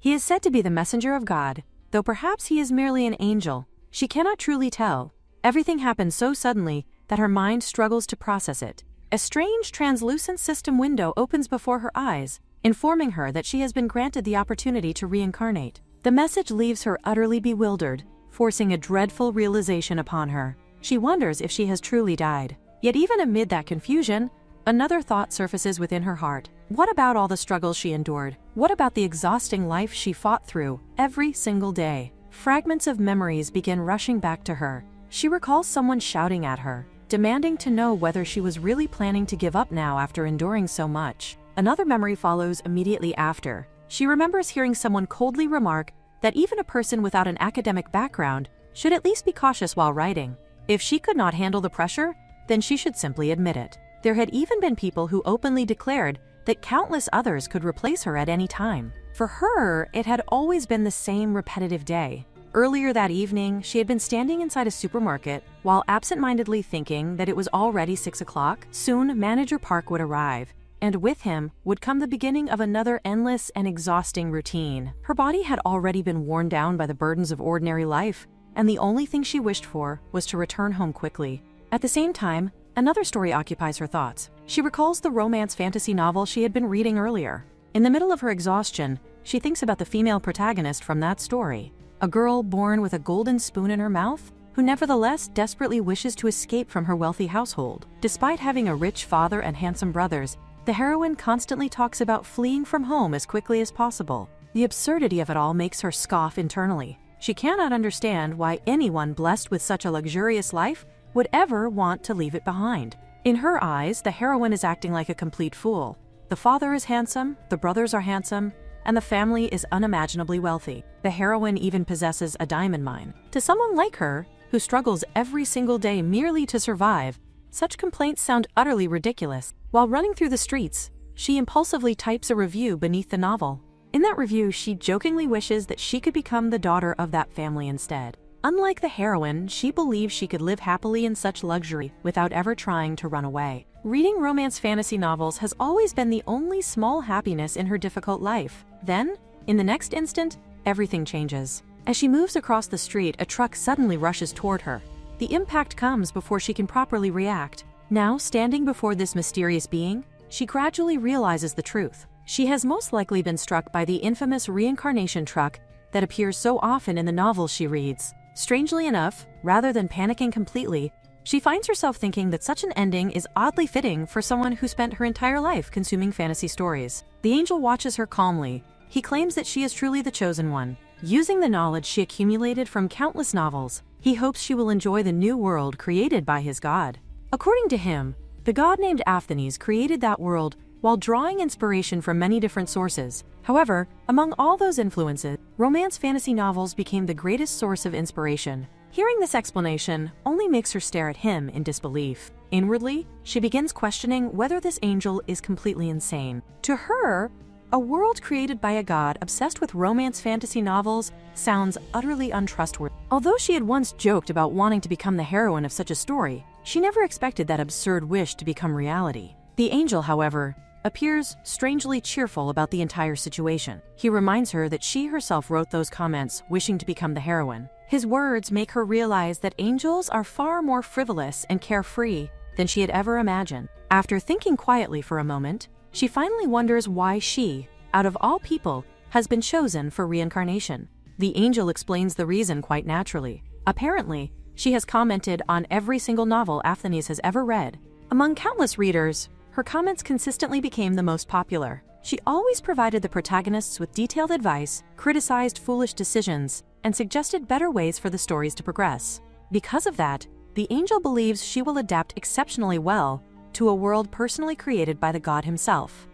He is said to be the messenger of God, though perhaps he is merely an angel. She cannot truly tell. Everything happens so suddenly that her mind struggles to process it. A strange translucent system window opens before her eyes, informing her that she has been granted the opportunity to reincarnate. The message leaves her utterly bewildered, forcing a dreadful realization upon her. She wonders if she has truly died. Yet even amid that confusion, another thought surfaces within her heart. What about all the struggles she endured? What about the exhausting life she fought through every single day? Fragments of memories begin rushing back to her. She recalls someone shouting at her, demanding to know whether she was really planning to give up now after enduring so much. Another memory follows immediately after. She remembers hearing someone coldly remark that even a person without an academic background should at least be cautious while writing. If she could not handle the pressure, then she should simply admit it. There had even been people who openly declared that countless others could replace her at any time. For her, it had always been the same repetitive day. Earlier that evening, she had been standing inside a supermarket while absent-mindedly thinking that it was already 6 o'clock. Soon, Manager Park would arrive, and with him would come the beginning of another endless and exhausting routine. Her body had already been worn down by the burdens of ordinary life, and the only thing she wished for was to return home quickly. At the same time, another story occupies her thoughts. She recalls the romance fantasy novel she had been reading earlier. In the middle of her exhaustion, she thinks about the female protagonist from that story. A girl born with a golden spoon in her mouth, who nevertheless desperately wishes to escape from her wealthy household. Despite having a rich father and handsome brothers, the heroine constantly talks about fleeing from home as quickly as possible. The absurdity of it all makes her scoff internally. She cannot understand why anyone blessed with such a luxurious life would ever want to leave it behind. In her eyes, the heroine is acting like a complete fool. The father is handsome, the brothers are handsome, and the family is unimaginably wealthy. The heroine even possesses a diamond mine. To someone like her, who struggles every single day merely to survive, such complaints sound utterly ridiculous. While running through the streets, she impulsively types a review beneath the novel. In that review, she jokingly wishes that she could become the daughter of that family instead. Unlike the heroine, she believes she could live happily in such luxury without ever trying to run away. Reading romance fantasy novels has always been the only small happiness in her difficult life. Then, in the next instant, everything changes. As she moves across the street, a truck suddenly rushes toward her. The impact comes before she can properly react. Now, standing before this mysterious being, she gradually realizes the truth. She has most likely been struck by the infamous reincarnation truck that appears so often in the novels she reads. Strangely enough, rather than panicking completely, she finds herself thinking that such an ending is oddly fitting for someone who spent her entire life consuming fantasy stories. The angel watches her calmly. He claims that she is truly the chosen one. Using the knowledge she accumulated from countless novels, he hopes she will enjoy the new world created by his god. According to him, the god named Aphthines created that world while drawing inspiration from many different sources. However, among all those influences, romance fantasy novels became the greatest source of inspiration. Hearing this explanation only makes her stare at him in disbelief. Inwardly, she begins questioning whether this angel is completely insane. To her, a world created by a god obsessed with romance fantasy novels sounds utterly untrustworthy. Although she had once joked about wanting to become the heroine of such a story, she never expected that absurd wish to become reality. The angel, however, appears strangely cheerful about the entire situation. He reminds her that she herself wrote those comments wishing to become the heroine. His words make her realize that angels are far more frivolous and carefree than she had ever imagined. After thinking quietly for a moment, she finally wonders why she, out of all people, has been chosen for reincarnation. The angel explains the reason quite naturally. Apparently, she has commented on every single novel Aphthines has ever read. Among countless readers, her comments consistently became the most popular. She always provided the protagonists with detailed advice, criticized foolish decisions, and suggested better ways for the stories to progress. Because of that, the angel believes she will adapt exceptionally well to a world personally created by the god himself.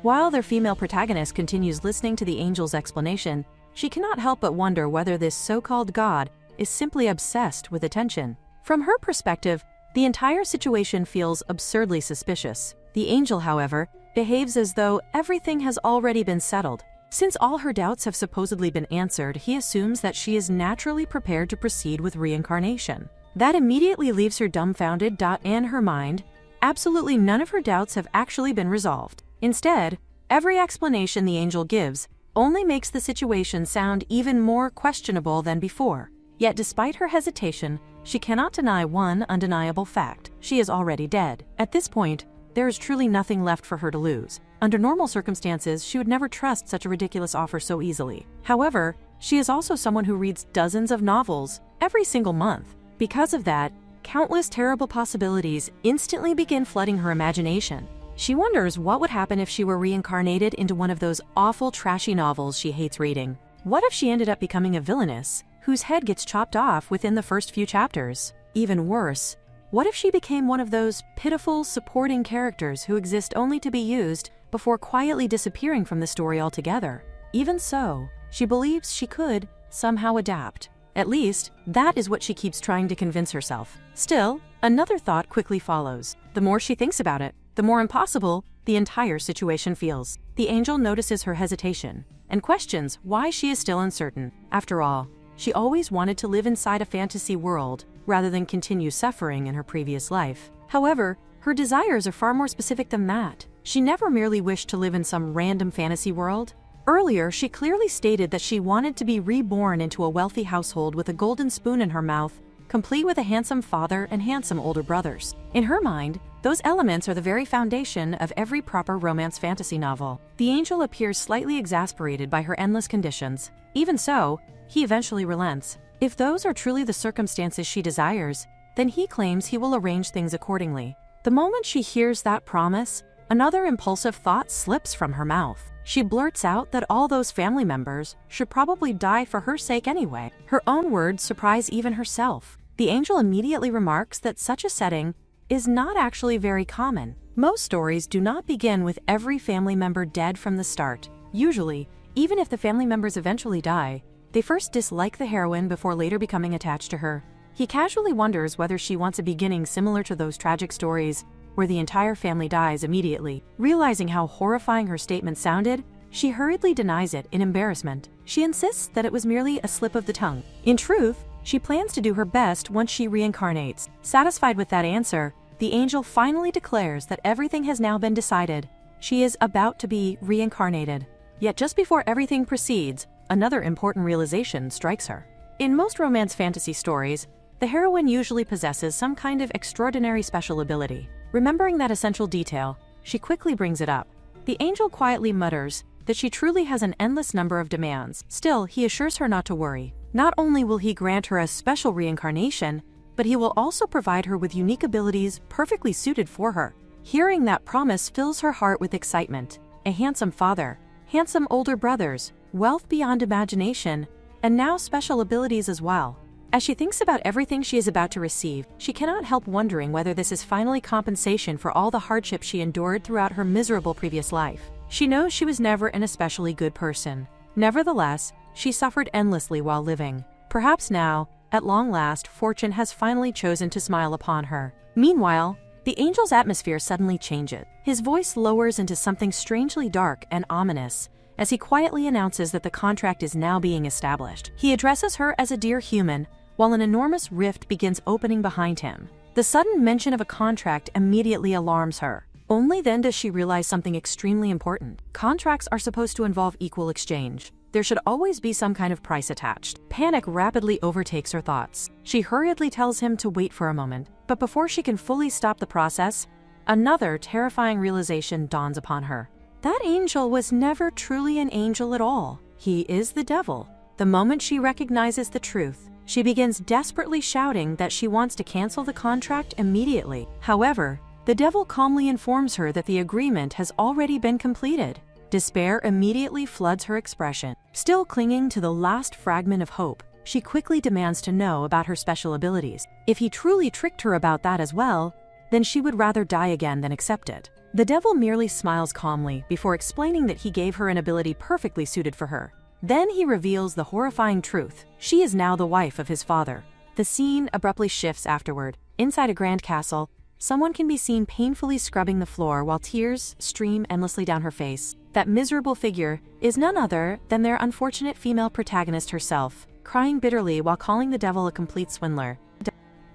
While their female protagonist continues listening to the angel's explanation, she cannot help but wonder whether this so-called god is simply obsessed with attention. From her perspective, the entire situation feels absurdly suspicious. The angel, however, behaves as though everything has already been settled. Since all her doubts have supposedly been answered, he assumes that she is naturally prepared to proceed with reincarnation. That immediately leaves her dumbfounded. In her mind, absolutely none of her doubts have actually been resolved. Instead, every explanation the angel gives only makes the situation sound even more questionable than before. Yet despite her hesitation, she cannot deny one undeniable fact: she is already dead. At this point, there is truly nothing left for her to lose. Under normal circumstances, she would never trust such a ridiculous offer so easily. However, she is also someone who reads dozens of novels every single month. Because of that, countless terrible possibilities instantly begin flooding her imagination. She wonders what would happen if she were reincarnated into one of those awful, trashy novels she hates reading. What if she ended up becoming a villainess whose head gets chopped off within the first few chapters? Even worse, what if she became one of those pitiful, supporting characters who exist only to be used before quietly disappearing from the story altogether? Even so, she believes she could somehow adapt. At least, that is what she keeps trying to convince herself. Still, another thought quickly follows. The more she thinks about it, the more impossible the entire situation feels. The angel notices her hesitation and questions why she is still uncertain. After all, she always wanted to live inside a fantasy world rather than continue suffering in her previous life. However, her desires are far more specific than that. She never merely wished to live in some random fantasy world. Earlier, she clearly stated that she wanted to be reborn into a wealthy household with a golden spoon in her mouth, complete with a handsome father and handsome older brothers. In her mind, those elements are the very foundation of every proper romance fantasy novel. The angel appears slightly exasperated by her endless conditions. Even so, he eventually relents. If those are truly the circumstances she desires, then he claims he will arrange things accordingly. The moment she hears that promise, another impulsive thought slips from her mouth. She blurts out that all those family members should probably die for her sake anyway. Her own words surprise even herself. The angel immediately remarks that such a setting is not actually very common. Most stories do not begin with every family member dead from the start. Usually, even if the family members eventually die, they first dislike the heroine before later becoming attached to her. He casually wonders whether she wants a beginning similar to those tragic stories where the entire family dies immediately. Realizing how horrifying her statement sounded, she hurriedly denies it in embarrassment. She insists that it was merely a slip of the tongue. In truth, she plans to do her best once she reincarnates. Satisfied with that answer, the angel finally declares that everything has now been decided. She is about to be reincarnated. Yet just before everything proceeds, another important realization strikes her. In most romance fantasy stories, the heroine usually possesses some kind of extraordinary special ability. Remembering that essential detail, she quickly brings it up. The angel quietly mutters that she truly has an endless number of demands. Still, he assures her not to worry. Not only will he grant her a special reincarnation, but he will also provide her with unique abilities perfectly suited for her. Hearing that promise fills her heart with excitement. A handsome father, handsome older brothers, wealth beyond imagination, and now special abilities as well. As she thinks about everything she is about to receive, she cannot help wondering whether this is finally compensation for all the hardship she endured throughout her miserable previous life. She knows she was never an especially good person. Nevertheless, she suffered endlessly while living. Perhaps now, at long last, fortune has finally chosen to smile upon her. Meanwhile, the angel's atmosphere suddenly changes. His voice lowers into something strangely dark and ominous as he quietly announces that the contract is now being established. He addresses her as a dear human, while an enormous rift begins opening behind him. The sudden mention of a contract immediately alarms her. Only then does she realize something extremely important. Contracts are supposed to involve equal exchange. There should always be some kind of price attached. Panic rapidly overtakes her thoughts. She hurriedly tells him to wait for a moment, but before she can fully stop the process, another terrifying realization dawns upon her. That angel was never truly an angel at all. He is the devil. The moment she recognizes the truth, she begins desperately shouting that she wants to cancel the contract immediately. However, the devil calmly informs her that the agreement has already been completed. Despair immediately floods her expression. Still clinging to the last fragment of hope, she quickly demands to know about her special abilities. If he truly tricked her about that as well, then she would rather die again than accept it. The devil merely smiles calmly before explaining that he gave her an ability perfectly suited for her. Then he reveals the horrifying truth. She is now the wife of his father. The scene abruptly shifts afterward. Inside a grand castle, someone can be seen painfully scrubbing the floor while tears stream endlessly down her face. That miserable figure is none other than their unfortunate female protagonist herself, crying bitterly while calling the devil a complete swindler.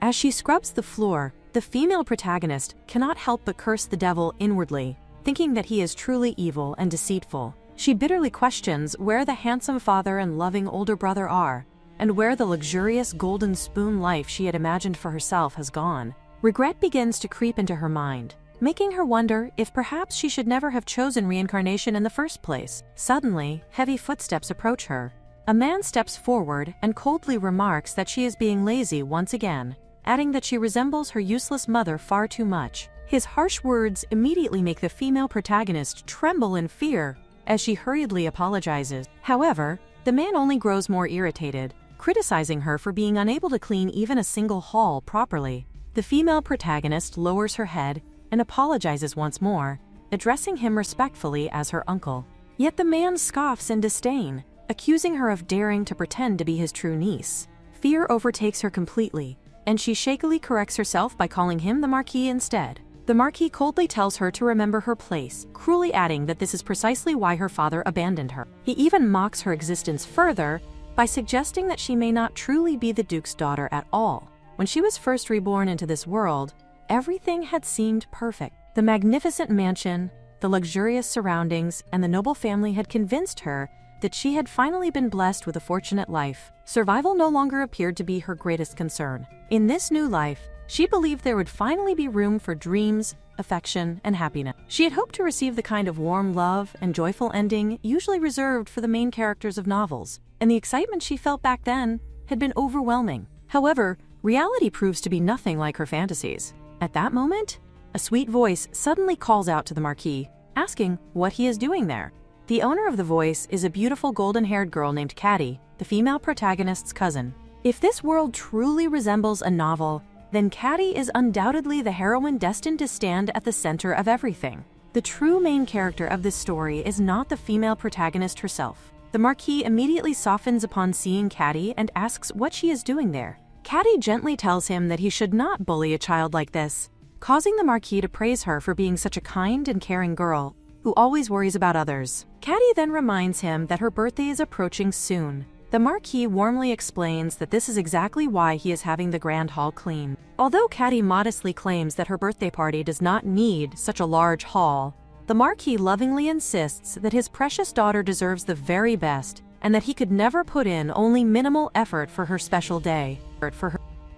As she scrubs the floor, the female protagonist cannot help but curse the devil inwardly, thinking that he is truly evil and deceitful. She bitterly questions where the handsome father and loving older brother are, and where the luxurious golden spoon life she had imagined for herself has gone. Regret begins to creep into her mind, making her wonder if perhaps she should never have chosen reincarnation in the first place. Suddenly, heavy footsteps approach her. A man steps forward and coldly remarks that she is being lazy once again, adding that she resembles her useless mother far too much. His harsh words immediately make the female protagonist tremble in fear as she hurriedly apologizes. However, the man only grows more irritated, criticizing her for being unable to clean even a single hall properly. The female protagonist lowers her head and apologizes once more, addressing him respectfully as her uncle. Yet the man scoffs in disdain, accusing her of daring to pretend to be his true niece. Fear overtakes her completely, and she shakily corrects herself by calling him the Marquis instead. The Marquis coldly tells her to remember her place, cruelly adding that this is precisely why her father abandoned her. He even mocks her existence further by suggesting that she may not truly be the Duke's daughter at all. When she was first reborn into this world, everything had seemed perfect. The magnificent mansion, the luxurious surroundings, and the noble family had convinced her that she had finally been blessed with a fortunate life. Survival no longer appeared to be her greatest concern. In this new life, she believed there would finally be room for dreams, affection, and happiness. She had hoped to receive the kind of warm love and joyful ending usually reserved for the main characters of novels, and the excitement she felt back then had been overwhelming. However, reality proves to be nothing like her fantasies. At that moment, a sweet voice suddenly calls out to the Marquis, asking what he is doing there. The owner of the voice is a beautiful golden-haired girl named Caddy, the female protagonist's cousin. If this world truly resembles a novel, then Caddy is undoubtedly the heroine destined to stand at the center of everything. The true main character of this story is not the female protagonist herself. The Marquis immediately softens upon seeing Caddy and asks what she is doing there. Caddy gently tells him that he should not bully a child like this, causing the Marquis to praise her for being such a kind and caring girl who always worries about others. Caddy then reminds him that her birthday is approaching soon. The Marquis warmly explains that this is exactly why he is having the grand hall cleaned. Although Caddy modestly claims that her birthday party does not need such a large hall, the Marquis lovingly insists that his precious daughter deserves the very best and that he could never put in only minimal effort for her special day.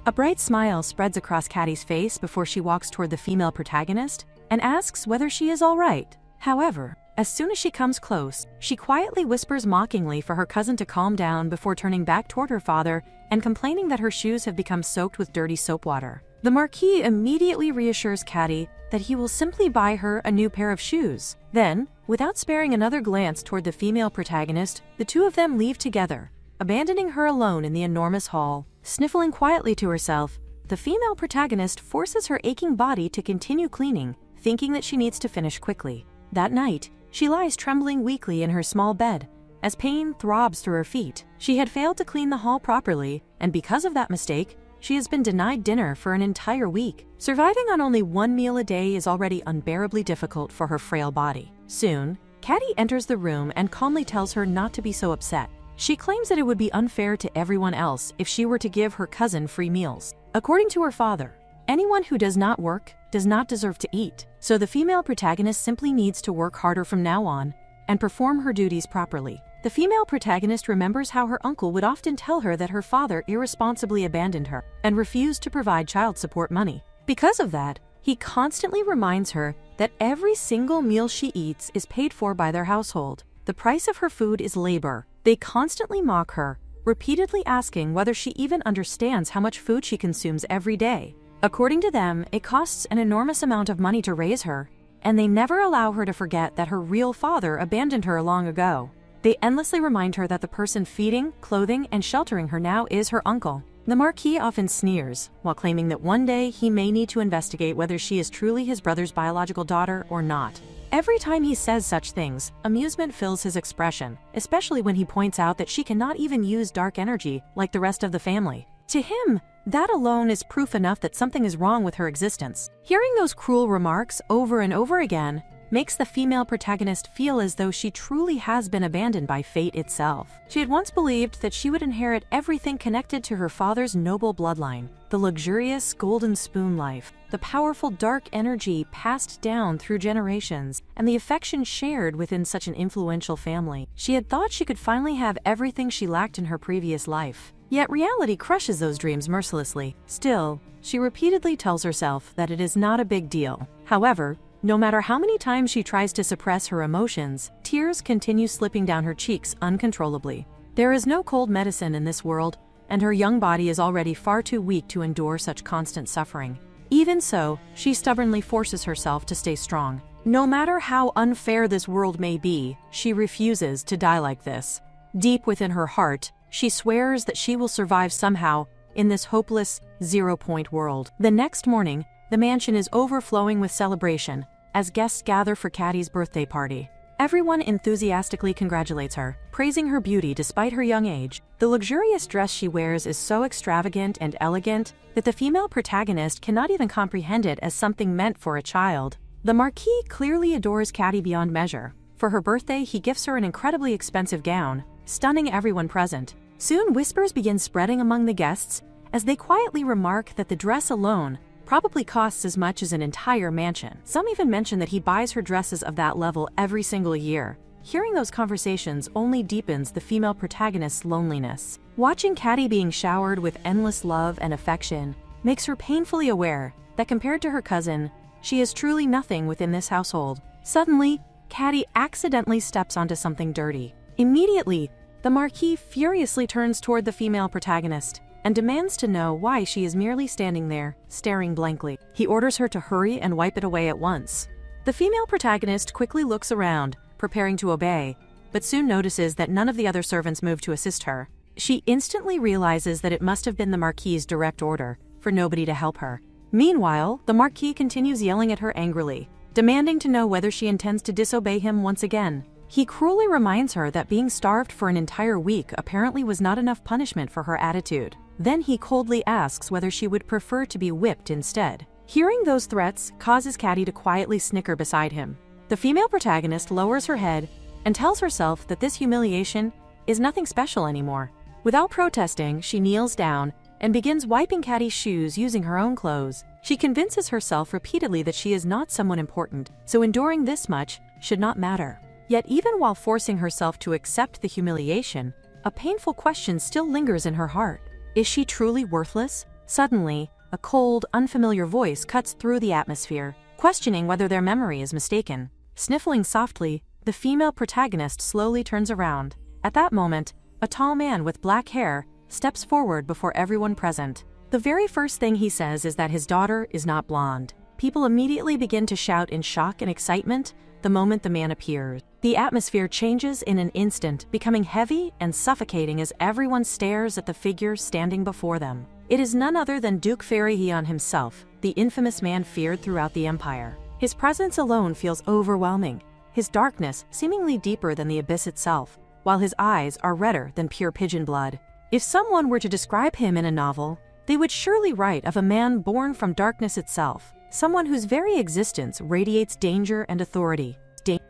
A bright smile spreads across Caddy's face before she walks toward the female protagonist and asks whether she is all right. However, as soon as she comes close, she quietly whispers mockingly for her cousin to calm down before turning back toward her father and complaining that her shoes have become soaked with dirty soap water. The Marquis immediately reassures Caddy that he will simply buy her a new pair of shoes. Then, without sparing another glance toward the female protagonist, the two of them leave together, abandoning her alone in the enormous hall. Sniffling quietly to herself, the female protagonist forces her aching body to continue cleaning, thinking that she needs to finish quickly. That night, she lies trembling weakly in her small bed, as pain throbs through her feet. She had failed to clean the hall properly, and because of that mistake, she has been denied dinner for an entire week. Surviving on only one meal a day is already unbearably difficult for her frail body. Soon, Caddy enters the room and calmly tells her not to be so upset. She claims that it would be unfair to everyone else if she were to give her cousin free meals. According to her father, anyone who does not work does not deserve to eat, so the female protagonist simply needs to work harder from now on and perform her duties properly. The female protagonist remembers how her uncle would often tell her that her father irresponsibly abandoned her and refused to provide child support money. Because of that, he constantly reminds her that every single meal she eats is paid for by their household. The price of her food is labor. They constantly mock her, repeatedly asking whether she even understands how much food she consumes every day. According to them, it costs an enormous amount of money to raise her, and they never allow her to forget that her real father abandoned her long ago. They endlessly remind her that the person feeding, clothing, and sheltering her now is her uncle. The Marquis often sneers, while claiming that one day he may need to investigate whether she is truly his brother's biological daughter or not. Every time he says such things, amusement fills his expression, especially when he points out that she cannot even use dark energy like the rest of the family. To him, that alone is proof enough that something is wrong with her existence. Hearing those cruel remarks over and over again makes the female protagonist feel as though she truly has been abandoned by fate itself. She had once believed that she would inherit everything connected to her father's noble bloodline, the luxurious golden spoon life, the powerful dark energy passed down through generations, and the affection shared within such an influential family. She had thought she could finally have everything she lacked in her previous life. Yet reality crushes those dreams mercilessly. Still, she repeatedly tells herself that it is not a big deal. However, no matter how many times she tries to suppress her emotions, tears continue slipping down her cheeks uncontrollably. There is no cold medicine in this world, and her young body is already far too weak to endure such constant suffering. Even so, she stubbornly forces herself to stay strong. No matter how unfair this world may be, she refuses to die like this. Deep within her heart, she swears that she will survive somehow in this hopeless, zero-point world. The next morning, the mansion is overflowing with celebration as guests gather for Caddy's birthday party. Everyone enthusiastically congratulates her, praising her beauty despite her young age. The luxurious dress she wears is so extravagant and elegant that the female protagonist cannot even comprehend it as something meant for a child. The Marquis clearly adores Caddy beyond measure. For her birthday, he gifts her an incredibly expensive gown, stunning everyone present. Soon whispers begin spreading among the guests as they quietly remark that the dress alone probably costs as much as an entire mansion. Some even mention that he buys her dresses of that level every single year. Hearing those conversations only deepens the female protagonist's loneliness. Watching Caddy being showered with endless love and affection makes her painfully aware that compared to her cousin, she is truly nothing within this household. Suddenly, Caddy accidentally steps onto something dirty. Immediately, the Marquis furiously turns toward the female protagonist and demands to know why she is merely standing there, staring blankly. He orders her to hurry and wipe it away at once. The female protagonist quickly looks around, preparing to obey, but soon notices that none of the other servants move to assist her. She instantly realizes that it must have been the Marquis's direct order for nobody to help her. Meanwhile, the Marquis continues yelling at her angrily, demanding to know whether she intends to disobey him once again. He cruelly reminds her that being starved for an entire week apparently was not enough punishment for her attitude. Then he coldly asks whether she would prefer to be whipped instead. Hearing those threats causes Caddy to quietly snicker beside him. The female protagonist lowers her head and tells herself that this humiliation is nothing special anymore. Without protesting, she kneels down and begins wiping Caddy's shoes using her own clothes. She convinces herself repeatedly that she is not someone important, so enduring this much should not matter. Yet even while forcing herself to accept the humiliation, a painful question still lingers in her heart. Is she truly worthless? Suddenly, a cold, unfamiliar voice cuts through the atmosphere, questioning whether their memory is mistaken. Sniffling softly, the female protagonist slowly turns around. At that moment, a tall man with black hair steps forward before everyone present. The very first thing he says is that his daughter is not blonde. People immediately begin to shout in shock and excitement the moment the man appears. The atmosphere changes in an instant, becoming heavy and suffocating as everyone stares at the figure standing before them. It is none other than Duke Farihion himself, the infamous man feared throughout the empire. His presence alone feels overwhelming, his darkness seemingly deeper than the abyss itself, while his eyes are redder than pure pigeon blood. If someone were to describe him in a novel, they would surely write of a man born from darkness itself, someone whose very existence radiates danger and authority.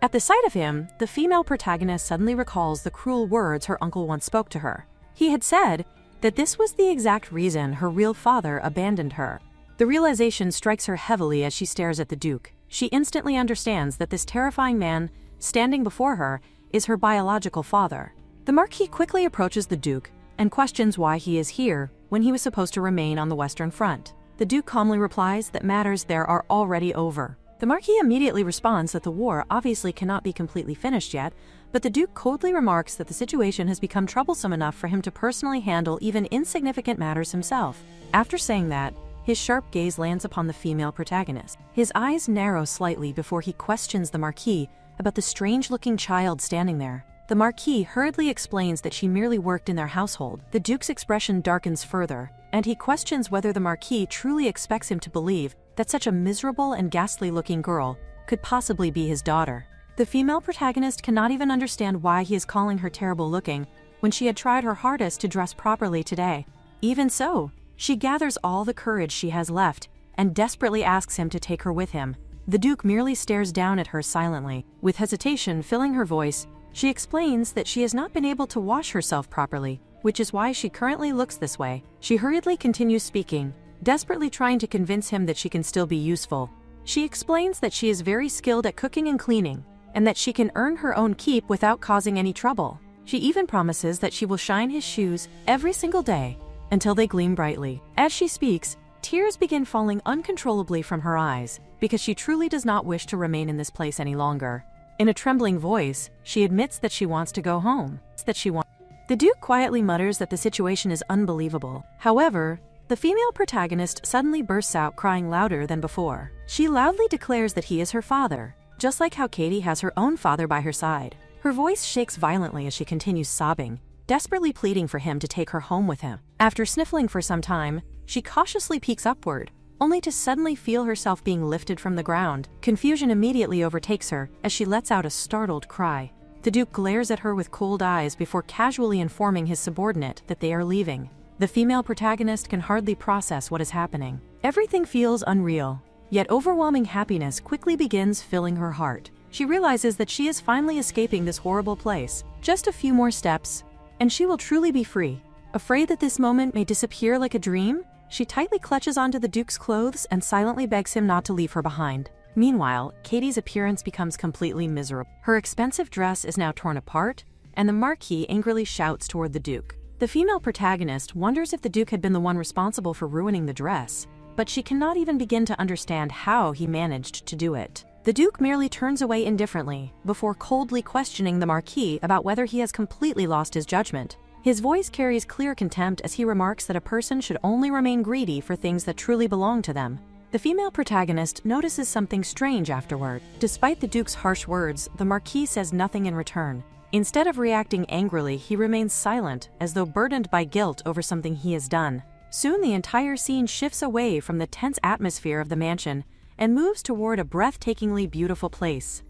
At the sight of him, the female protagonist suddenly recalls the cruel words her uncle once spoke to her. He had said that this was the exact reason her real father abandoned her. The realization strikes her heavily as she stares at the Duke. She instantly understands that this terrifying man standing before her is her biological father. The Marquis quickly approaches the Duke and questions why he is here when he was supposed to remain on the Western Front. The Duke calmly replies that matters there are already over. The Marquis immediately responds that the war obviously cannot be completely finished yet, but the Duke coldly remarks that the situation has become troublesome enough for him to personally handle even insignificant matters himself. After saying that, his sharp gaze lands upon the female protagonist. His eyes narrow slightly before he questions the Marquis about the strange-looking child standing there. The Marquis hurriedly explains that she merely worked in their household. The Duke's expression darkens further, and he questions whether the Marquis truly expects him to believe that such a miserable and ghastly-looking girl could possibly be his daughter. The female protagonist cannot even understand why he is calling her terrible-looking when she had tried her hardest to dress properly today. Even so, she gathers all the courage she has left and desperately asks him to take her with him. The Duke merely stares down at her silently. With hesitation filling her voice, she explains that she has not been able to wash herself properly, which is why she currently looks this way. She hurriedly continues speaking, desperately trying to convince him that she can still be useful. She explains that she is very skilled at cooking and cleaning, and that she can earn her own keep without causing any trouble. She even promises that she will shine his shoes every single day until they gleam brightly. As she speaks, tears begin falling uncontrollably from her eyes because she truly does not wish to remain in this place any longer. In a trembling voice, she admits that she wants to go home. The Duke quietly mutters that the situation is unbelievable. However, the female protagonist suddenly bursts out crying louder than before. She loudly declares that he is her father, just like how Katie has her own father by her side. Her voice shakes violently as she continues sobbing, desperately pleading for him to take her home with him. After sniffling for some time, she cautiously peeks upward, only to suddenly feel herself being lifted from the ground. Confusion immediately overtakes her as she lets out a startled cry. The Duke glares at her with cold eyes before casually informing his subordinate that they are leaving. The female protagonist can hardly process what is happening. Everything feels unreal, yet overwhelming happiness quickly begins filling her heart. She realizes that she is finally escaping this horrible place. Just a few more steps, and she will truly be free. Afraid that this moment may disappear like a dream, she tightly clutches onto the Duke's clothes and silently begs him not to leave her behind. Meanwhile, Katie's appearance becomes completely miserable. Her expensive dress is now torn apart, and the Marquis angrily shouts toward the Duke. The female protagonist wonders if the Duke had been the one responsible for ruining the dress, but she cannot even begin to understand how he managed to do it. The Duke merely turns away indifferently, before coldly questioning the Marquis about whether he has completely lost his judgment. His voice carries clear contempt as he remarks that a person should only remain greedy for things that truly belong to them. The female protagonist notices something strange afterward. Despite the Duke's harsh words, the Marquis says nothing in return. Instead of reacting angrily, he remains silent, as though burdened by guilt over something he has done. Soon the entire scene shifts away from the tense atmosphere of the mansion and moves toward a breathtakingly beautiful place.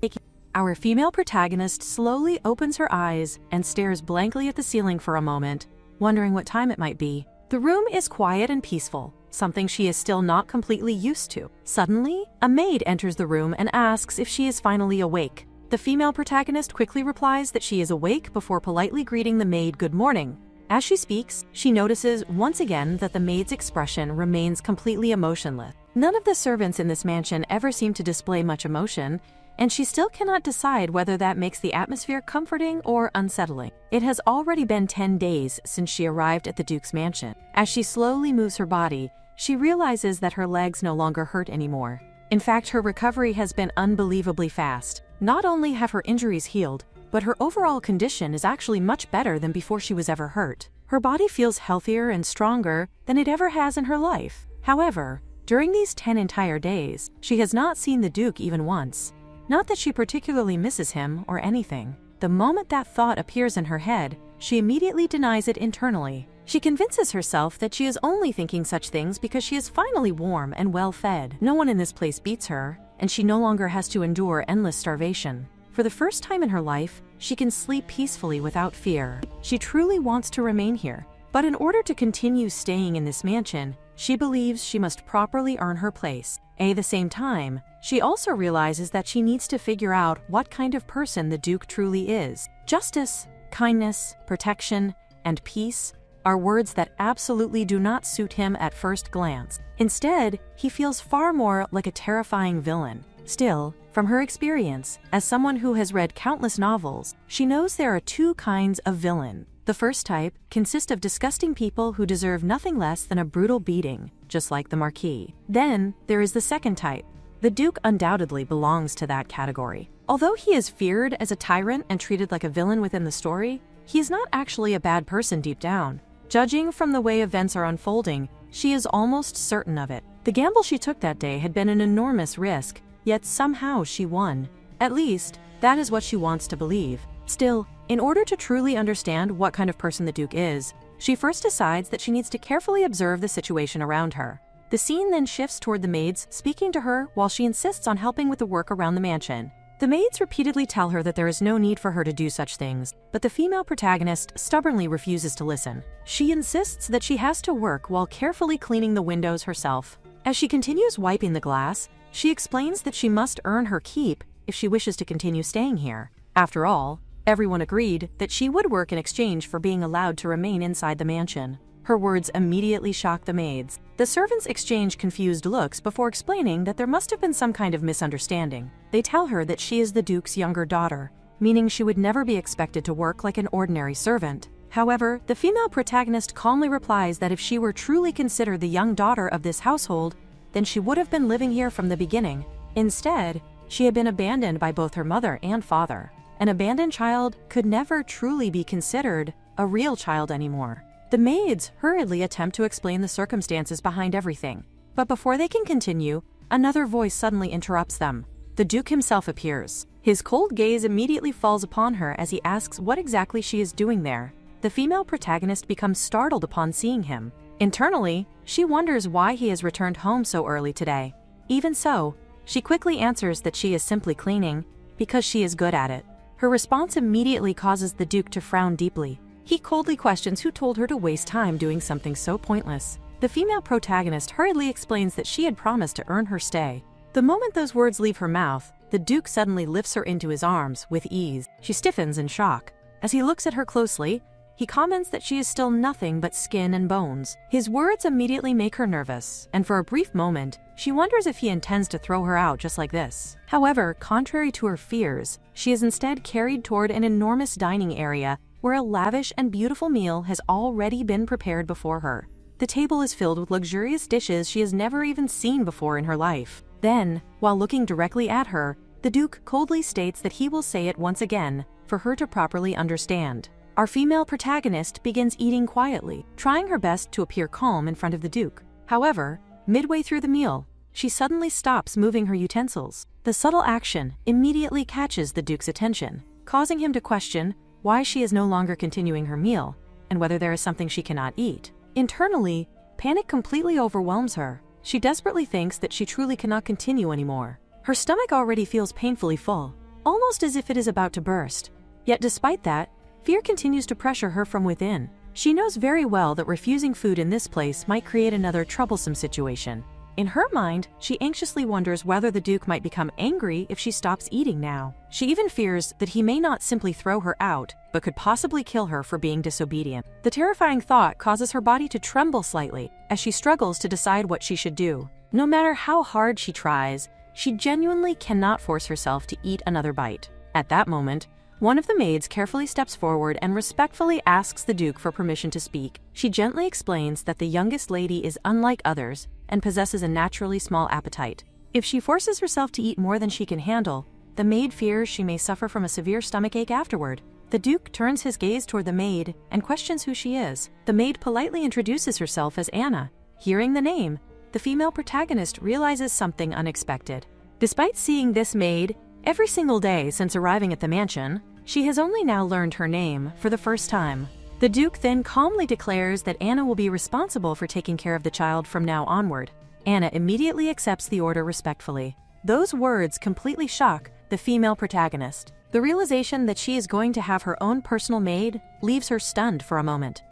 Our female protagonist slowly opens her eyes and stares blankly at the ceiling for a moment, wondering what time it might be. The room is quiet and peaceful, something she is still not completely used to. Suddenly, a maid enters the room and asks if she is finally awake. The female protagonist quickly replies that she is awake before politely greeting the maid good morning. As she speaks, she notices once again that the maid's expression remains completely emotionless. None of the servants in this mansion ever seem to display much emotion, and she still cannot decide whether that makes the atmosphere comforting or unsettling. It has already been 10 days since she arrived at the Duke's mansion. As she slowly moves her body, she realizes that her legs no longer hurt anymore. In fact, her recovery has been unbelievably fast. Not only have her injuries healed, but her overall condition is actually much better than before she was ever hurt. Her body feels healthier and stronger than it ever has in her life. However, during these 10 entire days, she has not seen the Duke even once. Not that she particularly misses him or anything. The moment that thought appears in her head, she immediately denies it internally. She convinces herself that she is only thinking such things because she is finally warm and well fed. No one in this place beats her, and she no longer has to endure endless starvation. For the first time in her life, she can sleep peacefully without fear. She truly wants to remain here, but in order to continue staying in this mansion, she believes she must properly earn her place. At the same time, she also realizes that she needs to figure out what kind of person the Duke truly is. Justice, kindness, protection, and peace are words that absolutely do not suit him at first glance. Instead, he feels far more like a terrifying villain. Still, from her experience, as someone who has read countless novels, she knows there are two kinds of villain. The first type consists of disgusting people who deserve nothing less than a brutal beating, just like the Marquis. Then, there is the second type. The Duke undoubtedly belongs to that category. Although he is feared as a tyrant and treated like a villain within the story, he is not actually a bad person deep down. Judging from the way events are unfolding, she is almost certain of it. The gamble she took that day had been an enormous risk, yet somehow she won. At least, that is what she wants to believe. Still, in order to truly understand what kind of person the Duke is, she first decides that she needs to carefully observe the situation around her. The scene then shifts toward the maids speaking to her while she insists on helping with the work around the mansion. The maids repeatedly tell her that there is no need for her to do such things, but the female protagonist stubbornly refuses to listen. She insists that she has to work while carefully cleaning the windows herself. As she continues wiping the glass, She explains that she must earn her keep if she wishes to continue staying here. After all, everyone agreed that she would work in exchange for being allowed to remain inside the mansion. Her words immediately shock the maids. The servants exchange confused looks before explaining that there must have been some kind of misunderstanding. They tell her that she is the Duke's younger daughter, meaning she would never be expected to work like an ordinary servant. However, the female protagonist calmly replies that if she were truly considered the young daughter of this household, then she would have been living here from the beginning. Instead, she had been abandoned by both her mother and father. An abandoned child could never truly be considered a real child anymore. The maids hurriedly attempt to explain the circumstances behind everything. But before they can continue, another voice suddenly interrupts them. The Duke himself appears. His cold gaze immediately falls upon her as he asks what exactly she is doing there. The female protagonist becomes startled upon seeing him. Internally, she wonders why he has returned home so early today. Even so, she quickly answers that she is simply cleaning because she is good at it. Her response immediately causes the Duke to frown deeply. He coldly questions who told her to waste time doing something so pointless. The female protagonist hurriedly explains that she had promised to earn her stay. The moment those words leave her mouth, the Duke suddenly lifts her into his arms with ease. She stiffens in shock. As he looks at her closely, he comments that she is still nothing but skin and bones. His words immediately make her nervous, and for a brief moment, she wonders if he intends to throw her out just like this. However, contrary to her fears, she is instead carried toward an enormous dining area where a lavish and beautiful meal has already been prepared before her. The table is filled with luxurious dishes she has never even seen before in her life. Then, while looking directly at her, the Duke coldly states that he will say it once again for her to properly understand. Our female protagonist begins eating quietly, trying her best to appear calm in front of the Duke. However, midway through the meal, she suddenly stops moving her utensils. The subtle action immediately catches the Duke's attention, causing him to question why she is no longer continuing her meal and whether there is something she cannot eat. Internally, panic completely overwhelms her. She desperately thinks that she truly cannot continue anymore. Her stomach already feels painfully full, almost as if it is about to burst. Yet despite that, fear continues to pressure her from within. She knows very well that refusing food in this place might create another troublesome situation. In her mind, she anxiously wonders whether the Duke might become angry if she stops eating now. She even fears that he may not simply throw her out, but could possibly kill her for being disobedient. The terrifying thought causes her body to tremble slightly as she struggles to decide what she should do. No matter how hard she tries, she genuinely cannot force herself to eat another bite. At that moment, one of the maids carefully steps forward and respectfully asks the Duke for permission to speak. She gently explains that the youngest lady is unlike others and possesses a naturally small appetite. If she forces herself to eat more than she can handle, the maid fears she may suffer from a severe stomachache afterward. The Duke turns his gaze toward the maid and questions who she is. The maid politely introduces herself as Anna. Hearing the name, the female protagonist realizes something unexpected. Despite seeing this maid every single day since arriving at the mansion, she has only now learned her name for the first time. The Duke then calmly declares that Anna will be responsible for taking care of the child from now onward. Anna immediately accepts the order respectfully. Those words completely shock the female protagonist. The realization that she is going to have her own personal maid leaves her stunned for a moment.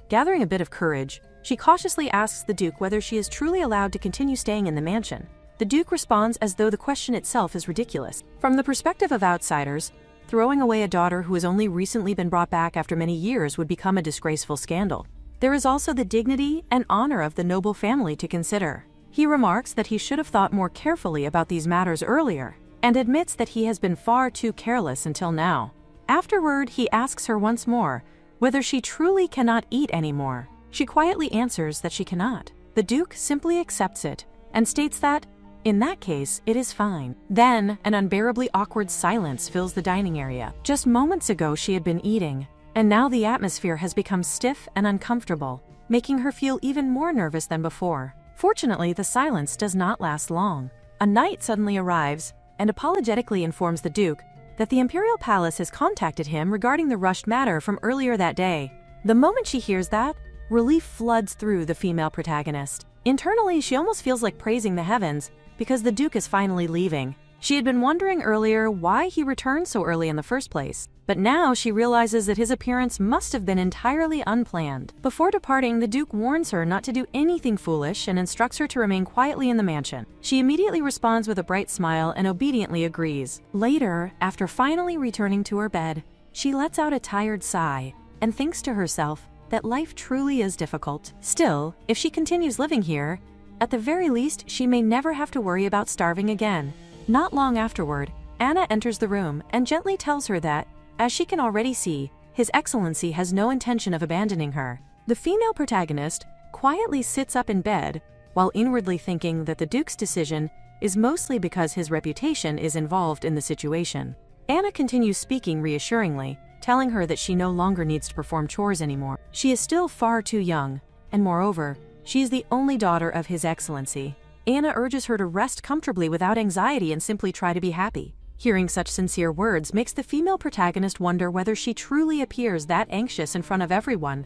Gathering a bit of courage, she cautiously asks the Duke whether she is truly allowed to continue staying in the mansion. The Duke responds as though the question itself is ridiculous. From the perspective of outsiders, throwing away a daughter who has only recently been brought back after many years would become a disgraceful scandal. There is also the dignity and honor of the noble family to consider. He remarks that he should have thought more carefully about these matters earlier, and admits that he has been far too careless until now. Afterward, he asks her once more whether she truly cannot eat anymore. She quietly answers that she cannot. The Duke simply accepts it and states that, in that case, it is fine. Then, an unbearably awkward silence fills the dining area. Just moments ago she had been eating, and now the atmosphere has become stiff and uncomfortable, making her feel even more nervous than before. Fortunately, the silence does not last long. A knight suddenly arrives and apologetically informs the Duke that the Imperial Palace has contacted him regarding the rushed matter from earlier that day. The moment she hears that, relief floods through the female protagonist. Internally, she almost feels like praising the heavens because the Duke is finally leaving. She had been wondering earlier why he returned so early in the first place. but now she realizes that his appearance must have been entirely unplanned. Before departing, the Duke warns her not to do anything foolish and instructs her to remain quietly in the mansion. She immediately responds with a bright smile and obediently agrees. Later, after finally returning to her bed, she lets out a tired sigh and thinks to herself that life truly is difficult. Still, if she continues living here, at the very least, she may never have to worry about starving again. Not long afterward, Anna enters the room and gently tells her that, as she can already see, His Excellency has no intention of abandoning her. The female protagonist quietly sits up in bed while inwardly thinking that the Duke's decision is mostly because his reputation is involved in the situation. Anna continues speaking reassuringly, telling her that she no longer needs to perform chores anymore. She is still far too young, and moreover, she is the only daughter of His Excellency. Anna urges her to rest comfortably without anxiety and simply try to be happy. Hearing such sincere words makes the female protagonist wonder whether she truly appears that anxious in front of everyone.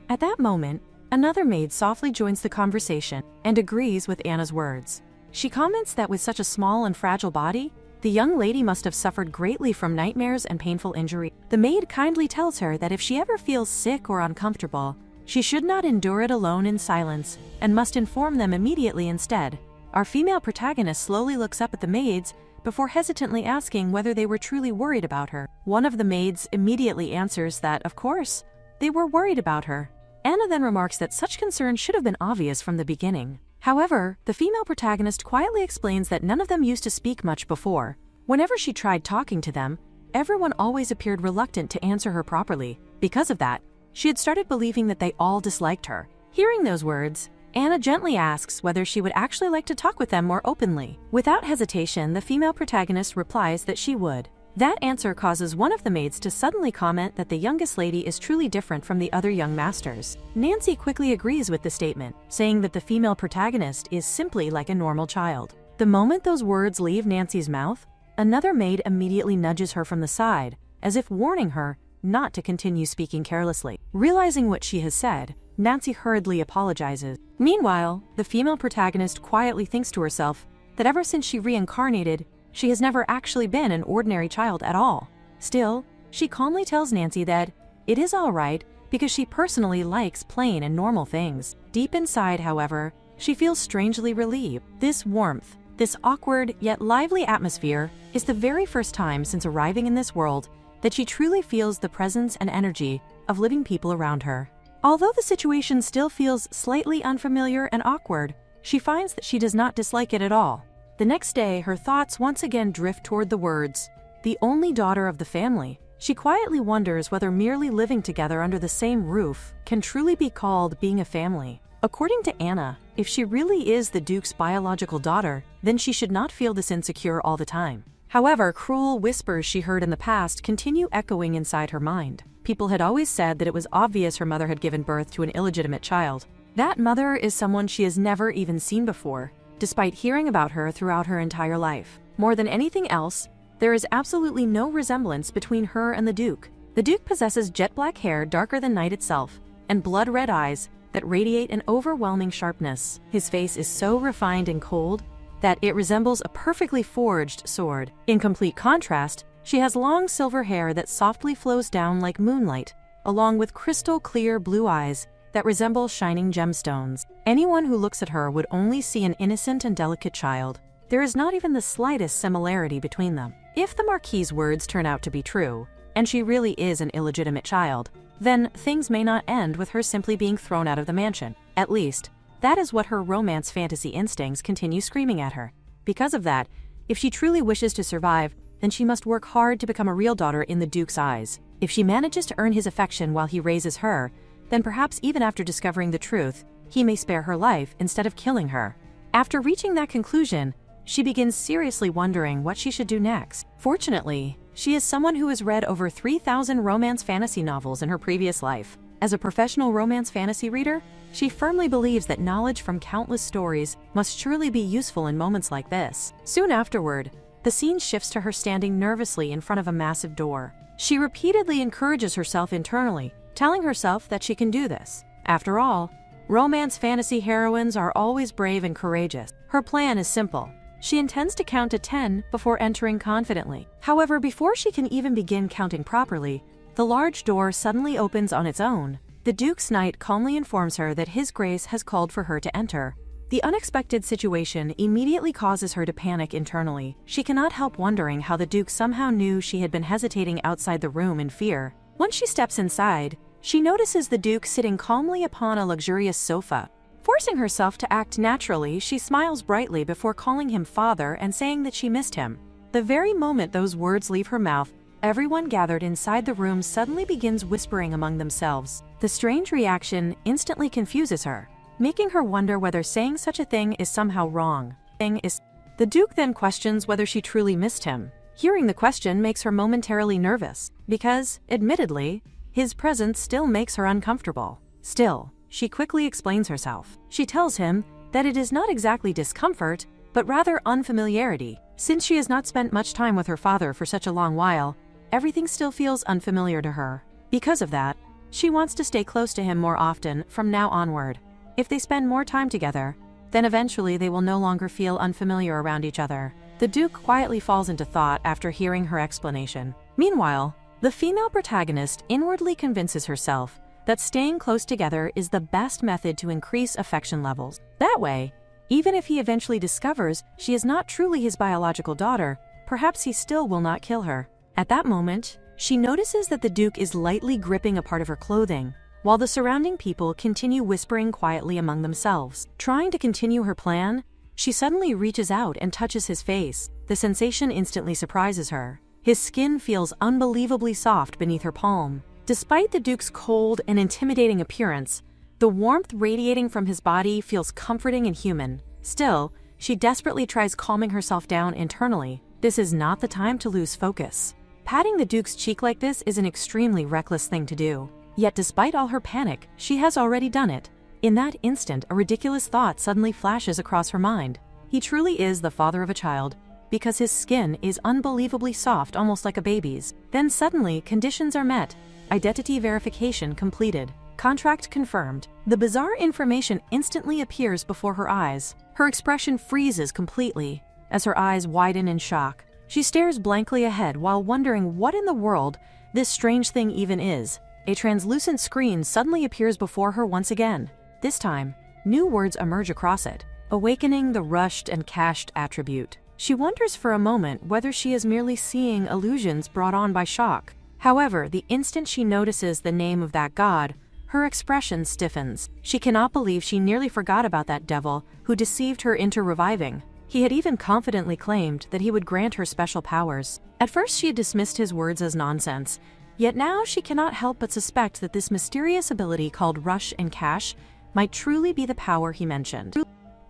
At that moment, another maid softly joins the conversation and agrees with Anna's words. She comments that with such a small and fragile body, the young lady must have suffered greatly from nightmares and painful injury. The maid kindly tells her that if she ever feels sick or uncomfortable, she should not endure it alone in silence and must inform them immediately instead. Our female protagonist slowly looks up at the maids before hesitantly asking whether they were truly worried about her. One of the maids immediately answers that, of course, they were worried about her. Anna then remarks that such concern should have been obvious from the beginning. However, the female protagonist quietly explains that none of them used to speak much before. Whenever she tried talking to them, everyone always appeared reluctant to answer her properly. Because of that, she had started believing that they all disliked her. Hearing those words, Anna gently asks whether she would actually like to talk with them more openly. Without hesitation, the female protagonist replies that she would. That answer causes one of the maids to suddenly comment that the youngest lady is truly different from the other young masters. Nancy quickly agrees with the statement, saying that the female protagonist is simply like a normal child. The moment those words leave Nancy's mouth, another maid immediately nudges her from the side, as if warning her not to continue speaking carelessly. Realizing what she has said, Nancy hurriedly apologizes. Meanwhile, the female protagonist quietly thinks to herself that ever since she reincarnated, she has never actually been an ordinary child at all. Still, she calmly tells Nancy that it is all right because she personally likes plain and normal things. Deep inside, however, she feels strangely relieved. This warmth, this awkward yet lively atmosphere is the very first time since arriving in this world that she truly feels the presence and energy of living people around her. Although the situation still feels slightly unfamiliar and awkward, she finds that she does not dislike it at all. The next day, her thoughts once again drift toward the words, "the only daughter of the family." She quietly wonders whether merely living together under the same roof can truly be called being a family. According to Anna, if she really is the Duke's biological daughter, then she should not feel this insecure all the time. However, cruel whispers she heard in the past continue echoing inside her mind. People had always said that it was obvious her mother had given birth to an illegitimate child. That mother is someone she has never even seen before, despite hearing about her throughout her entire life. More than anything else, there is absolutely no resemblance between her and the Duke. The Duke possesses jet black hair darker than night itself, and blood-red eyes that radiate an overwhelming sharpness. His face is so refined and cold that it resembles a perfectly forged sword. In complete contrast, she has long silver hair that softly flows down like moonlight, along with crystal-clear blue eyes that resemble shining gemstones. Anyone who looks at her would only see an innocent and delicate child. There is not even the slightest similarity between them. If the Marquis's words turn out to be true, and she really is an illegitimate child, then things may not end with her simply being thrown out of the mansion. At least, that is what her romance fantasy instincts continue screaming at her. Because of that, if she truly wishes to survive, then she must work hard to become a real daughter in the Duke's eyes. If she manages to earn his affection while he raises her, then perhaps even after discovering the truth, he may spare her life instead of killing her. After reaching that conclusion, she begins seriously wondering what she should do next. Fortunately, she is someone who has read over 3,000 romance fantasy novels in her previous life. As a professional romance fantasy reader, she firmly believes that knowledge from countless stories must surely be useful in moments like this. Soon afterward, the scene shifts to her standing nervously in front of a massive door. She repeatedly encourages herself internally, telling herself that she can do this. After all, romance fantasy heroines are always brave and courageous. Her plan is simple. She intends to count to 10 before entering confidently. However, before she can even begin counting properly, the large door suddenly opens on its own. The Duke's knight calmly informs her that His Grace has called for her to enter. The unexpected situation immediately causes her to panic internally. She cannot help wondering how the Duke somehow knew she had been hesitating outside the room in fear. Once she steps inside, she notices the Duke sitting calmly upon a luxurious sofa. Forcing herself to act naturally, she smiles brightly before calling him father and saying that she missed him. The very moment those words leave her mouth, everyone gathered inside the room suddenly begins whispering among themselves. The strange reaction instantly confuses her, making her wonder whether saying such a thing is somehow wrong. The Duke then questions whether she truly missed him. Hearing the question makes her momentarily nervous, because, admittedly, his presence still makes her uncomfortable. Still, she quickly explains herself. She tells him that it is not exactly discomfort, but rather unfamiliarity. Since she has not spent much time with her father for such a long while, everything still feels unfamiliar to her. Because of that, she wants to stay close to him more often from now onward. If they spend more time together, then eventually they will no longer feel unfamiliar around each other. The Duke quietly falls into thought after hearing her explanation. Meanwhile, the female protagonist inwardly convinces herself that staying close together is the best method to increase affection levels. That way, even if he eventually discovers she is not truly his biological daughter, perhaps he still will not kill her. At that moment, she notices that the Duke is lightly gripping a part of her clothing, while the surrounding people continue whispering quietly among themselves. Trying to continue her plan, she suddenly reaches out and touches his face. The sensation instantly surprises her. His skin feels unbelievably soft beneath her palm. Despite the Duke's cold and intimidating appearance, the warmth radiating from his body feels comforting and human. Still, she desperately tries calming herself down internally. This is not the time to lose focus. Patting the Duke's cheek like this is an extremely reckless thing to do. Yet despite all her panic, she has already done it. In that instant, a ridiculous thought suddenly flashes across her mind. He truly is the father of a child, because his skin is unbelievably soft, almost like a baby's. Then suddenly, conditions are met. Identity verification completed. Contract confirmed. The bizarre information instantly appears before her eyes. Her expression freezes completely as her eyes widen in shock. She stares blankly ahead while wondering what in the world this strange thing even is. A translucent screen suddenly appears before her once again. This time, new words emerge across it, awakening the rushed and cached attribute. She wonders for a moment whether she is merely seeing illusions brought on by shock. However, the instant she notices the name of that god, her expression stiffens. She cannot believe she nearly forgot about that devil who deceived her into reviving. He had even confidently claimed that he would grant her special powers. At first she had dismissed his words as nonsense, yet now she cannot help but suspect that this mysterious ability called Rush and Cash might truly be the power he mentioned.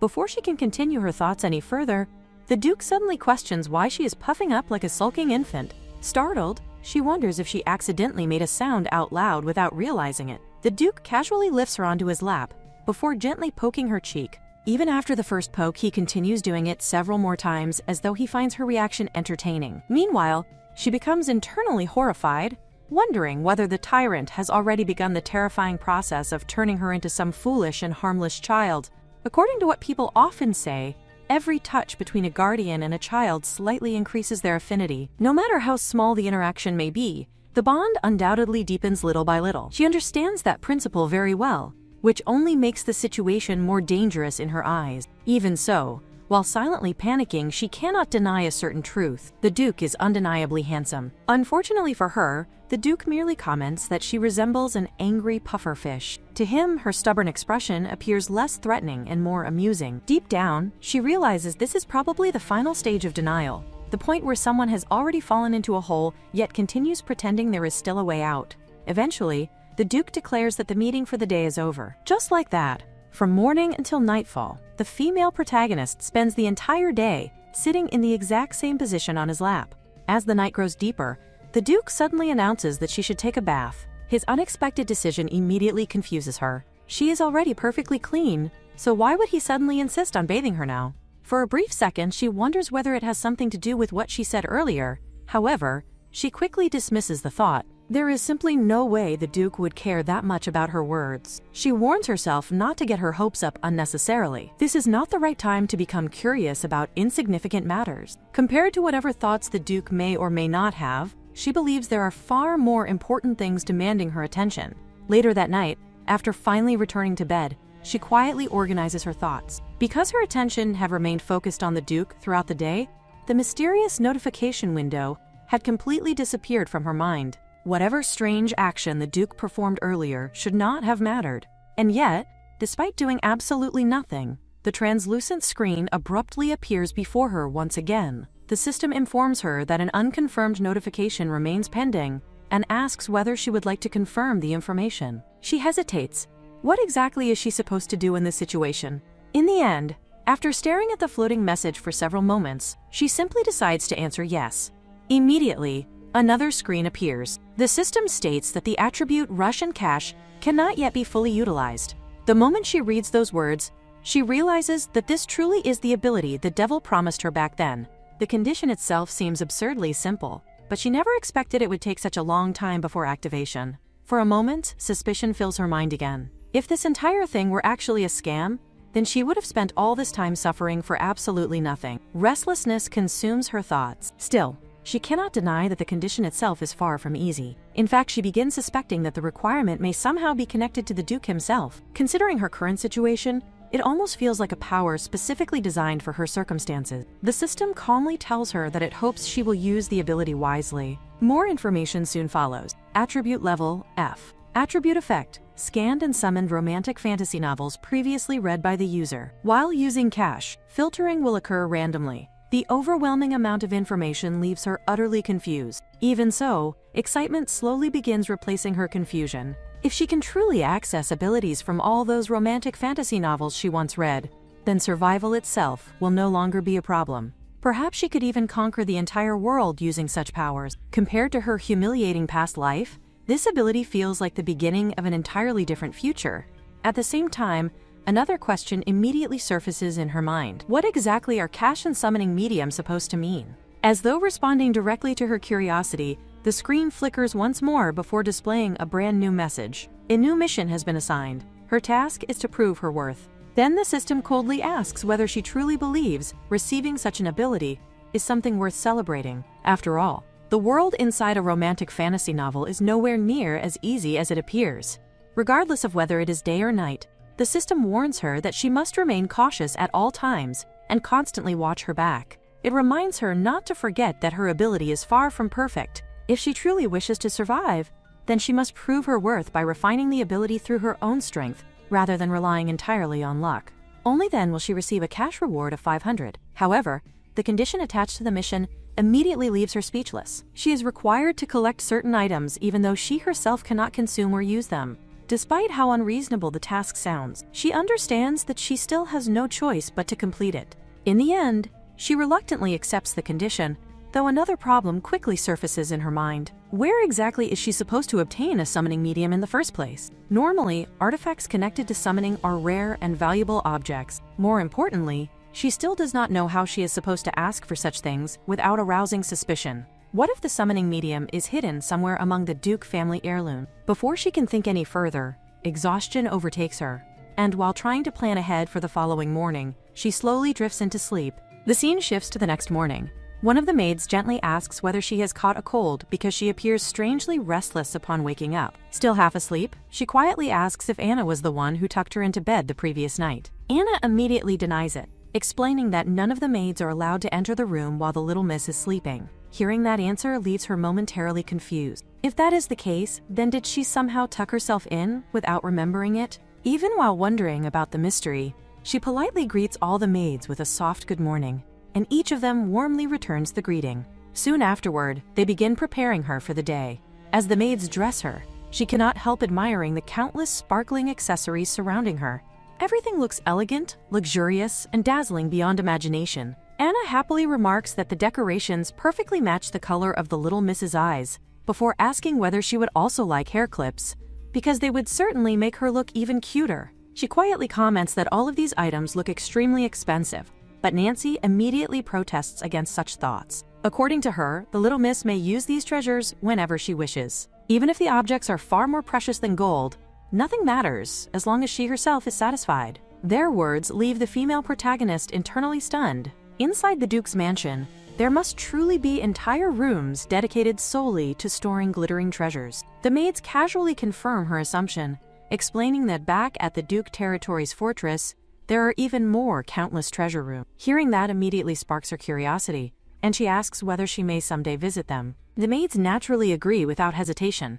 Before she can continue her thoughts any further, the Duke suddenly questions why she is puffing up like a sulking infant. Startled, she wonders if she accidentally made a sound out loud without realizing it. The Duke casually lifts her onto his lap, before gently poking her cheek. Even after the first poke, he continues doing it several more times as though he finds her reaction entertaining. Meanwhile, she becomes internally horrified, wondering whether the tyrant has already begun the terrifying process of turning her into some foolish and harmless child. According to what people often say, every touch between a guardian and a child slightly increases their affinity. No matter how small the interaction may be, the bond undoubtedly deepens little by little. She understands that principle very well, which only makes the situation more dangerous in her eyes. Even so, while silently panicking, she cannot deny a certain truth. The Duke is undeniably handsome. Unfortunately for her, the Duke merely comments that she resembles an angry pufferfish. To him, her stubborn expression appears less threatening and more amusing. Deep down, she realizes this is probably the final stage of denial, the point where someone has already fallen into a hole yet continues pretending there is still a way out. Eventually, the Duke declares that the meeting for the day is over. Just like that, from morning until nightfall, the female protagonist spends the entire day sitting in the exact same position on his lap. As the night grows deeper, the Duke suddenly announces that she should take a bath. His unexpected decision immediately confuses her. She is already perfectly clean, so why would he suddenly insist on bathing her now? For a brief second, she wonders whether it has something to do with what she said earlier. However, she quickly dismisses the thought. There is simply no way the Duke would care that much about her words. She warns herself not to get her hopes up unnecessarily. This is not the right time to become curious about insignificant matters. Compared to whatever thoughts the Duke may or may not have, she believes there are far more important things demanding her attention. Later that night, after finally returning to bed, she quietly organizes her thoughts. Because her attention had remained focused on the Duke throughout the day, the mysterious notification window had completely disappeared from her mind. Whatever strange action the Duke performed earlier should not have mattered. And yet, despite doing absolutely nothing, the translucent screen abruptly appears before her once again. The system informs her that an unconfirmed notification remains pending and asks whether she would like to confirm the information. She hesitates. What exactly is she supposed to do in this situation? In the end, after staring at the floating message for several moments, she simply decides to answer yes. Immediately, another screen appears. The system states that the attribute rush and cash cannot yet be fully utilized. The moment she reads those words, she realizes that this truly is the ability the devil promised her back then. The condition itself seems absurdly simple, but she never expected it would take such a long time before activation. For a moment, suspicion fills her mind again. If this entire thing were actually a scam, then she would have spent all this time suffering for absolutely nothing. Restlessness consumes her thoughts. Still, she cannot deny that the condition itself is far from easy. In fact, she begins suspecting that the requirement may somehow be connected to the Duke himself. Considering her current situation, it almost feels like a power specifically designed for her circumstances. The system calmly tells her that it hopes she will use the ability wisely. More information soon follows. Attribute level F. Attribute effect. Scanned and summoned romantic fantasy novels previously read by the user. While using cache, filtering will occur randomly. The overwhelming amount of information leaves her utterly confused. Even so, excitement slowly begins replacing her confusion. If she can truly access abilities from all those romantic fantasy novels she once read, then survival itself will no longer be a problem. Perhaps she could even conquer the entire world using such powers. Compared to her humiliating past life, this ability feels like the beginning of an entirely different future. At the same time, another question immediately surfaces in her mind. What exactly are cache and summoning medium supposed to mean? As though responding directly to her curiosity, the screen flickers once more before displaying a brand new message. A new mission has been assigned. Her task is to prove her worth. Then the system coldly asks whether she truly believes receiving such an ability is something worth celebrating. After all, the world inside a romantic fantasy novel is nowhere near as easy as it appears. Regardless of whether it is day or night, the system warns her that she must remain cautious at all times and constantly watch her back. It reminds her not to forget that her ability is far from perfect. If she truly wishes to survive, then she must prove her worth by refining the ability through her own strength rather than relying entirely on luck. Only then will she receive a cash reward of 500. However, the condition attached to the mission immediately leaves her speechless. She is required to collect certain items even though she herself cannot consume or use them. Despite how unreasonable the task sounds, she understands that she still has no choice but to complete it. In the end, she reluctantly accepts the condition, though another problem quickly surfaces in her mind. Where exactly is she supposed to obtain a summoning medium in the first place? Normally, artifacts connected to summoning are rare and valuable objects. More importantly, she still does not know how she is supposed to ask for such things without arousing suspicion. What if the summoning medium is hidden somewhere among the Duke family heirloom? Before she can think any further, exhaustion overtakes her, and while trying to plan ahead for the following morning, she slowly drifts into sleep. The scene shifts to the next morning. One of the maids gently asks whether she has caught a cold because she appears strangely restless upon waking up. Still half asleep, she quietly asks if Anna was the one who tucked her into bed the previous night. Anna immediately denies it, explaining that none of the maids are allowed to enter the room while the little miss is sleeping. Hearing that answer leaves her momentarily confused. If that is the case, then did she somehow tuck herself in without remembering it? Even while wondering about the mystery, she politely greets all the maids with a soft good morning, and each of them warmly returns the greeting. Soon afterward, they begin preparing her for the day. As the maids dress her, she cannot help admiring the countless sparkling accessories surrounding her. Everything looks elegant, luxurious, and dazzling beyond imagination. Anna happily remarks that the decorations perfectly match the color of the little Miss's eyes, before asking whether she would also like hair clips, because they would certainly make her look even cuter. She quietly comments that all of these items look extremely expensive, but Nancy immediately protests against such thoughts. According to her, the little miss may use these treasures whenever she wishes. Even if the objects are far more precious than gold, nothing matters as long as she herself is satisfied. Their words leave the female protagonist internally stunned. Inside the Duke's mansion, there must truly be entire rooms dedicated solely to storing glittering treasures. The maids casually confirm her assumption, explaining that back at the Duke Territory's fortress, there are even more countless treasure rooms. Hearing that immediately sparks her curiosity, and she asks whether she may someday visit them. The maids naturally agree without hesitation.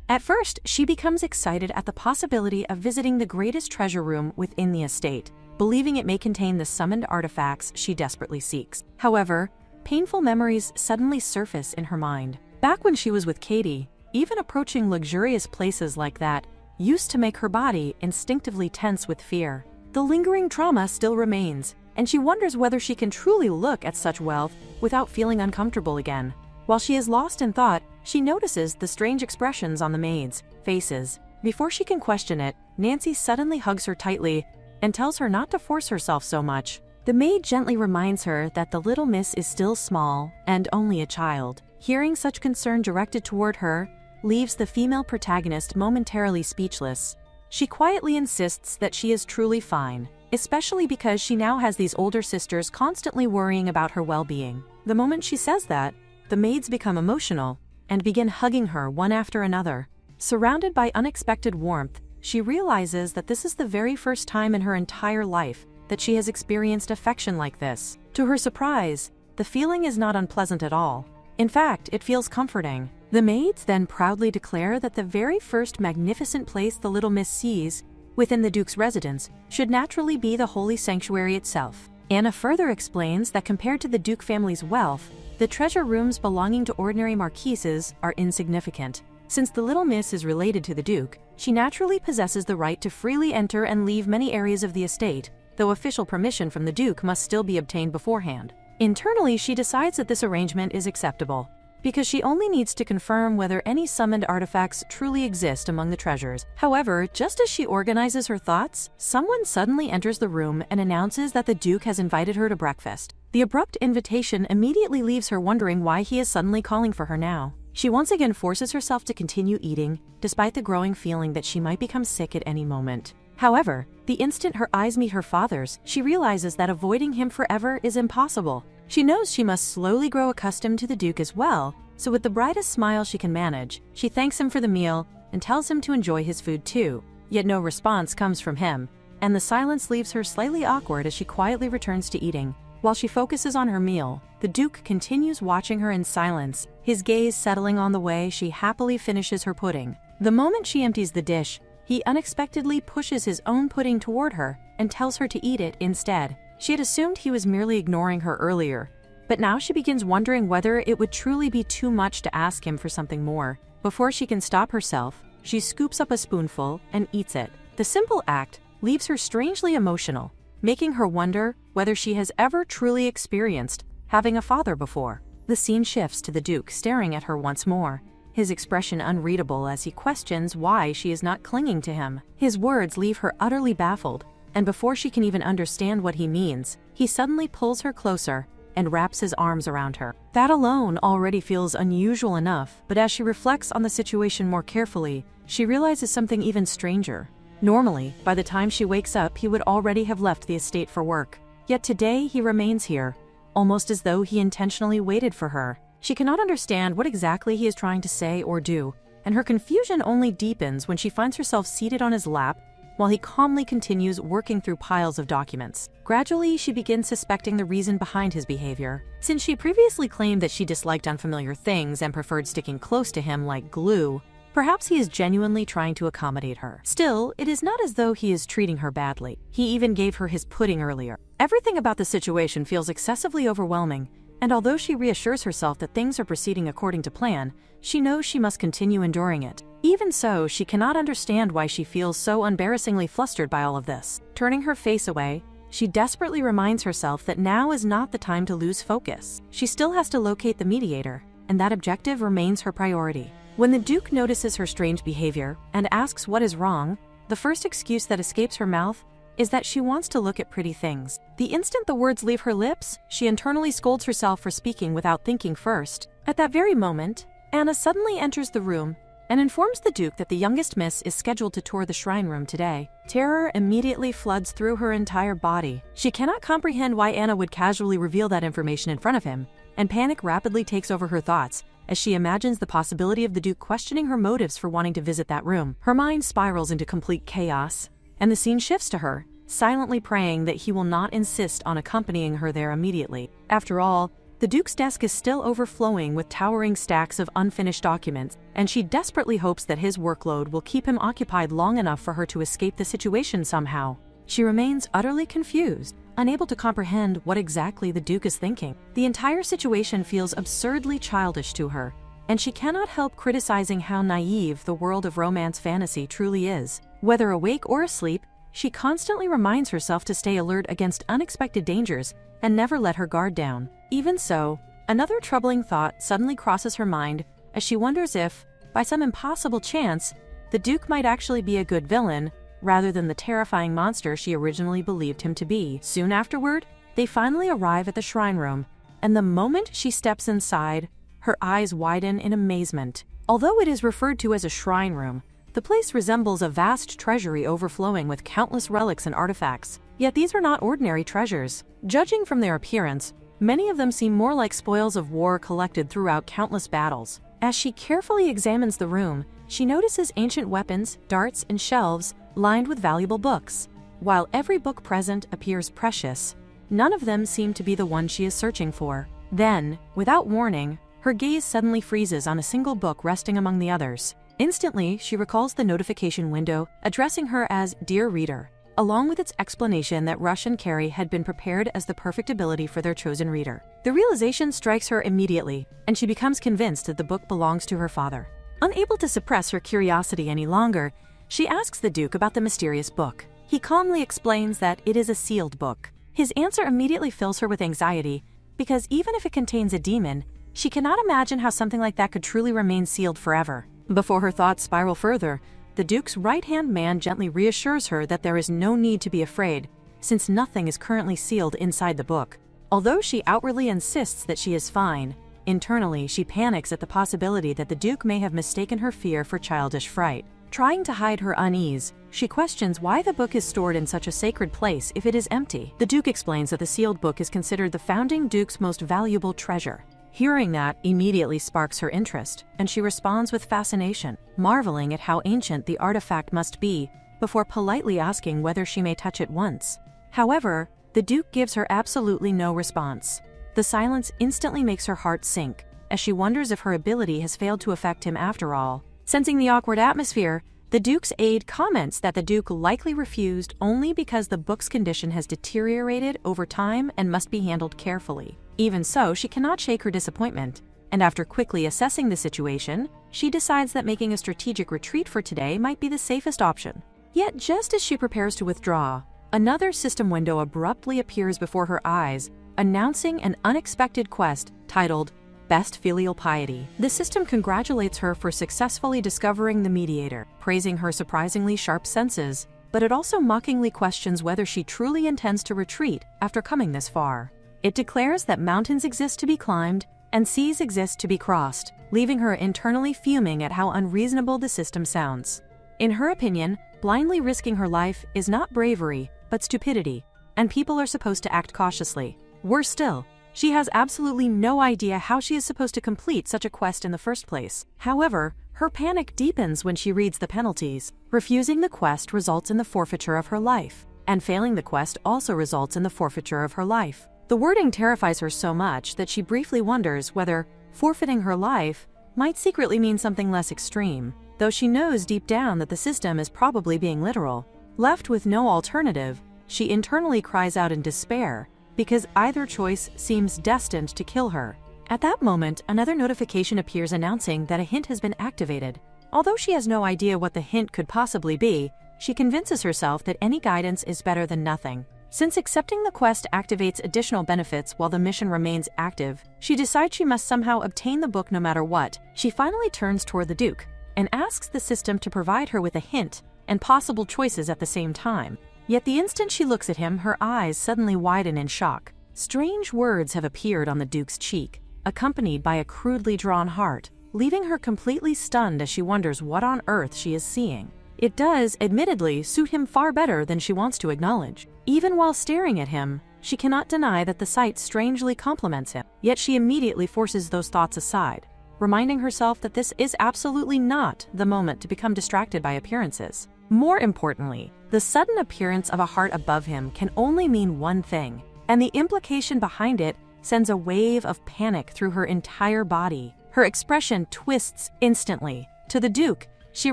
At first, she becomes excited at the possibility of visiting the greatest treasure room within the estate, believing it may contain the summoned artifacts she desperately seeks. However, painful memories suddenly surface in her mind. Back when she was with Katie, even approaching luxurious places like that used to make her body instinctively tense with fear. The lingering trauma still remains, and she wonders whether she can truly look at such wealth without feeling uncomfortable again. While she is lost in thought, she notices the strange expressions on the maids' faces. Before she can question it, Nancy suddenly hugs her tightly and tells her not to force herself so much. The maid gently reminds her that the little miss is still small and only a child. Hearing such concern directed toward her leaves the female protagonist momentarily speechless. She quietly insists that she is truly fine, especially because she now has these older sisters constantly worrying about her well-being. The moment she says that, the maids become emotional and begin hugging her one after another. Surrounded by unexpected warmth, she realizes that this is the very first time in her entire life that she has experienced affection like this. To her surprise, the feeling is not unpleasant at all. In fact, it feels comforting. The maids then proudly declare that the very first magnificent place the little miss sees within the Duke's residence should naturally be the holy sanctuary itself. Anna further explains that compared to the Duke family's wealth, the treasure rooms belonging to ordinary marquises are insignificant. Since the little miss is related to the Duke, she naturally possesses the right to freely enter and leave many areas of the estate, though official permission from the Duke must still be obtained beforehand. Internally, she decides that this arrangement is acceptable, because she only needs to confirm whether any summoned artifacts truly exist among the treasures. However, just as she organizes her thoughts, someone suddenly enters the room and announces that the Duke has invited her to breakfast. The abrupt invitation immediately leaves her wondering why he is suddenly calling for her now. She once again forces herself to continue eating, despite the growing feeling that she might become sick at any moment. However, the instant her eyes meet her father's, she realizes that avoiding him forever is impossible. She knows she must slowly grow accustomed to the Duke as well, so with the brightest smile she can manage, she thanks him for the meal and tells him to enjoy his food too. Yet no response comes from him, and the silence leaves her slightly awkward as she quietly returns to eating. While she focuses on her meal, the Duke continues watching her in silence, his gaze settling on the way she happily finishes her pudding. The moment she empties the dish, he unexpectedly pushes his own pudding toward her and tells her to eat it instead. She had assumed he was merely ignoring her earlier, but now she begins wondering whether it would truly be too much to ask him for something more. Before she can stop herself, she scoops up a spoonful and eats it. The simple act leaves her strangely emotional, making her wonder whether she has ever truly experienced having a father before. The scene shifts to the Duke staring at her once more, his expression unreadable as he questions why she is not clinging to him. His words leave her utterly baffled, and before she can even understand what he means, he suddenly pulls her closer and wraps his arms around her. That alone already feels unusual enough, but as she reflects on the situation more carefully, she realizes something even stranger. Normally, by the time she wakes up, he would already have left the estate for work. Yet today, he remains here, almost as though he intentionally waited for her. She cannot understand what exactly he is trying to say or do, and her confusion only deepens when she finds herself seated on his lap while he calmly continues working through piles of documents. Gradually, she begins suspecting the reason behind his behavior. Since she previously claimed that she disliked unfamiliar things and preferred sticking close to him like glue, perhaps he is genuinely trying to accommodate her. Still, it is not as though he is treating her badly. He even gave her his pudding earlier. Everything about the situation feels excessively overwhelming, and although she reassures herself that things are proceeding according to plan, she knows she must continue enduring it. Even so, she cannot understand why she feels so embarrassingly flustered by all of this. Turning her face away, she desperately reminds herself that now is not the time to lose focus. She still has to locate the mediator, and that objective remains her priority. When the Duke notices her strange behavior and asks what is wrong, the first excuse that escapes her mouth is that she wants to look at pretty things. The instant the words leave her lips, she internally scolds herself for speaking without thinking first. At that very moment, Anna suddenly enters the room and informs the Duke that the youngest miss is scheduled to tour the shrine room today. Terror immediately floods through her entire body. She cannot comprehend why Anna would casually reveal that information in front of him, and panic rapidly takes over her thoughts as she imagines the possibility of the Duke questioning her motives for wanting to visit that room. Her mind spirals into complete chaos, and the scene shifts to her, silently praying that he will not insist on accompanying her there immediately. After all, the Duke's desk is still overflowing with towering stacks of unfinished documents, and she desperately hopes that his workload will keep him occupied long enough for her to escape the situation somehow. She remains utterly confused, unable to comprehend what exactly the Duke is thinking. The entire situation feels absurdly childish to her, and she cannot help criticizing how naive the world of romance fantasy truly is. Whether awake or asleep, she constantly reminds herself to stay alert against unexpected dangers and never let her guard down. Even so, another troubling thought suddenly crosses her mind as she wonders if, by some impossible chance, the Duke might actually be a good villain rather than the terrifying monster she originally believed him to be. Soon afterward, they finally arrive at the shrine room, and the moment she steps inside, her eyes widen in amazement. Although it is referred to as a shrine room, the place resembles a vast treasury overflowing with countless relics and artifacts. Yet these are not ordinary treasures. Judging from their appearance, many of them seem more like spoils of war collected throughout countless battles. As she carefully examines the room, she notices ancient weapons, darts, and shelves lined with valuable books. While every book present appears precious, none of them seem to be the one she is searching for. Then, without warning, her gaze suddenly freezes on a single book resting among the others. Instantly, she recalls the notification window addressing her as Dear Reader, along with its explanation that Rush and Carrie had been prepared as the perfect ability for their chosen reader. The realization strikes her immediately, and she becomes convinced that the book belongs to her father. Unable to suppress her curiosity any longer, she asks the Duke about the mysterious book. He calmly explains that it is a sealed book. His answer immediately fills her with anxiety, because even if it contains a demon, she cannot imagine how something like that could truly remain sealed forever. Before her thoughts spiral further, the Duke's right-hand man gently reassures her that there is no need to be afraid, since nothing is currently sealed inside the book. Although she outwardly insists that she is fine, internally she panics at the possibility that the Duke may have mistaken her fear for childish fright. Trying to hide her unease, she questions why the book is stored in such a sacred place if it is empty. The Duke explains that the sealed book is considered the founding Duke's most valuable treasure. Hearing that immediately sparks her interest, and she responds with fascination, marveling at how ancient the artifact must be before politely asking whether she may touch it once. However, the Duke gives her absolutely no response. The silence instantly makes her heart sink, as she wonders if her ability has failed to affect him after all. Sensing the awkward atmosphere, the Duke's aide comments that the Duke likely refused only because the book's condition has deteriorated over time and must be handled carefully. Even so, she cannot shake her disappointment, and after quickly assessing the situation, she decides that making a strategic retreat for today might be the safest option. Yet just as she prepares to withdraw, another system window abruptly appears before her eyes, announcing an unexpected quest titled Best Filial Piety. The system congratulates her for successfully discovering the mediator, praising her surprisingly sharp senses, but it also mockingly questions whether she truly intends to retreat after coming this far. It declares that mountains exist to be climbed and seas exist to be crossed, leaving her internally fuming at how unreasonable the system sounds. In her opinion, blindly risking her life is not bravery, but stupidity, and people are supposed to act cautiously. Worse still, she has absolutely no idea how she is supposed to complete such a quest in the first place. However, her panic deepens when she reads the penalties. Refusing the quest results in the forfeiture of her life, and failing the quest also results in the forfeiture of her life. The wording terrifies her so much that she briefly wonders whether forfeiting her life might secretly mean something less extreme, though she knows deep down that the system is probably being literal. Left with no alternative, she internally cries out in despair, because either choice seems destined to kill her. At that moment, another notification appears announcing that a hint has been activated. Although she has no idea what the hint could possibly be, she convinces herself that any guidance is better than nothing. Since accepting the quest activates additional benefits while the mission remains active, she decides she must somehow obtain the book no matter what. She finally turns toward the Duke and asks the system to provide her with a hint and possible choices at the same time. Yet the instant she looks at him, her eyes suddenly widen in shock. Strange words have appeared on the Duke's cheek, accompanied by a crudely drawn heart, leaving her completely stunned as she wonders what on earth she is seeing. It does, admittedly, suit him far better than she wants to acknowledge. Even while staring at him, she cannot deny that the sight strangely compliments him, yet she immediately forces those thoughts aside, reminding herself that this is absolutely not the moment to become distracted by appearances. More importantly, the sudden appearance of a heart above him can only mean one thing, and the implication behind it sends a wave of panic through her entire body. Her expression twists instantly. To the Duke, she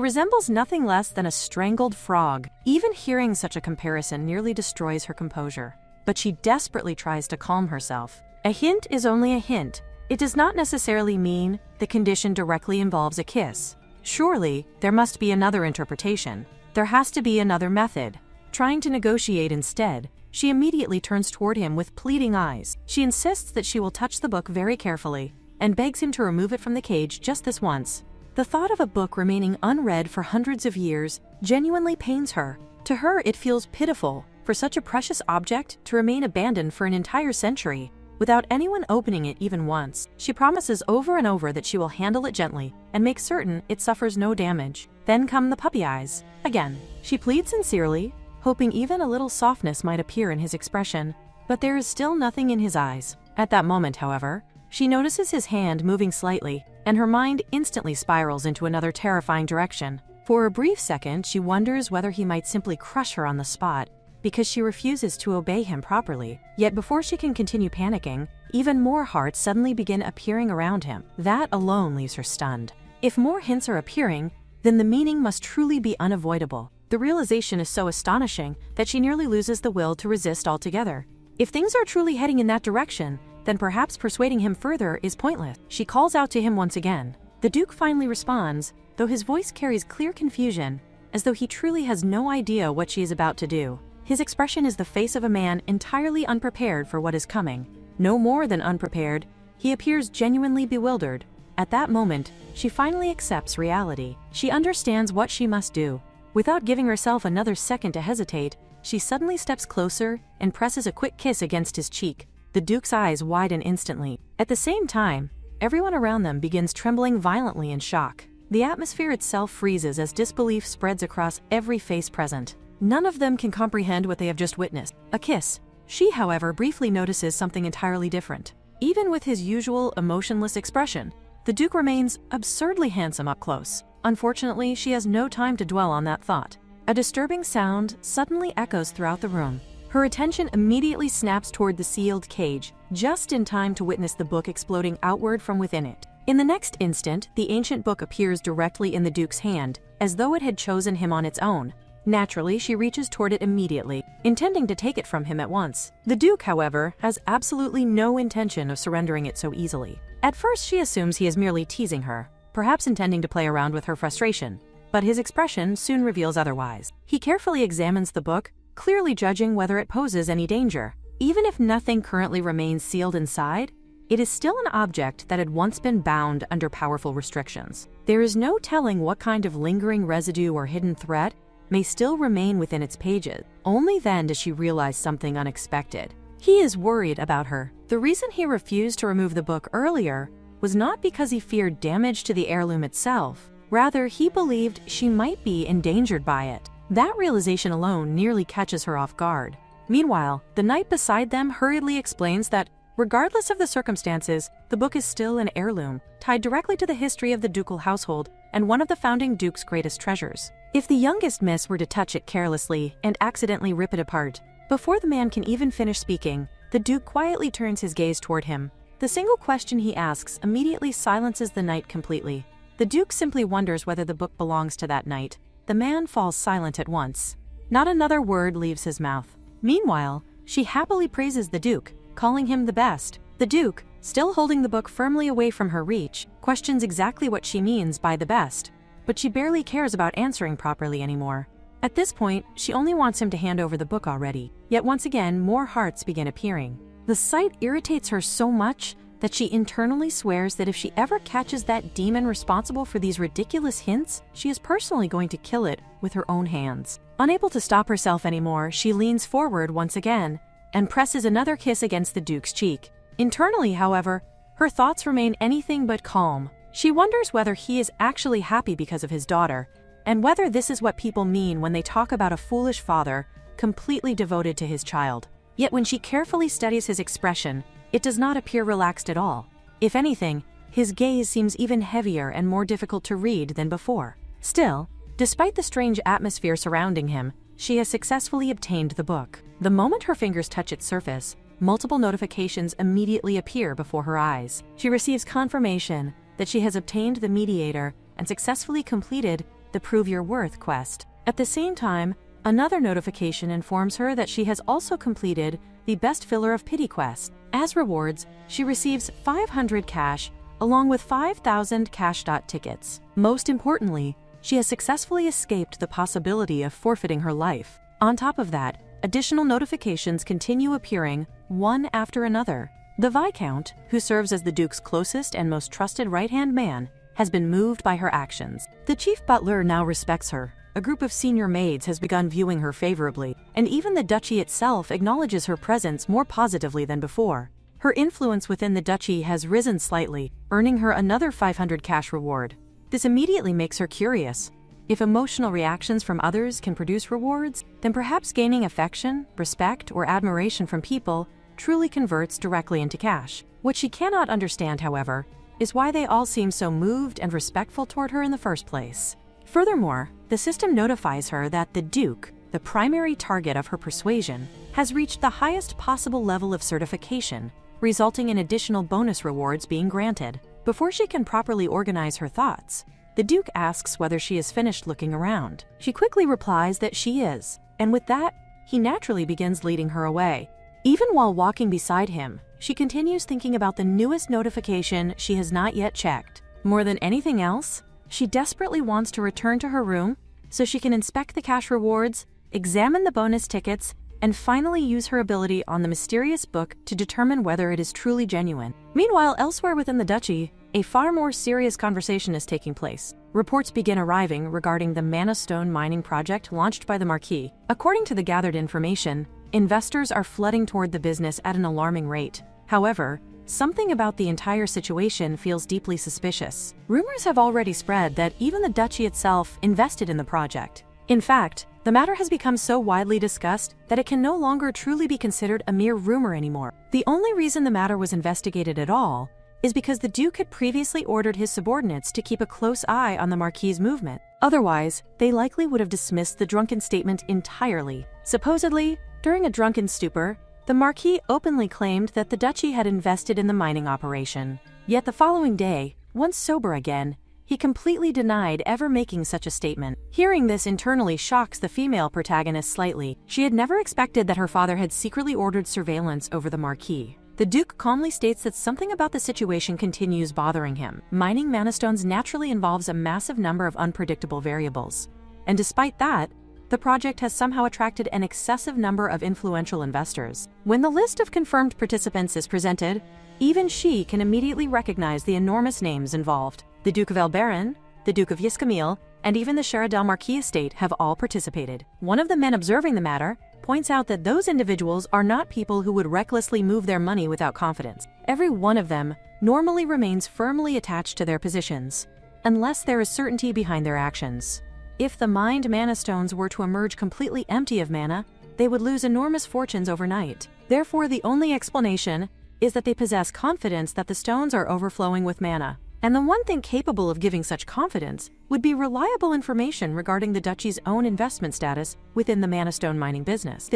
resembles nothing less than a strangled frog. Even hearing such a comparison nearly destroys her composure. But she desperately tries to calm herself. A hint is only a hint. It does not necessarily mean the condition directly involves a kiss. Surely, there must be another interpretation. There has to be another method. Trying to negotiate instead, she immediately turns toward him with pleading eyes. She insists that she will touch the book very carefully and begs him to remove it from the cage just this once. The thought of a book remaining unread for hundreds of years genuinely pains her. To her, it feels pitiful for such a precious object to remain abandoned for an entire century without anyone opening it even once. She promises over and over that she will handle it gently and make certain it suffers no damage. Then come the puppy eyes. Again, she pleads sincerely, hoping even a little softness might appear in his expression, but there is still nothing in his eyes. At that moment, however, she notices his hand moving slightly, and her mind instantly spirals into another terrifying direction. For a brief second, she wonders whether he might simply crush her on the spot, because she refuses to obey him properly. Yet before she can continue panicking, even more hearts suddenly begin appearing around him. That alone leaves her stunned. If more hints are appearing, then the meaning must truly be unavoidable. The realization is so astonishing that she nearly loses the will to resist altogether. If things are truly heading in that direction, then perhaps persuading him further is pointless. She calls out to him once again. The Duke finally responds, though his voice carries clear confusion, as though he truly has no idea what she is about to do. His expression is the face of a man entirely unprepared for what is coming. No more than unprepared, he appears genuinely bewildered. At that moment, she finally accepts reality. She understands what she must do. Without giving herself another second to hesitate, she suddenly steps closer and presses a quick kiss against his cheek. The Duke's eyes widen instantly. At the same time, everyone around them begins trembling violently in shock. The atmosphere itself freezes as disbelief spreads across every face present. None of them can comprehend what they have just witnessed. A kiss. She, however, briefly notices something entirely different. Even with his usual emotionless expression, the Duke remains absurdly handsome up close. Unfortunately, she has no time to dwell on that thought. A disturbing sound suddenly echoes throughout the room. Her attention immediately snaps toward the sealed cage, just in time to witness the book exploding outward from within it. In the next instant, the ancient book appears directly in the Duke's hand, as though it had chosen him on its own. Naturally, she reaches toward it immediately, intending to take it from him at once. The Duke, however, has absolutely no intention of surrendering it so easily. At first, she assumes he is merely teasing her, perhaps intending to play around with her frustration, but his expression soon reveals otherwise. He carefully examines the book, clearly judging whether it poses any danger. Even if nothing currently remains sealed inside, it is still an object that had once been bound under powerful restrictions. There is no telling what kind of lingering residue or hidden threat may still remain within its pages. Only then does she realize something unexpected. He is worried about her. The reason he refused to remove the book earlier was not because he feared damage to the heirloom itself. Rather, he believed she might be endangered by it. That realization alone nearly catches her off guard. Meanwhile, the knight beside them hurriedly explains that, regardless of the circumstances, the book is still an heirloom, tied directly to the history of the ducal household and one of the founding duke's greatest treasures. If the youngest miss were to touch it carelessly and accidentally rip it apart, before the man can even finish speaking, the Duke quietly turns his gaze toward him. The single question he asks immediately silences the knight completely. The Duke simply wonders whether the book belongs to that knight. The man falls silent at once. Not another word leaves his mouth. Meanwhile, she happily praises the Duke, calling him the best. The Duke, still holding the book firmly away from her reach, questions exactly what she means by the best, but she barely cares about answering properly anymore. At this point, she only wants him to hand over the book already. Yet once again, more hearts begin appearing. The sight irritates her so much that she internally swears that if she ever catches that demon responsible for these ridiculous hints, she is personally going to kill it with her own hands. Unable to stop herself anymore, she leans forward once again and presses another kiss against the Duke's cheek. Internally, however, her thoughts remain anything but calm. She wonders whether he is actually happy because of his daughter, and whether this is what people mean when they talk about a foolish father completely devoted to his child. Yet when she carefully studies his expression, it does not appear relaxed at all. If anything, his gaze seems even heavier and more difficult to read than before. Still, despite the strange atmosphere surrounding him, she has successfully obtained the book. The moment her fingers touch its surface, multiple notifications immediately appear before her eyes. She receives confirmation that she has obtained the mediator and successfully completed the Prove Your Worth quest. At the same time, another notification informs her that she has also completed the Best Filler of Pity quest. As rewards, she receives 500 cash along with 5,000 cash tickets. Most importantly, she has successfully escaped the possibility of forfeiting her life. On top of that, additional notifications continue appearing one after another. The Viscount, who serves as the Duke's closest and most trusted right-hand man, has been moved by her actions. The chief butler now respects her. A group of senior maids has begun viewing her favorably, and even the duchy itself acknowledges her presence more positively than before. Her influence within the duchy has risen slightly, earning her another 500 cash reward. This immediately makes her curious. If emotional reactions from others can produce rewards, then perhaps gaining affection, respect, or admiration from people truly converts directly into cash. What she cannot understand, however, is why they all seem so moved and respectful toward her in the first place. Furthermore, the system notifies her that the Duke, the primary target of her persuasion, has reached the highest possible level of certification, resulting in additional bonus rewards being granted. Before she can properly organize her thoughts, the Duke asks whether she is finished looking around. She quickly replies that she is, and with that, he naturally begins leading her away. Even while walking beside him, she continues thinking about the newest notification she has not yet checked. More than anything else, she desperately wants to return to her room so she can inspect the cash rewards, examine the bonus tickets, and finally use her ability on the mysterious book to determine whether it is truly genuine. Meanwhile, elsewhere within the duchy, a far more serious conversation is taking place. Reports begin arriving regarding the Mana Stone mining project launched by the Marquis. According to the gathered information, investors are flooding toward the business at an alarming rate. However, something about the entire situation feels deeply suspicious. Rumors have already spread that even the duchy itself invested in the project. In fact, the matter has become so widely discussed that it can no longer truly be considered a mere rumor anymore. The only reason the matter was investigated at all is because the Duke had previously ordered his subordinates to keep a close eye on the Marquis' movement. Otherwise, they likely would have dismissed the drunken statement entirely. Supposedly, during a drunken stupor, the Marquis openly claimed that the duchy had invested in the mining operation. Yet the following day, once sober again, he completely denied ever making such a statement. Hearing this internally shocks the female protagonist slightly. She had never expected that her father had secretly ordered surveillance over the Marquis. The Duke calmly states that something about the situation continues bothering him. Mining mana stones naturally involves a massive number of unpredictable variables. And despite that, the project has somehow attracted an excessive number of influential investors. When the list of confirmed participants is presented, even she can immediately recognize the enormous names involved. The Duke of Elbaron, the Duke of Yiscamil, and even the Shara del Marquis estate have all participated. One of the men observing the matter points out that those individuals are not people who would recklessly move their money without confidence. Every one of them normally remains firmly attached to their positions, unless there is certainty behind their actions. If the mined mana stones were to emerge completely empty of mana, they would lose enormous fortunes overnight. Therefore, the only explanation is that they possess confidence that the stones are overflowing with mana. And the one thing capable of giving such confidence would be reliable information regarding the duchy's own investment status within the mana stone mining business.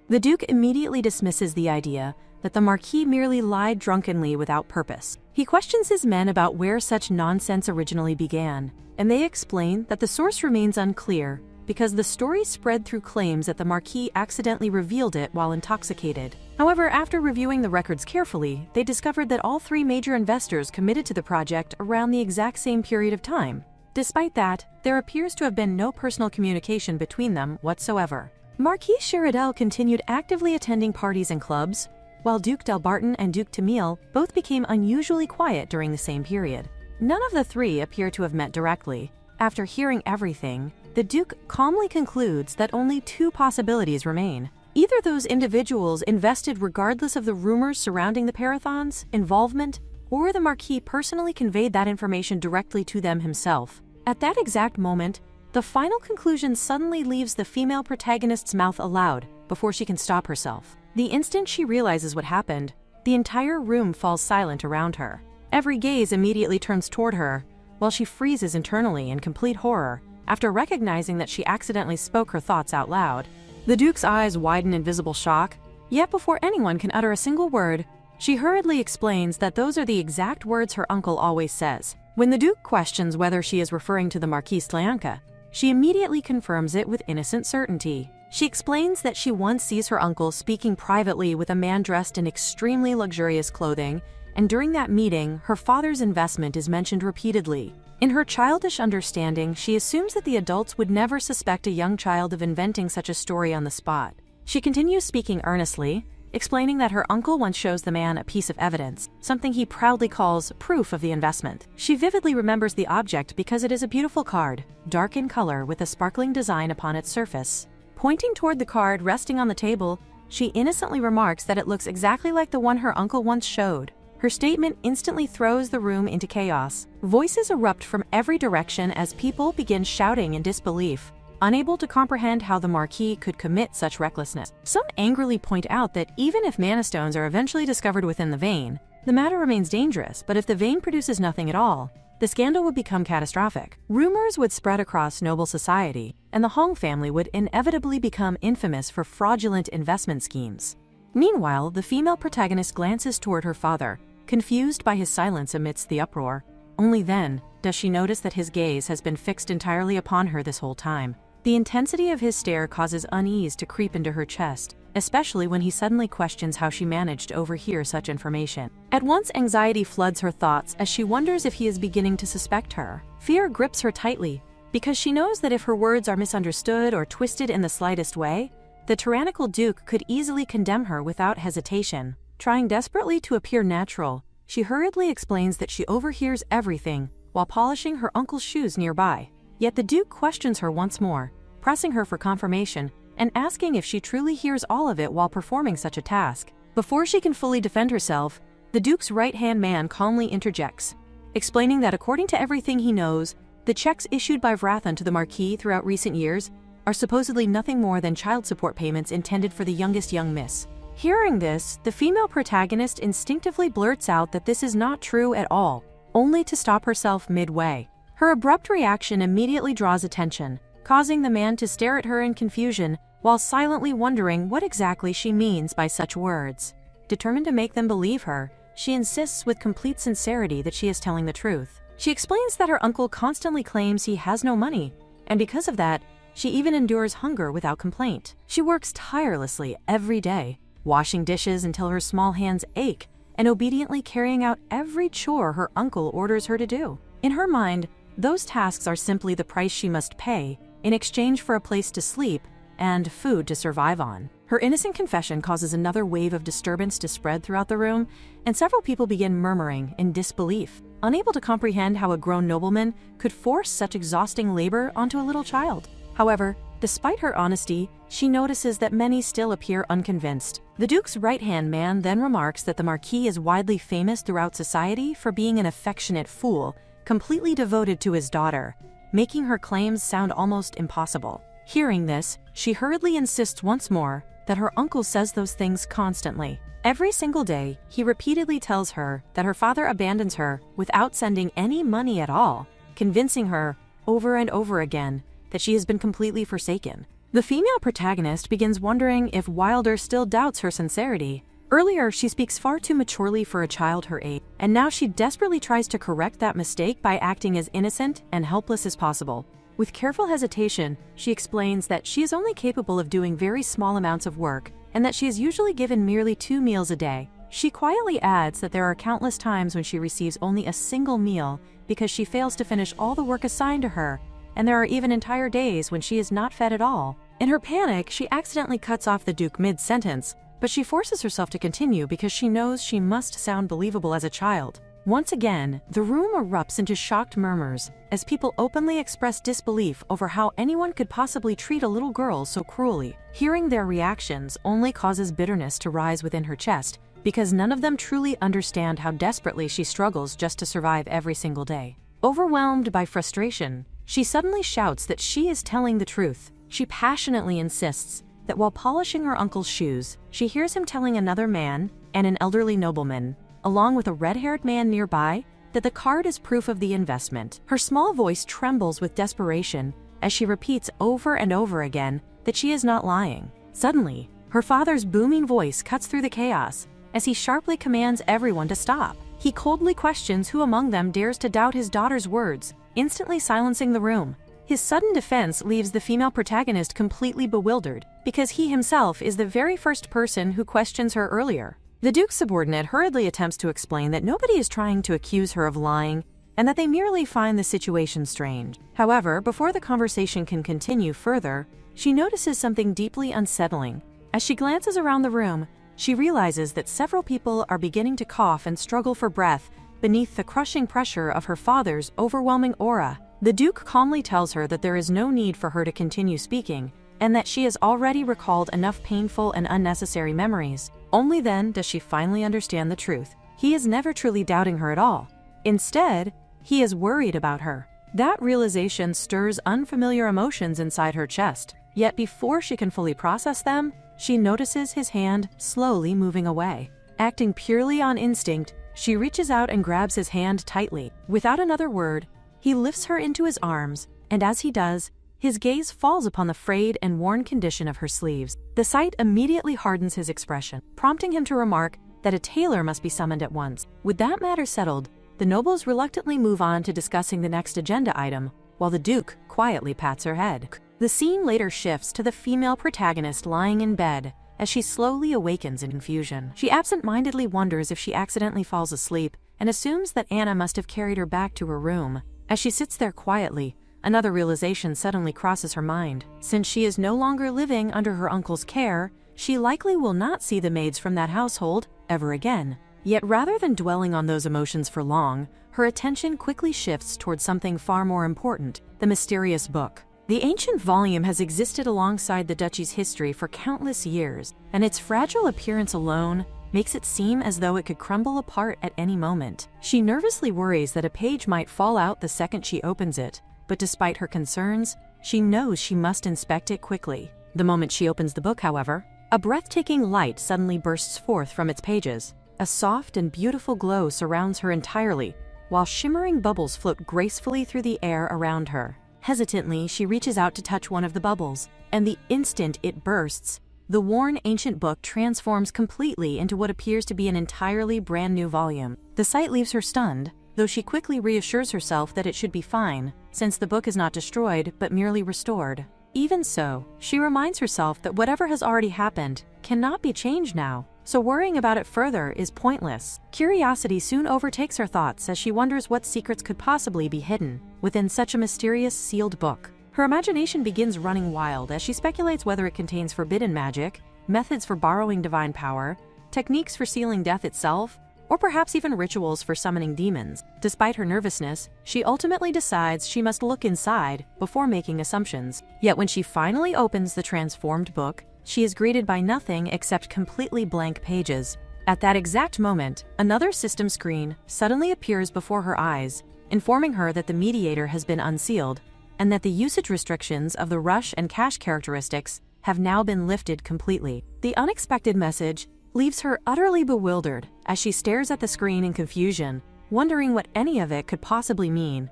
The Duke immediately dismisses the idea that the Marquis merely lied drunkenly without purpose. He questions his men about where such nonsense originally began, and they explain that the source remains unclear because the story spread through claims that the Marquis accidentally revealed it while intoxicated. However, after reviewing the records carefully, they discovered that all three major investors committed to the project around the exact same period of time. Despite that, there appears to have been no personal communication between them whatsoever. Marquis Shiradel continued actively attending parties and clubs, while Duke Delbarton and Duke Tamil both became unusually quiet during the same period. None of the three appear to have met directly. After hearing everything, the Duke calmly concludes that only two possibilities remain. Either those individuals invested regardless of the rumors surrounding the Parathon's involvement, or the Marquis personally conveyed that information directly to them himself. At that exact moment, the final conclusion suddenly leaves the female protagonist's mouth aloud before she can stop herself. The instant she realizes what happened, the entire room falls silent around her. Every gaze immediately turns toward her, while she freezes internally in complete horror after recognizing that she accidentally spoke her thoughts out loud. The Duke's eyes widen in visible shock, yet before anyone can utter a single word, she hurriedly explains that those are the exact words her uncle always says. When the Duke questions whether she is referring to the Marquise Slyanka, she immediately confirms it with innocent certainty. She explains that she once sees her uncle speaking privately with a man dressed in extremely luxurious clothing, and during that meeting, her father's investment is mentioned repeatedly. In her childish understanding, she assumes that the adults would never suspect a young child of inventing such a story on the spot. She continues speaking earnestly, explaining that her uncle once shows the man a piece of evidence, something he proudly calls proof of the investment. She vividly remembers the object because it is a beautiful card, dark in color with a sparkling design upon its surface. Pointing toward the card resting on the table, she innocently remarks that it looks exactly like the one her uncle once showed. Her statement instantly throws the room into chaos. Voices erupt from every direction as people begin shouting in disbelief, unable to comprehend how the Marquis could commit such recklessness. Some angrily point out that even if mana stones are eventually discovered within the vein, the matter remains dangerous, but if the vein produces nothing at all, the scandal would become catastrophic. Rumors would spread across noble society, and the Hong family would inevitably become infamous for fraudulent investment schemes. Meanwhile, the female protagonist glances toward her father, confused by his silence amidst the uproar. Only then does she notice that his gaze has been fixed entirely upon her this whole time. The intensity of his stare causes unease to creep into her chest, especially when he suddenly questions how she managed to overhear such information. At once, anxiety floods her thoughts as she wonders if he is beginning to suspect her. Fear grips her tightly, because she knows that if her words are misunderstood or twisted in the slightest way, the tyrannical Duke could easily condemn her without hesitation. Trying desperately to appear natural, she hurriedly explains that she overhears everything while polishing her uncle's shoes nearby. Yet the Duke questions her once more, pressing her for confirmation and asking if she truly hears all of it while performing such a task. Before she can fully defend herself, the Duke's right-hand man calmly interjects, explaining that according to everything he knows, the checks issued by Vrathan to the Marquis throughout recent years are supposedly nothing more than child support payments intended for the youngest young miss. Hearing this, the female protagonist instinctively blurts out that this is not true at all, only to stop herself midway. Her abrupt reaction immediately draws attention, causing the man to stare at her in confusion while silently wondering what exactly she means by such words. Determined to make them believe her, she insists with complete sincerity that she is telling the truth. She explains that her uncle constantly claims he has no money, and because of that, she even endures hunger without complaint. She works tirelessly every day, washing dishes until her small hands ache, and obediently carrying out every chore her uncle orders her to do. In her mind, those tasks are simply the price she must pay in exchange for a place to sleep and food to survive on. Her innocent confession causes another wave of disturbance to spread throughout the room, and several people begin murmuring in disbelief, unable to comprehend how a grown nobleman could force such exhausting labor onto a little child. However, despite her honesty, she notices that many still appear unconvinced. The Duke's right-hand man then remarks that the Marquis is widely famous throughout society for being an affectionate fool, completely devoted to his daughter, making her claims sound almost impossible. Hearing this, she hurriedly insists once more that her uncle says those things constantly. Every single day, he repeatedly tells her that her father abandons her without sending any money at all, convincing her over and over again that she has been completely forsaken. The female protagonist begins wondering if Wilder still doubts her sincerity. Earlier, she speaks far too maturely for a child her age, and now she desperately tries to correct that mistake by acting as innocent and helpless as possible. With careful hesitation, she explains that she is only capable of doing very small amounts of work and that she is usually given merely 2 meals a day. She quietly adds that there are countless times when she receives only a single meal because she fails to finish all the work assigned to her, and there are even entire days when she is not fed at all. In her panic, she accidentally cuts off the Duke mid-sentence, but she forces herself to continue because she knows she must sound believable as a child. Once again, the room erupts into shocked murmurs as people openly express disbelief over how anyone could possibly treat a little girl so cruelly. Hearing their reactions only causes bitterness to rise within her chest because none of them truly understand how desperately she struggles just to survive every single day. Overwhelmed by frustration, she suddenly shouts that she is telling the truth. She passionately insists that while polishing her uncle's shoes, she hears him telling another man and an elderly nobleman, along with a red-haired man nearby, that the card is proof of the investment. Her small voice trembles with desperation as she repeats over and over again that she is not lying. Suddenly, her father's booming voice cuts through the chaos as he sharply commands everyone to stop. He coldly questions who among them dares to doubt his daughter's words, instantly silencing the room. His sudden defense leaves the female protagonist completely bewildered, because he himself is the very first person who questions her earlier. The Duke's subordinate hurriedly attempts to explain that nobody is trying to accuse her of lying, and that they merely find the situation strange. However, before the conversation can continue further, she notices something deeply unsettling. As she glances around the room, she realizes that several people are beginning to cough and struggle for breath beneath the crushing pressure of her father's overwhelming aura. The Duke calmly tells her that there is no need for her to continue speaking, and that she has already recalled enough painful and unnecessary memories. Only then does she finally understand the truth. He is never truly doubting her at all. Instead, he is worried about her. That realization stirs unfamiliar emotions inside her chest. Yet before she can fully process them, she notices his hand slowly moving away. Acting purely on instinct, she reaches out and grabs his hand tightly. Without another word, he lifts her into his arms, and as he does, his gaze falls upon the frayed and worn condition of her sleeves. The sight immediately hardens his expression, prompting him to remark that a tailor must be summoned at once. With that matter settled, the nobles reluctantly move on to discussing the next agenda item, while the Duke quietly pats her head. The scene later shifts to the female protagonist lying in bed as she slowly awakens in confusion. She absent-mindedly wonders if she accidentally falls asleep and assumes that Anna must have carried her back to her room. As she sits there quietly, another realization suddenly crosses her mind. Since she is no longer living under her uncle's care, she likely will not see the maids from that household ever again. Yet rather than dwelling on those emotions for long, her attention quickly shifts towards something far more important: the mysterious book. The ancient volume has existed alongside the duchy's history for countless years, and its fragile appearance alone makes it seem as though it could crumble apart at any moment. She nervously worries that a page might fall out the second she opens it, but despite her concerns, she knows she must inspect it quickly. The moment she opens the book, however, a breathtaking light suddenly bursts forth from its pages. A soft and beautiful glow surrounds her entirely, while shimmering bubbles float gracefully through the air around her. Hesitantly, she reaches out to touch one of the bubbles, and the instant it bursts, the worn ancient book transforms completely into what appears to be an entirely brand new volume. The sight leaves her stunned, though she quickly reassures herself that it should be fine, since the book is not destroyed but merely restored. Even so, she reminds herself that whatever has already happened cannot be changed now, so worrying about it further is pointless. Curiosity soon overtakes her thoughts as she wonders what secrets could possibly be hidden within such a mysterious sealed book. Her imagination begins running wild as she speculates whether it contains forbidden magic, methods for borrowing divine power, techniques for sealing death itself, or perhaps even rituals for summoning demons. Despite her nervousness, she ultimately decides she must look inside before making assumptions. Yet when she finally opens the transformed book, she is greeted by nothing except completely blank pages. At that exact moment, another system screen suddenly appears before her eyes, informing her that the mediator has been unsealed, and that the usage restrictions of the rush and cash characteristics have now been lifted completely. The unexpected message leaves her utterly bewildered as she stares at the screen in confusion, wondering what any of it could possibly mean.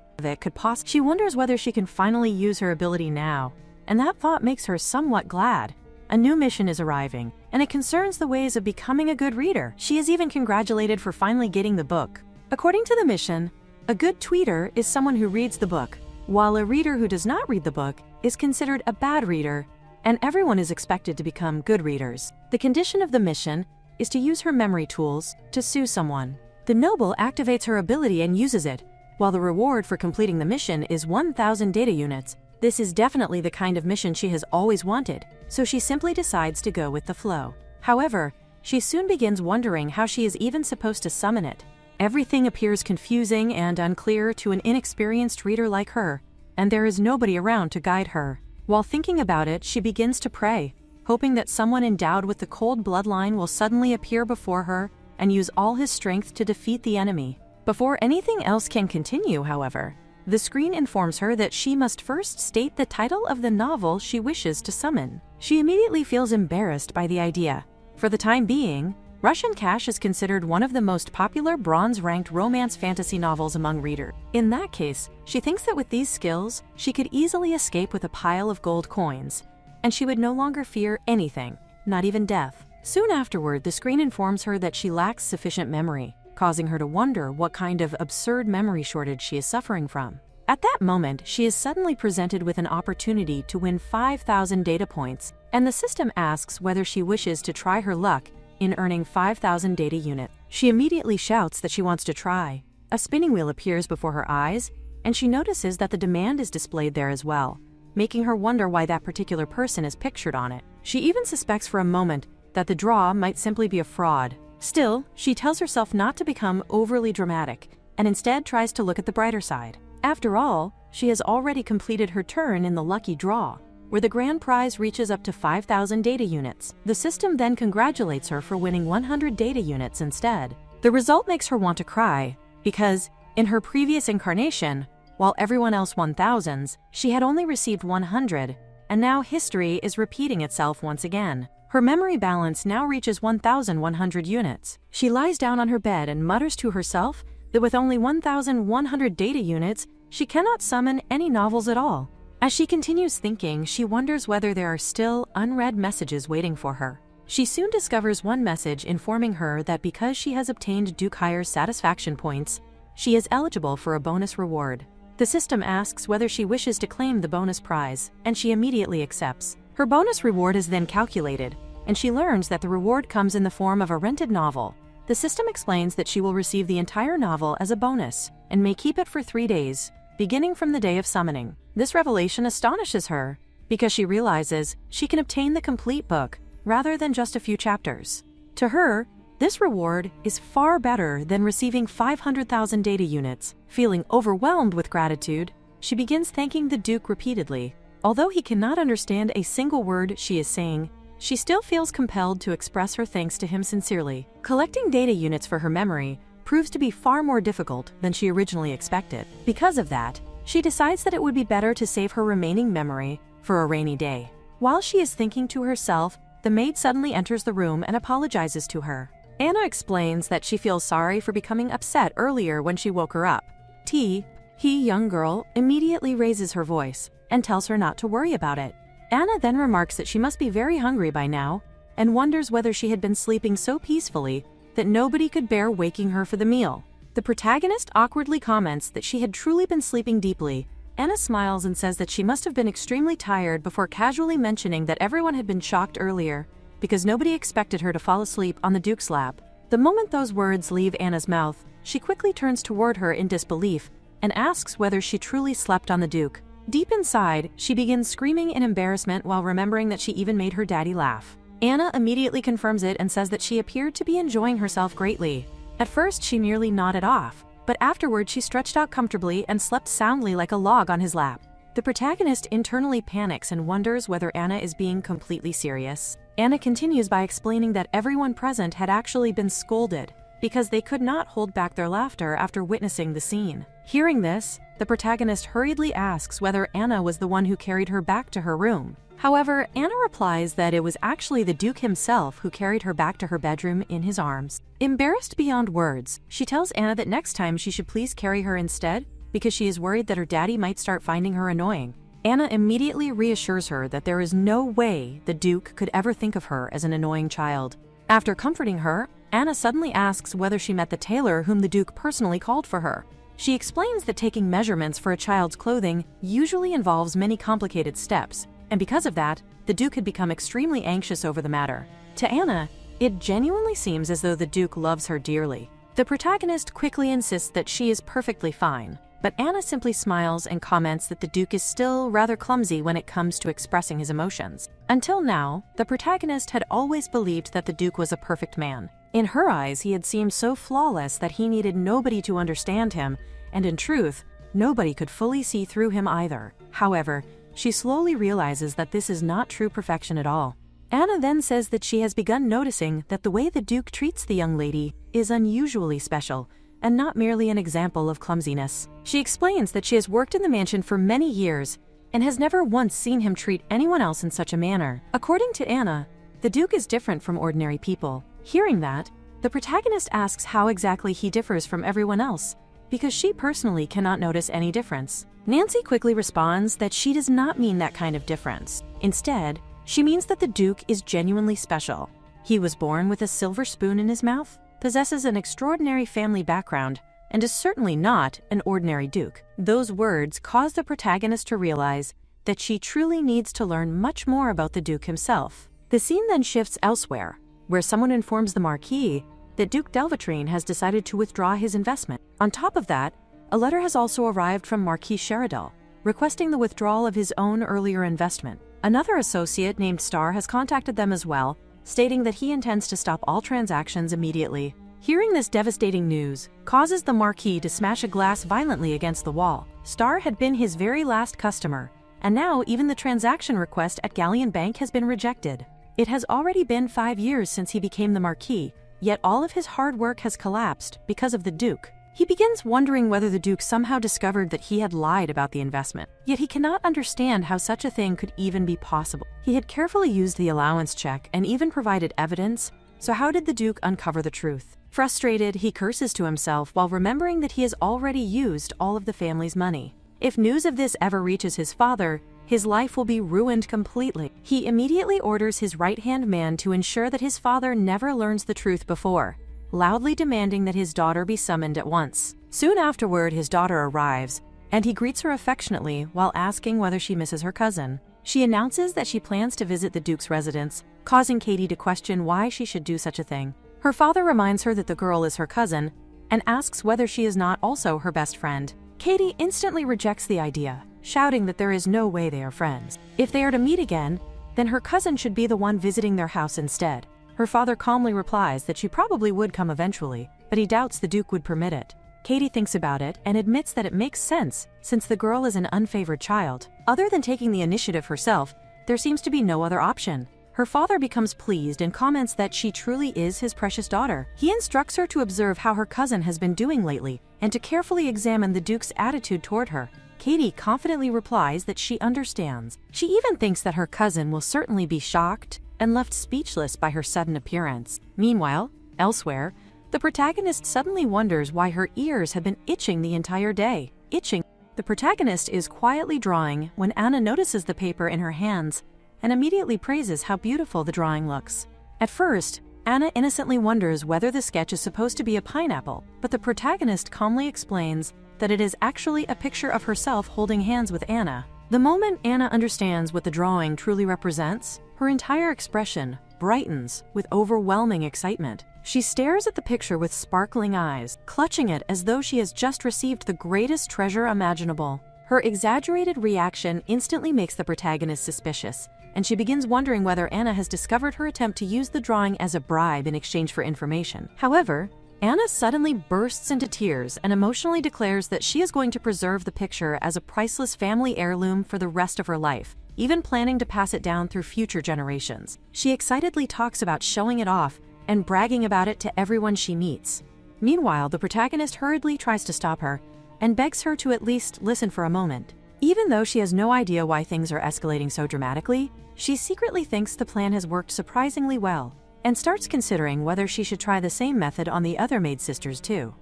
She wonders whether she can finally use her ability now, and that thought makes her somewhat glad. A new mission is arriving, and it concerns the ways of becoming a good reader. She is even congratulated for finally getting the book. According to the mission, a good tweeter is someone who reads the book, while a reader who does not read the book is considered a bad reader, and everyone is expected to become good readers. The condition of the mission is to use her memory tools to sue someone. The noble activates her ability and uses it, while the reward for completing the mission is 1,000 data units. This is definitely the kind of mission she has always wanted, so she simply decides to go with the flow. However, she soon begins wondering how she is even supposed to summon it. Everything appears confusing and unclear to an inexperienced reader like her, and there is nobody around to guide her. While thinking about it, she begins to pray, hoping that someone endowed with the cold bloodline will suddenly appear before her and use all his strength to defeat the enemy. Before anything else can continue, however, the screen informs her that she must first state the title of the novel she wishes to summon. She immediately feels embarrassed by the idea. For the time being, Russian Cash is considered one of the most popular bronze-ranked romance fantasy novels among readers. In that case, she thinks that with these skills, she could easily escape with a pile of gold coins, and she would no longer fear anything, not even death. Soon afterward, the screen informs her that she lacks sufficient memory, causing her to wonder what kind of absurd memory shortage she is suffering from. At that moment, she is suddenly presented with an opportunity to win 5,000 data points, and the system asks whether she wishes to try her luck in earning 5,000 data units. She immediately shouts that she wants to try. A spinning wheel appears before her eyes, and she notices that the demand is displayed there as well, making her wonder why that particular person is pictured on it. She even suspects for a moment that the draw might simply be a fraud. Still, she tells herself not to become overly dramatic, and instead tries to look at the brighter side. After all, she has already completed her turn in the lucky draw, where the grand prize reaches up to 5,000 data units. The system then congratulates her for winning 100 data units instead. The result makes her want to cry, because, in her previous incarnation, while everyone else won thousands, she had only received 100, and now history is repeating itself once again. Her memory balance now reaches 1,100 units. She lies down on her bed and mutters to herself that with only 1,100 data units, she cannot summon any novels at all. As she continues thinking, she wonders whether there are still unread messages waiting for her. She soon discovers one message informing her that because she has obtained Duke Hire's satisfaction points, she is eligible for a bonus reward. The system asks whether she wishes to claim the bonus prize, and she immediately accepts. Her bonus reward is then calculated, and she learns that the reward comes in the form of a rented novel. The system explains that she will receive the entire novel as a bonus, and may keep it for 3 days, beginning from the day of summoning. This revelation astonishes her, because she realizes she can obtain the complete book rather than just a few chapters. To her, this reward is far better than receiving 500,000 data units. Feeling overwhelmed with gratitude, she begins thanking the Duke repeatedly. Although he cannot understand a single word she is saying, she still feels compelled to express her thanks to him sincerely. Collecting data units for her memory proves to be far more difficult than she originally expected. Because of that, she decides that it would be better to save her remaining memory for a rainy day. While she is thinking to herself, the maid suddenly enters the room and apologizes to her. Anna explains that she feels sorry for becoming upset earlier when she woke her up. He, young girl, immediately raises her voice and tells her not to worry about it. Anna then remarks that she must be very hungry by now and wonders whether she had been sleeping so peacefully that nobody could bear waking her for the meal. The protagonist awkwardly comments that she had truly been sleeping deeply. Anna smiles and says that she must have been extremely tired before casually mentioning that everyone had been shocked earlier because nobody expected her to fall asleep on the Duke's lap. The moment those words leave Anna's mouth, she quickly turns toward her in disbelief and asks whether she truly slept on the Duke. Deep inside, she begins screaming in embarrassment while remembering that she even made her daddy laugh. Anna immediately confirms it and says that she appeared to be enjoying herself greatly. At first, she merely nodded off, but afterward she stretched out comfortably and slept soundly like a log on his lap. The protagonist internally panics and wonders whether Anna is being completely serious. Anna continues by explaining that everyone present had actually been scolded because they could not hold back their laughter after witnessing the scene. Hearing this, the protagonist hurriedly asks whether Anna was the one who carried her back to her room. However, Anna replies that it was actually the Duke himself who carried her back to her bedroom in his arms. Embarrassed beyond words, she tells Anna that next time she should please carry her instead because she is worried that her daddy might start finding her annoying. Anna immediately reassures her that there is no way the Duke could ever think of her as an annoying child. After comforting her, Anna suddenly asks whether she met the tailor whom the Duke personally called for her. She explains that taking measurements for a child's clothing usually involves many complicated steps, and because of that, the Duke had become extremely anxious over the matter. To Anna, it genuinely seems as though the Duke loves her dearly. The protagonist quickly insists that she is perfectly fine, but Anna simply smiles and comments that the Duke is still rather clumsy when it comes to expressing his emotions. Until now, the protagonist had always believed that the Duke was a perfect man. In her eyes, he had seemed so flawless that he needed nobody to understand him, and in truth, nobody could fully see through him either. However, she slowly realizes that this is not true perfection at all. Anna then says that she has begun noticing that the way the Duke treats the young lady is unusually special, and not merely an example of clumsiness. She explains that she has worked in the mansion for many years and has never once seen him treat anyone else in such a manner. According to Anna, the Duke is different from ordinary people. Hearing that, the protagonist asks how exactly he differs from everyone else, because she personally cannot notice any difference. Nancy quickly responds that she does not mean that kind of difference. Instead, she means that the Duke is genuinely special. He was born with a silver spoon in his mouth, possesses an extraordinary family background, and is certainly not an ordinary Duke. Those words cause the protagonist to realize that she truly needs to learn much more about the Duke himself. The scene then shifts elsewhere, where someone informs the Marquis that Duke Delvatrine has decided to withdraw his investment. On top of that, a letter has also arrived from Marquis Sheridel, requesting the withdrawal of his own earlier investment. Another associate named Star has contacted them as well, stating that he intends to stop all transactions immediately. Hearing this devastating news causes the Marquis to smash a glass violently against the wall. Star had been his very last customer, and now even the transaction request at Galleon Bank has been rejected. It has already been 5 years since he became the Marquis, yet all of his hard work has collapsed because of the Duke. He begins wondering whether the Duke somehow discovered that he had lied about the investment, yet he cannot understand how such a thing could even be possible. He had carefully used the allowance check and even provided evidence, so how did the Duke uncover the truth? Frustrated, he curses to himself while remembering that he has already used all of the family's money. If news of this ever reaches his father, his life will be ruined completely. He immediately orders his right-hand man to ensure that his father never learns the truth before, loudly demanding that his daughter be summoned at once. Soon afterward, his daughter arrives, and he greets her affectionately while asking whether she misses her cousin. She announces that she plans to visit the Duke's residence, causing Katie to question why she should do such a thing. Her father reminds her that the girl is her cousin, and asks whether she is not also her best friend. Katie instantly rejects the idea, shouting that there is no way they are friends. If they are to meet again, then her cousin should be the one visiting their house instead. Her father calmly replies that she probably would come eventually, but he doubts the Duke would permit it. Katie thinks about it and admits that it makes sense since the girl is an unfavored child. Other than taking the initiative herself, there seems to be no other option. Her father becomes pleased and comments that she truly is his precious daughter. He instructs her to observe how her cousin has been doing lately and to carefully examine the Duke's attitude toward her. Katie confidently replies that she understands. She even thinks that her cousin will certainly be shocked and left speechless by her sudden appearance. Meanwhile, elsewhere, the protagonist suddenly wonders why her ears have been itching the entire day. The protagonist is quietly drawing when Anna notices the paper in her hands and immediately praises how beautiful the drawing looks. At first, Anna innocently wonders whether the sketch is supposed to be a pineapple, but the protagonist calmly explains that it is actually a picture of herself holding hands with Anna. The moment Anna understands what the drawing truly represents, her entire expression brightens with overwhelming excitement. She stares at the picture with sparkling eyes, clutching it as though she has just received the greatest treasure imaginable. Her exaggerated reaction instantly makes the protagonist suspicious, and she begins wondering whether Anna has discovered her attempt to use the drawing as a bribe in exchange for information. However, Anna suddenly bursts into tears and emotionally declares that she is going to preserve the picture as a priceless family heirloom for the rest of her life, even planning to pass it down through future generations. She excitedly talks about showing it off and bragging about it to everyone she meets. Meanwhile, the protagonist hurriedly tries to stop her and begs her to at least listen for a moment. Even though she has no idea why things are escalating so dramatically, she secretly thinks the plan has worked surprisingly well and starts considering whether she should try the same method on the other maid sisters too.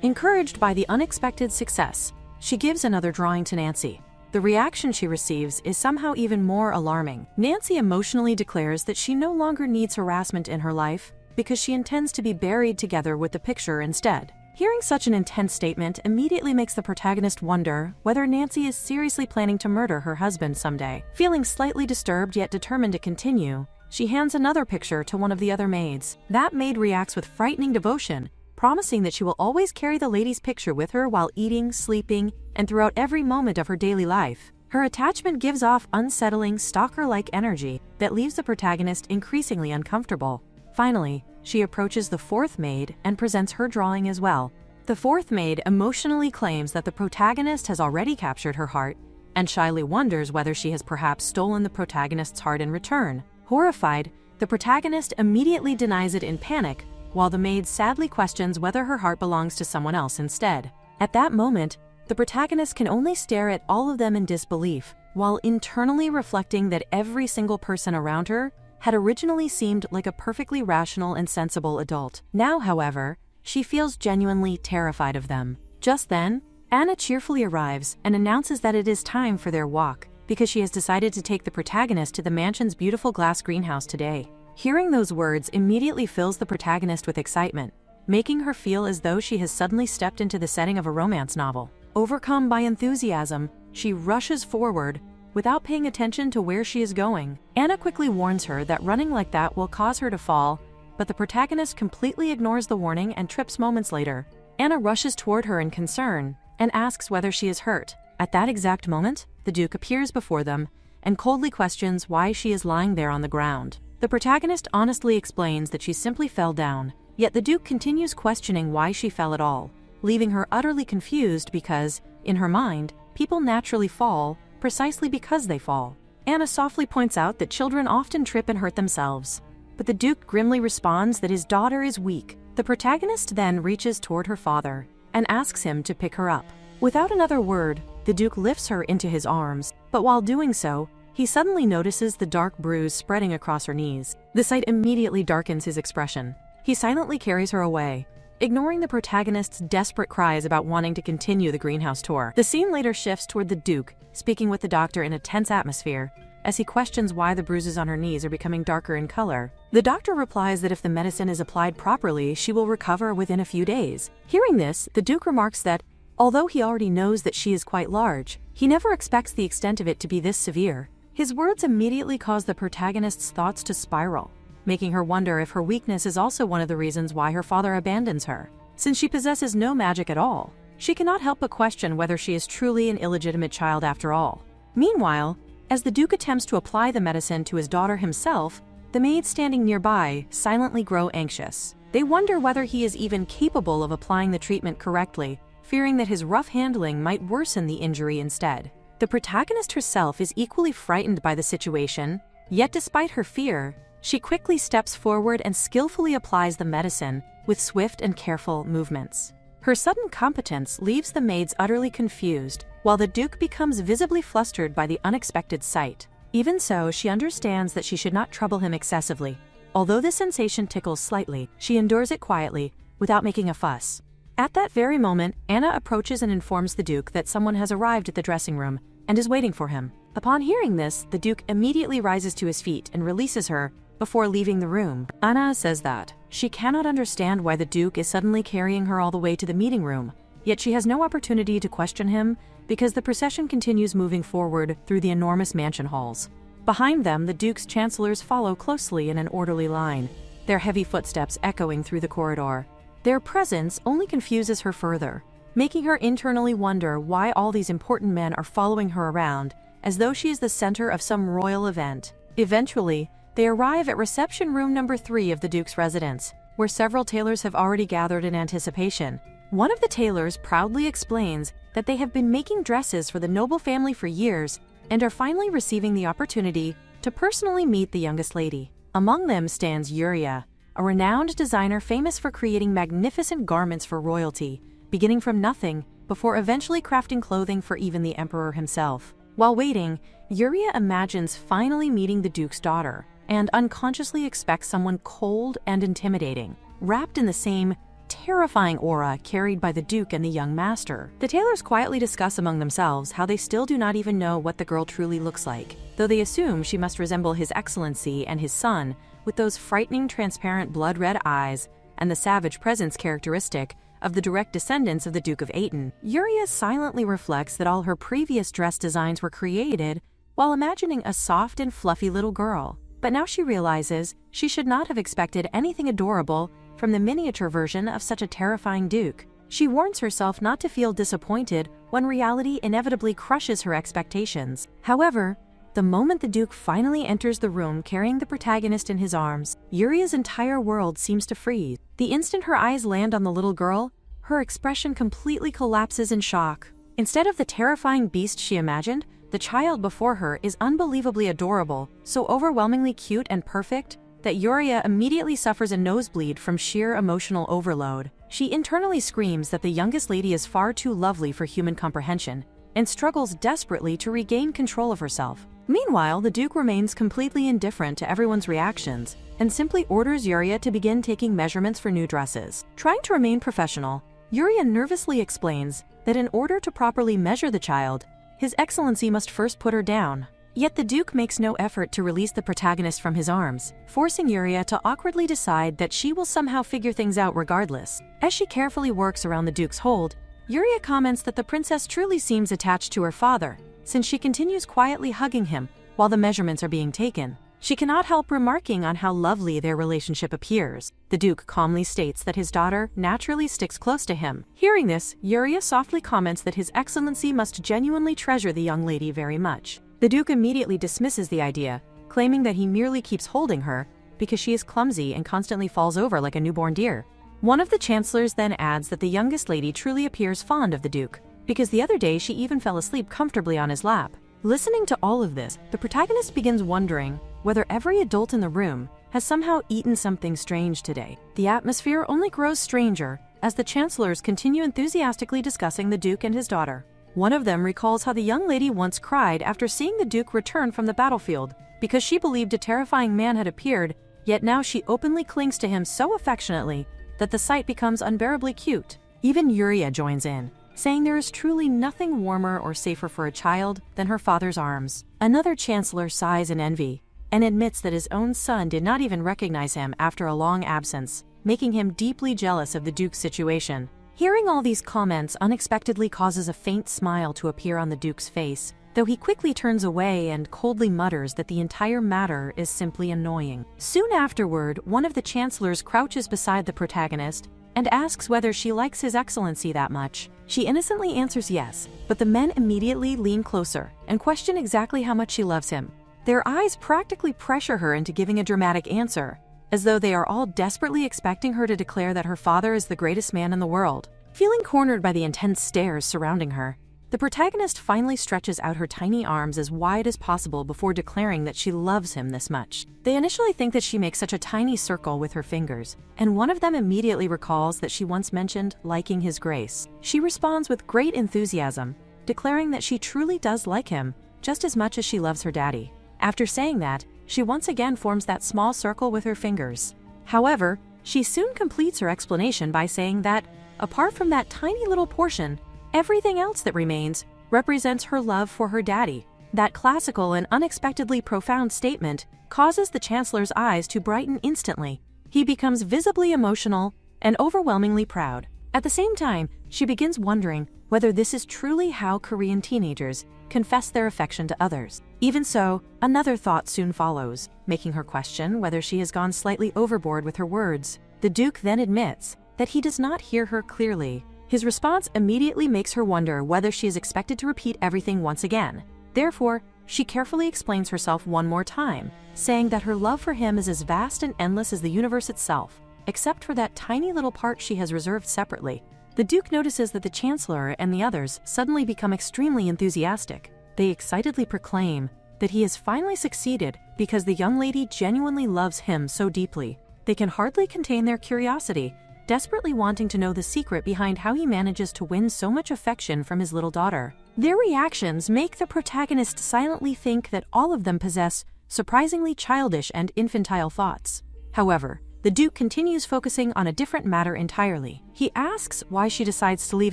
Encouraged by the unexpected success, she gives another drawing to Nancy. The reaction she receives is somehow even more alarming. Nancy emotionally declares that she no longer needs harassment in her life because she intends to be buried together with the picture instead. Hearing such an intense statement immediately makes the protagonist wonder whether Nancy is seriously planning to murder her husband someday. Feeling slightly disturbed yet determined to continue, she hands another picture to one of the other maids. That maid reacts with frightening devotion, promising that she will always carry the lady's picture with her while eating, sleeping, and throughout every moment of her daily life. Her attachment gives off unsettling, stalker-like energy that leaves the protagonist increasingly uncomfortable. Finally, she approaches the fourth maid and presents her drawing as well. The fourth maid emotionally claims that the protagonist has already captured her heart and shyly wonders whether she has perhaps stolen the protagonist's heart in return, Horrified, the protagonist immediately denies it in panic, while the maid sadly questions whether her heart belongs to someone else instead. At that moment, the protagonist can only stare at all of them in disbelief, while internally reflecting that every single person around her had originally seemed like a perfectly rational and sensible adult. Now, however, she feels genuinely terrified of them. Just then, Anna cheerfully arrives and announces that it is time for their walk, because she has decided to take the protagonist to the mansion's beautiful glass greenhouse today. Hearing those words immediately fills the protagonist with excitement, making her feel as though she has suddenly stepped into the setting of a romance novel. Overcome by enthusiasm, she rushes forward without paying attention to where she is going. Anna quickly warns her that running like that will cause her to fall, but the protagonist completely ignores the warning and trips moments later. Anna rushes toward her in concern and asks whether she is hurt. At that exact moment, the Duke appears before them and coldly questions why she is lying there on the ground. The protagonist honestly explains that she simply fell down, yet the Duke continues questioning why she fell at all, leaving her utterly confused because, in her mind, people naturally fall precisely because they fall. Anna softly points out that children often trip and hurt themselves, but the Duke grimly responds that his daughter is weak. The protagonist then reaches toward her father and asks him to pick her up. Without another word, the Duke lifts her into his arms, but while doing so, he suddenly notices the dark bruise spreading across her knees. The sight immediately darkens his expression. He silently carries her away, ignoring the protagonist's desperate cries about wanting to continue the greenhouse tour. The scene later shifts toward the Duke, speaking with the doctor in a tense atmosphere, as he questions why the bruises on her knees are becoming darker in color. The doctor replies that if the medicine is applied properly, she will recover within a few days. Hearing this, the Duke remarks that, although he already knows that she is quite large, he never expects the extent of it to be this severe. His words immediately cause the protagonist's thoughts to spiral, making her wonder if her weakness is also one of the reasons why her father abandons her. Since she possesses no magic at all, she cannot help but question whether she is truly an illegitimate child after all. Meanwhile, as the Duke attempts to apply the medicine to his daughter himself, the maids standing nearby silently grow anxious. They wonder whether he is even capable of applying the treatment correctly, fearing that his rough handling might worsen the injury instead. The protagonist herself is equally frightened by the situation, yet despite her fear, she quickly steps forward and skillfully applies the medicine with swift and careful movements. Her sudden competence leaves the maids utterly confused, while the Duke becomes visibly flustered by the unexpected sight. Even so, she understands that she should not trouble him excessively. Although the sensation tickles slightly, she endures it quietly, without making a fuss. At that very moment, Anna approaches and informs the Duke that someone has arrived at the dressing room and is waiting for him. Upon hearing this, the Duke immediately rises to his feet and releases her before leaving the room. Anna says that she cannot understand why the Duke is suddenly carrying her all the way to the meeting room, yet she has no opportunity to question him because the procession continues moving forward through the enormous mansion halls. Behind them, the Duke's chancellors follow closely in an orderly line, their heavy footsteps echoing through the corridor. Their presence only confuses her further, making her internally wonder why all these important men are following her around as though she is the center of some royal event. Eventually, they arrive at reception room number 3 of the Duke's residence, where several tailors have already gathered in anticipation. One of the tailors proudly explains that they have been making dresses for the noble family for years and are finally receiving the opportunity to personally meet the youngest lady. Among them stands Yuria, a renowned designer famous for creating magnificent garments for royalty, beginning from nothing before eventually crafting clothing for even the emperor himself. While waiting, Yuria imagines finally meeting the Duke's daughter and unconsciously expects someone cold and intimidating, wrapped in the same terrifying aura carried by the Duke and the young master. The tailors quietly discuss among themselves how they still do not even know what the girl truly looks like, though they assume she must resemble His Excellency and his son with those frightening transparent blood-red eyes and the savage presence characteristic of the direct descendants of the Duke of Aten. Yuria silently reflects that all her previous dress designs were created while imagining a soft and fluffy little girl. But now she realizes she should not have expected anything adorable from the miniature version of such a terrifying Duke. She warns herself not to feel disappointed when reality inevitably crushes her expectations. However, the moment the Duke finally enters the room carrying the protagonist in his arms, Yuria's entire world seems to freeze. The instant her eyes land on the little girl, her expression completely collapses in shock. Instead of the terrifying beast she imagined, The child before her is unbelievably adorable, so overwhelmingly cute and perfect that Yuria immediately suffers a nosebleed from sheer emotional overload. She internally screams that the youngest lady is far too lovely for human comprehension and struggles desperately to regain control of herself. Meanwhile, the Duke remains completely indifferent to everyone's reactions and simply orders Yuria to begin taking measurements for new dresses. Trying to remain professional, Yuria nervously explains that in order to properly measure the child, His Excellency must first put her down. Yet the Duke makes no effort to release the protagonist from his arms, forcing Yuria to awkwardly decide that she will somehow figure things out regardless. As she carefully works around the Duke's hold, Yuria comments that the princess truly seems attached to her father, since she continues quietly hugging him while the measurements are being taken. She cannot help remarking on how lovely their relationship appears. The Duke calmly states that his daughter naturally sticks close to him. Hearing this, Yuria softly comments that His Excellency must genuinely treasure the young lady very much. The Duke immediately dismisses the idea, claiming that he merely keeps holding her because she is clumsy and constantly falls over like a newborn deer. One of the chancellors then adds that the youngest lady truly appears fond of the Duke, because the other day she even fell asleep comfortably on his lap. Listening to all of this, the protagonist begins wondering whether every adult in the room has somehow eaten something strange today. The atmosphere only grows stranger as the chancellors continue enthusiastically discussing the Duke and his daughter. One of them recalls how the young lady once cried after seeing the Duke return from the battlefield because she believed a terrifying man had appeared, yet now she openly clings to him so affectionately that the sight becomes unbearably cute. Even Yuria joins in, saying there is truly nothing warmer or safer for a child than her father's arms. Another chancellor sighs in envy and admits that his own son did not even recognize him after a long absence, making him deeply jealous of the Duke's situation. Hearing all these comments unexpectedly causes a faint smile to appear on the Duke's face, though he quickly turns away and coldly mutters that the entire matter is simply annoying. Soon afterward, one of the chancellors crouches beside the protagonist and asks whether she likes His Excellency that much. She innocently answers yes, but the men immediately lean closer and question exactly how much she loves him. Their eyes practically pressure her into giving a dramatic answer, as though they are all desperately expecting her to declare that her father is the greatest man in the world. Feeling cornered by the intense stares surrounding her, the protagonist finally stretches out her tiny arms as wide as possible before declaring that she loves him this much. They initially think that she makes such a tiny circle with her fingers, and one of them immediately recalls that she once mentioned liking his grace. She responds with great enthusiasm, declaring that she truly does like him just as much as she loves her daddy. After saying that, she once again forms that small circle with her fingers. However, she soon completes her explanation by saying that, apart from that tiny little portion, everything else that remains represents her love for her daddy. That classical and unexpectedly profound statement causes the chancellor's eyes to brighten instantly. He becomes visibly emotional and overwhelmingly proud. At the same time, she begins wondering whether this is truly how Korean teenagers confess their affection to others. Even so, another thought soon follows, making her question whether she has gone slightly overboard with her words. The Duke then admits that he does not hear her clearly. His response immediately makes her wonder whether she is expected to repeat everything once again. Therefore, she carefully explains herself one more time, saying that her love for him is as vast and endless as the universe itself, except for that tiny little part she has reserved separately. The Duke notices that the Chancellor and the others suddenly become extremely enthusiastic. They excitedly proclaim that he has finally succeeded because the young lady genuinely loves him so deeply. They can hardly contain their curiosity, desperately wanting to know the secret behind how he manages to win so much affection from his little daughter. Their reactions make the protagonist silently think that all of them possess surprisingly childish and infantile thoughts. However, the Duke continues focusing on a different matter entirely. He asks why she decides to leave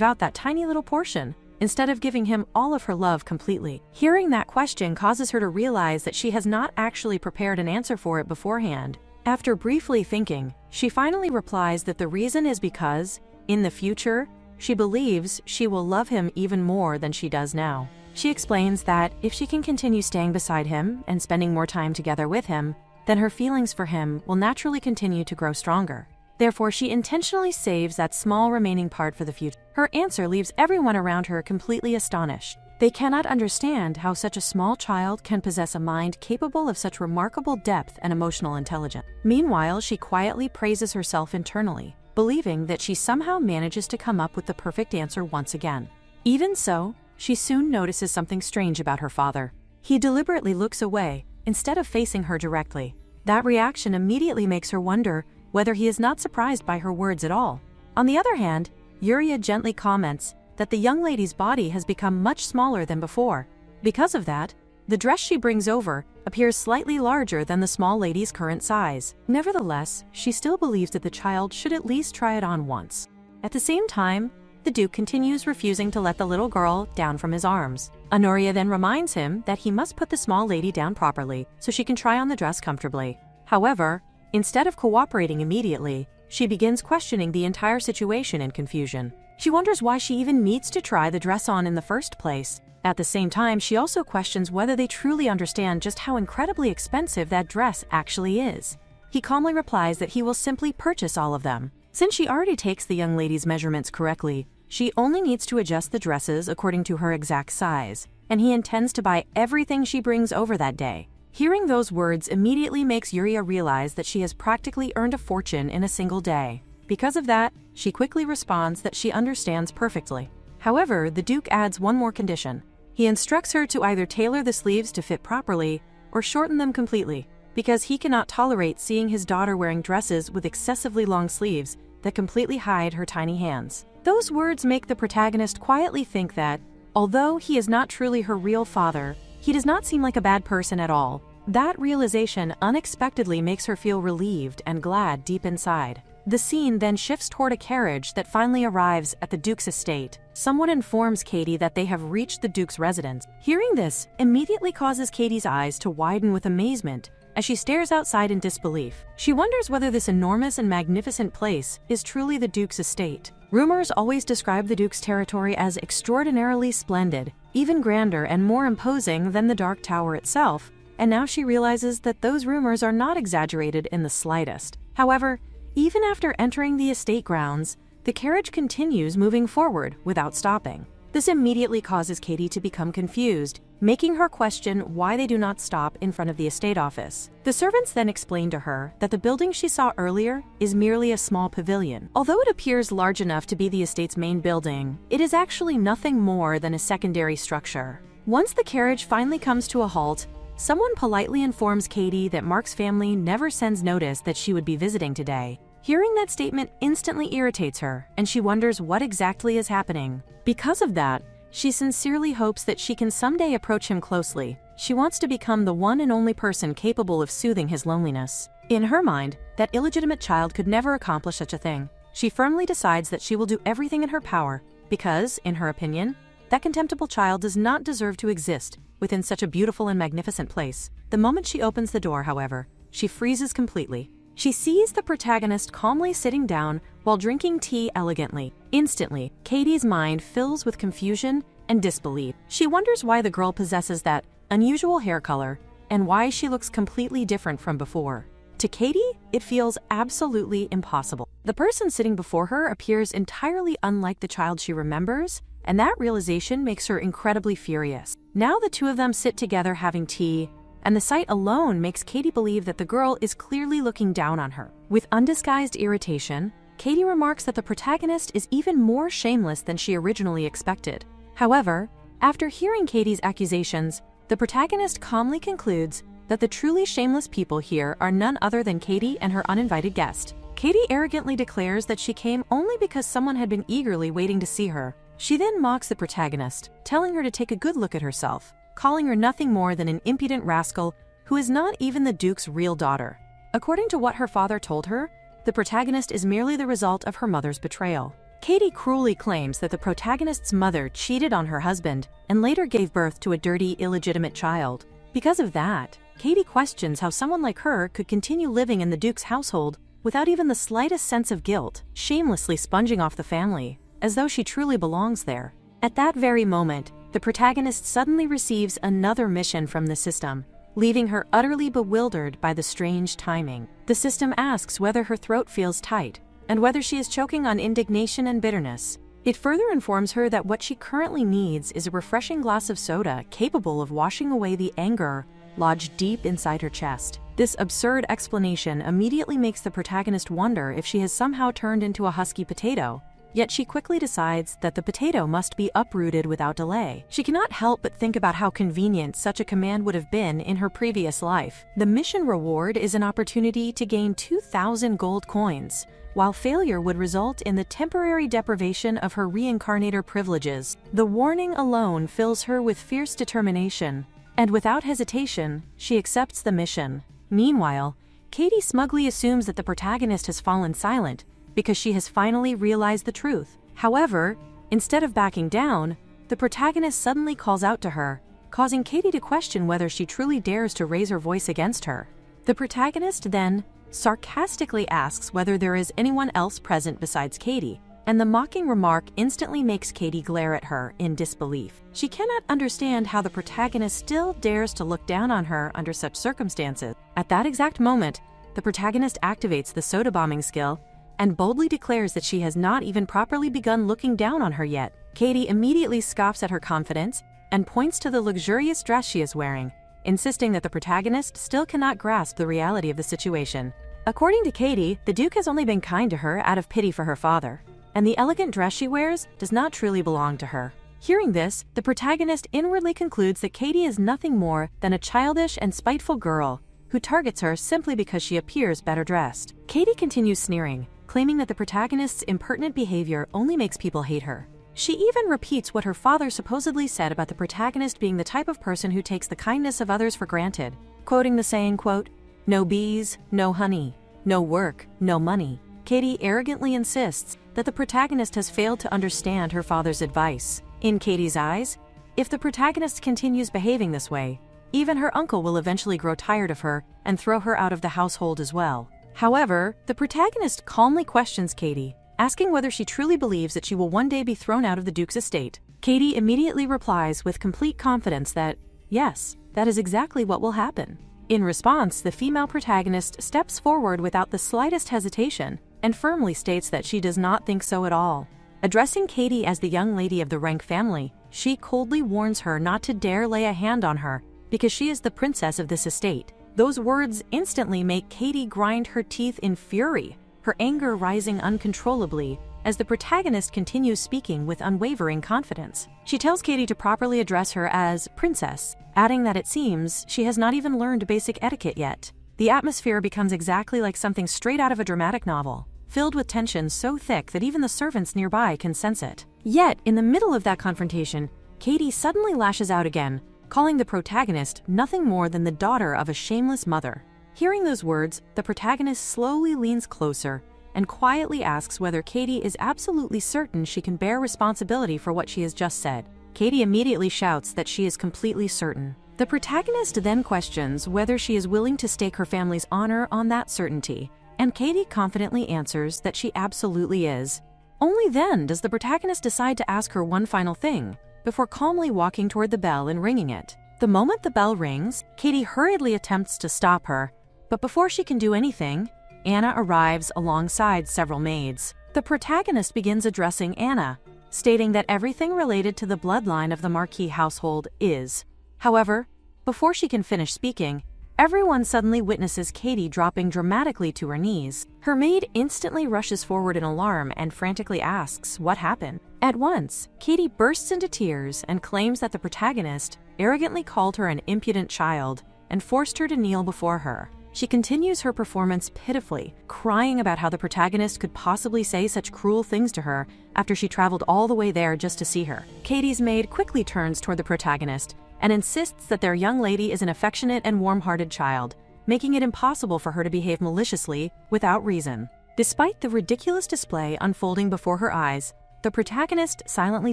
out that tiny little portion, instead of giving him all of her love completely. Hearing that question causes her to realize that she has not actually prepared an answer for it beforehand. After briefly thinking, she finally replies that the reason is because, in the future, she believes she will love him even more than she does now. She explains that if she can continue staying beside him and spending more time together with him, then her feelings for him will naturally continue to grow stronger. Therefore, she intentionally saves that small remaining part for the future. Her answer leaves everyone around her completely astonished. They cannot understand how such a small child can possess a mind capable of such remarkable depth and emotional intelligence. Meanwhile, she quietly praises herself internally, believing that she somehow manages to come up with the perfect answer once again. Even so, she soon notices something strange about her father. He deliberately looks away instead of facing her directly. That reaction immediately makes her wonder whether he is not surprised by her words at all. On the other hand, Yuria gently comments that the young lady's body has become much smaller than before. Because of that, the dress she brings over appears slightly larger than the small lady's current size. Nevertheless, she still believes that the child should at least try it on once. At the same time, the Duke continues refusing to let the little girl down from his arms. Honoria then reminds him that he must put the small lady down properly so she can try on the dress comfortably. However, instead of cooperating immediately, she begins questioning the entire situation in confusion. She wonders why she even needs to try the dress on in the first place. At the same time, she also questions whether they truly understand just how incredibly expensive that dress actually is. He calmly replies that he will simply purchase all of them. Since she already takes the young lady's measurements correctly, she only needs to adjust the dresses according to her exact size, and he intends to buy everything she brings over that day. Hearing those words immediately makes Yuria realize that she has practically earned a fortune in a single day. Because of that, she quickly responds that she understands perfectly. However, the Duke adds one more condition. He instructs her to either tailor the sleeves to fit properly or shorten them completely, because he cannot tolerate seeing his daughter wearing dresses with excessively long sleeves that completely hide her tiny hands. Those words make the protagonist quietly think that, although he is not truly her real father, he does not seem like a bad person at all. That realization unexpectedly makes her feel relieved and glad deep inside. The scene then shifts toward a carriage that finally arrives at the Duke's estate. Someone informs Katie that they have reached the Duke's residence. Hearing this immediately causes Katie's eyes to widen with amazement as she stares outside in disbelief. She wonders whether this enormous and magnificent place is truly the Duke's estate. Rumors always describe the Duke's territory as extraordinarily splendid, even grander and more imposing than the Dark Tower itself, and now she realizes that those rumors are not exaggerated in the slightest. However, even after entering the estate grounds, the carriage continues moving forward without stopping. This immediately causes Katie to become confused, making her question why they do not stop in front of the estate office. The servants then explain to her that the building she saw earlier is merely a small pavilion. Although it appears large enough to be the estate's main building, it is actually nothing more than a secondary structure. Once the carriage finally comes to a halt, someone politely informs Katie that Mark's family never sends notice that she would be visiting today. Hearing that statement instantly irritates her, and she wonders what exactly is happening. Because of that, she sincerely hopes that she can someday approach him closely. She wants to become the one and only person capable of soothing his loneliness. In her mind, that illegitimate child could never accomplish such a thing. She firmly decides that she will do everything in her power because, in her opinion, that contemptible child does not deserve to exist within such a beautiful and magnificent place. The moment she opens the door, however, she freezes completely. She sees the protagonist calmly sitting down while drinking tea elegantly. Instantly, Katie's mind fills with confusion and disbelief. She wonders why the girl possesses that unusual hair color and why she looks completely different from before. To Katie, it feels absolutely impossible. The person sitting before her appears entirely unlike the child she remembers, and that realization makes her incredibly furious. Now the two of them sit together having tea, and the sight alone makes Katie believe that the girl is clearly looking down on her. With undisguised irritation, Katie remarks that the protagonist is even more shameless than she originally expected. However, after hearing Katie's accusations, the protagonist calmly concludes that the truly shameless people here are none other than Katie and her uninvited guest. Katie arrogantly declares that she came only because someone had been eagerly waiting to see her. She then mocks the protagonist, telling her to take a good look at herself, calling her nothing more than an impudent rascal who is not even the Duke's real daughter. According to what her father told her, the protagonist is merely the result of her mother's betrayal. Katie cruelly claims that the protagonist's mother cheated on her husband and later gave birth to a dirty, illegitimate child. Because of that, Katie questions how someone like her could continue living in the Duke's household without even the slightest sense of guilt, shamelessly sponging off the family, as though she truly belongs there. At that very moment, the protagonist suddenly receives another mission from the system, leaving her utterly bewildered by the strange timing. The system asks whether her throat feels tight and whether she is choking on indignation and bitterness. It further informs her that what she currently needs is a refreshing glass of soda capable of washing away the anger lodged deep inside her chest. This absurd explanation immediately makes the protagonist wonder if she has somehow turned into a husky potato, yet she quickly decides that the potato must be uprooted without delay. She cannot help but think about how convenient such a command would have been in her previous life. The mission reward is an opportunity to gain 2,000 gold coins, while failure would result in the temporary deprivation of her reincarnator privileges. The warning alone fills her with fierce determination, and without hesitation, she accepts the mission. Meanwhile, Katie smugly assumes that the protagonist has fallen silent because she has finally realized the truth. However, instead of backing down, the protagonist suddenly calls out to her, causing Katie to question whether she truly dares to raise her voice against her. The protagonist then sarcastically asks whether there is anyone else present besides Katie, and the mocking remark instantly makes Katie glare at her in disbelief. She cannot understand how the protagonist still dares to look down on her under such circumstances. At that exact moment, the protagonist activates the soda bombing skill and boldly declares that she has not even properly begun looking down on her yet. Katie immediately scoffs at her confidence and points to the luxurious dress she is wearing, insisting that the protagonist still cannot grasp the reality of the situation. According to Katie, the Duke has only been kind to her out of pity for her father, and the elegant dress she wears does not truly belong to her. Hearing this, the protagonist inwardly concludes that Katie is nothing more than a childish and spiteful girl who targets her simply because she appears better dressed. Katie continues sneering, claiming that the protagonist's impertinent behavior only makes people hate her. She even repeats what her father supposedly said about the protagonist being the type of person who takes the kindness of others for granted, quoting the saying, quote, "No bees, no honey, no work, no money." Katie arrogantly insists that the protagonist has failed to understand her father's advice. In Katie's eyes, if the protagonist continues behaving this way, even her uncle will eventually grow tired of her and throw her out of the household as well. However, the protagonist calmly questions Katie, asking whether she truly believes that she will one day be thrown out of the Duke's estate. Katie immediately replies with complete confidence that, yes, that is exactly what will happen. In response, the female protagonist steps forward without the slightest hesitation and firmly states that she does not think so at all. Addressing Katie as the young lady of the rank family, she coldly warns her not to dare lay a hand on her because she is the princess of this estate. Those words instantly make Katie grind her teeth in fury, her anger rising uncontrollably as the protagonist continues speaking with unwavering confidence. She tells Katie to properly address her as princess, adding that it seems she has not even learned basic etiquette yet. The atmosphere becomes exactly like something straight out of a dramatic novel, filled with tension so thick that even the servants nearby can sense it. Yet, in the middle of that confrontation, Katie suddenly lashes out again, calling the protagonist nothing more than the daughter of a shameless mother. Hearing those words, the protagonist slowly leans closer and quietly asks whether Katie is absolutely certain she can bear responsibility for what she has just said. Katie immediately shouts that she is completely certain. The protagonist then questions whether she is willing to stake her family's honor on that certainty, and Katie confidently answers that she absolutely is. Only then does the protagonist decide to ask her one final thing, before calmly walking toward the bell and ringing it. The moment the bell rings, Katie hurriedly attempts to stop her, but before she can do anything, Anna arrives alongside several maids. The protagonist begins addressing Anna, stating that everything related to the bloodline of the Marquis household is. However, before she can finish speaking, everyone suddenly witnesses Katie dropping dramatically to her knees. Her maid instantly rushes forward in alarm and frantically asks what happened. At once, Katie bursts into tears and claims that the protagonist arrogantly called her an impudent child and forced her to kneel before her. She continues her performance pitifully, crying about how the protagonist could possibly say such cruel things to her after she traveled all the way there just to see her. Katie's maid quickly turns toward the protagonist and insists that their young lady is an affectionate and warm-hearted child, making it impossible for her to behave maliciously without reason. Despite the ridiculous display unfolding before her eyes, the protagonist silently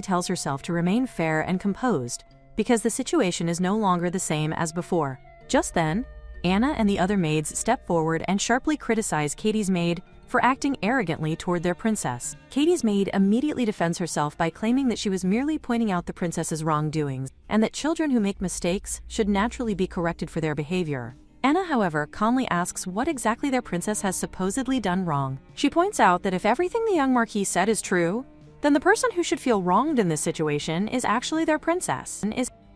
tells herself to remain fair and composed because the situation is no longer the same as before. Just then, Anna and the other maids step forward and sharply criticize Katie's maid for acting arrogantly toward their princess. Katie's maid immediately defends herself by claiming that she was merely pointing out the princess's wrongdoings and that children who make mistakes should naturally be corrected for their behavior. Anna, however, calmly asks what exactly their princess has supposedly done wrong. She points out that if everything the young Marquis said is true, then the person who should feel wronged in this situation is actually their princess.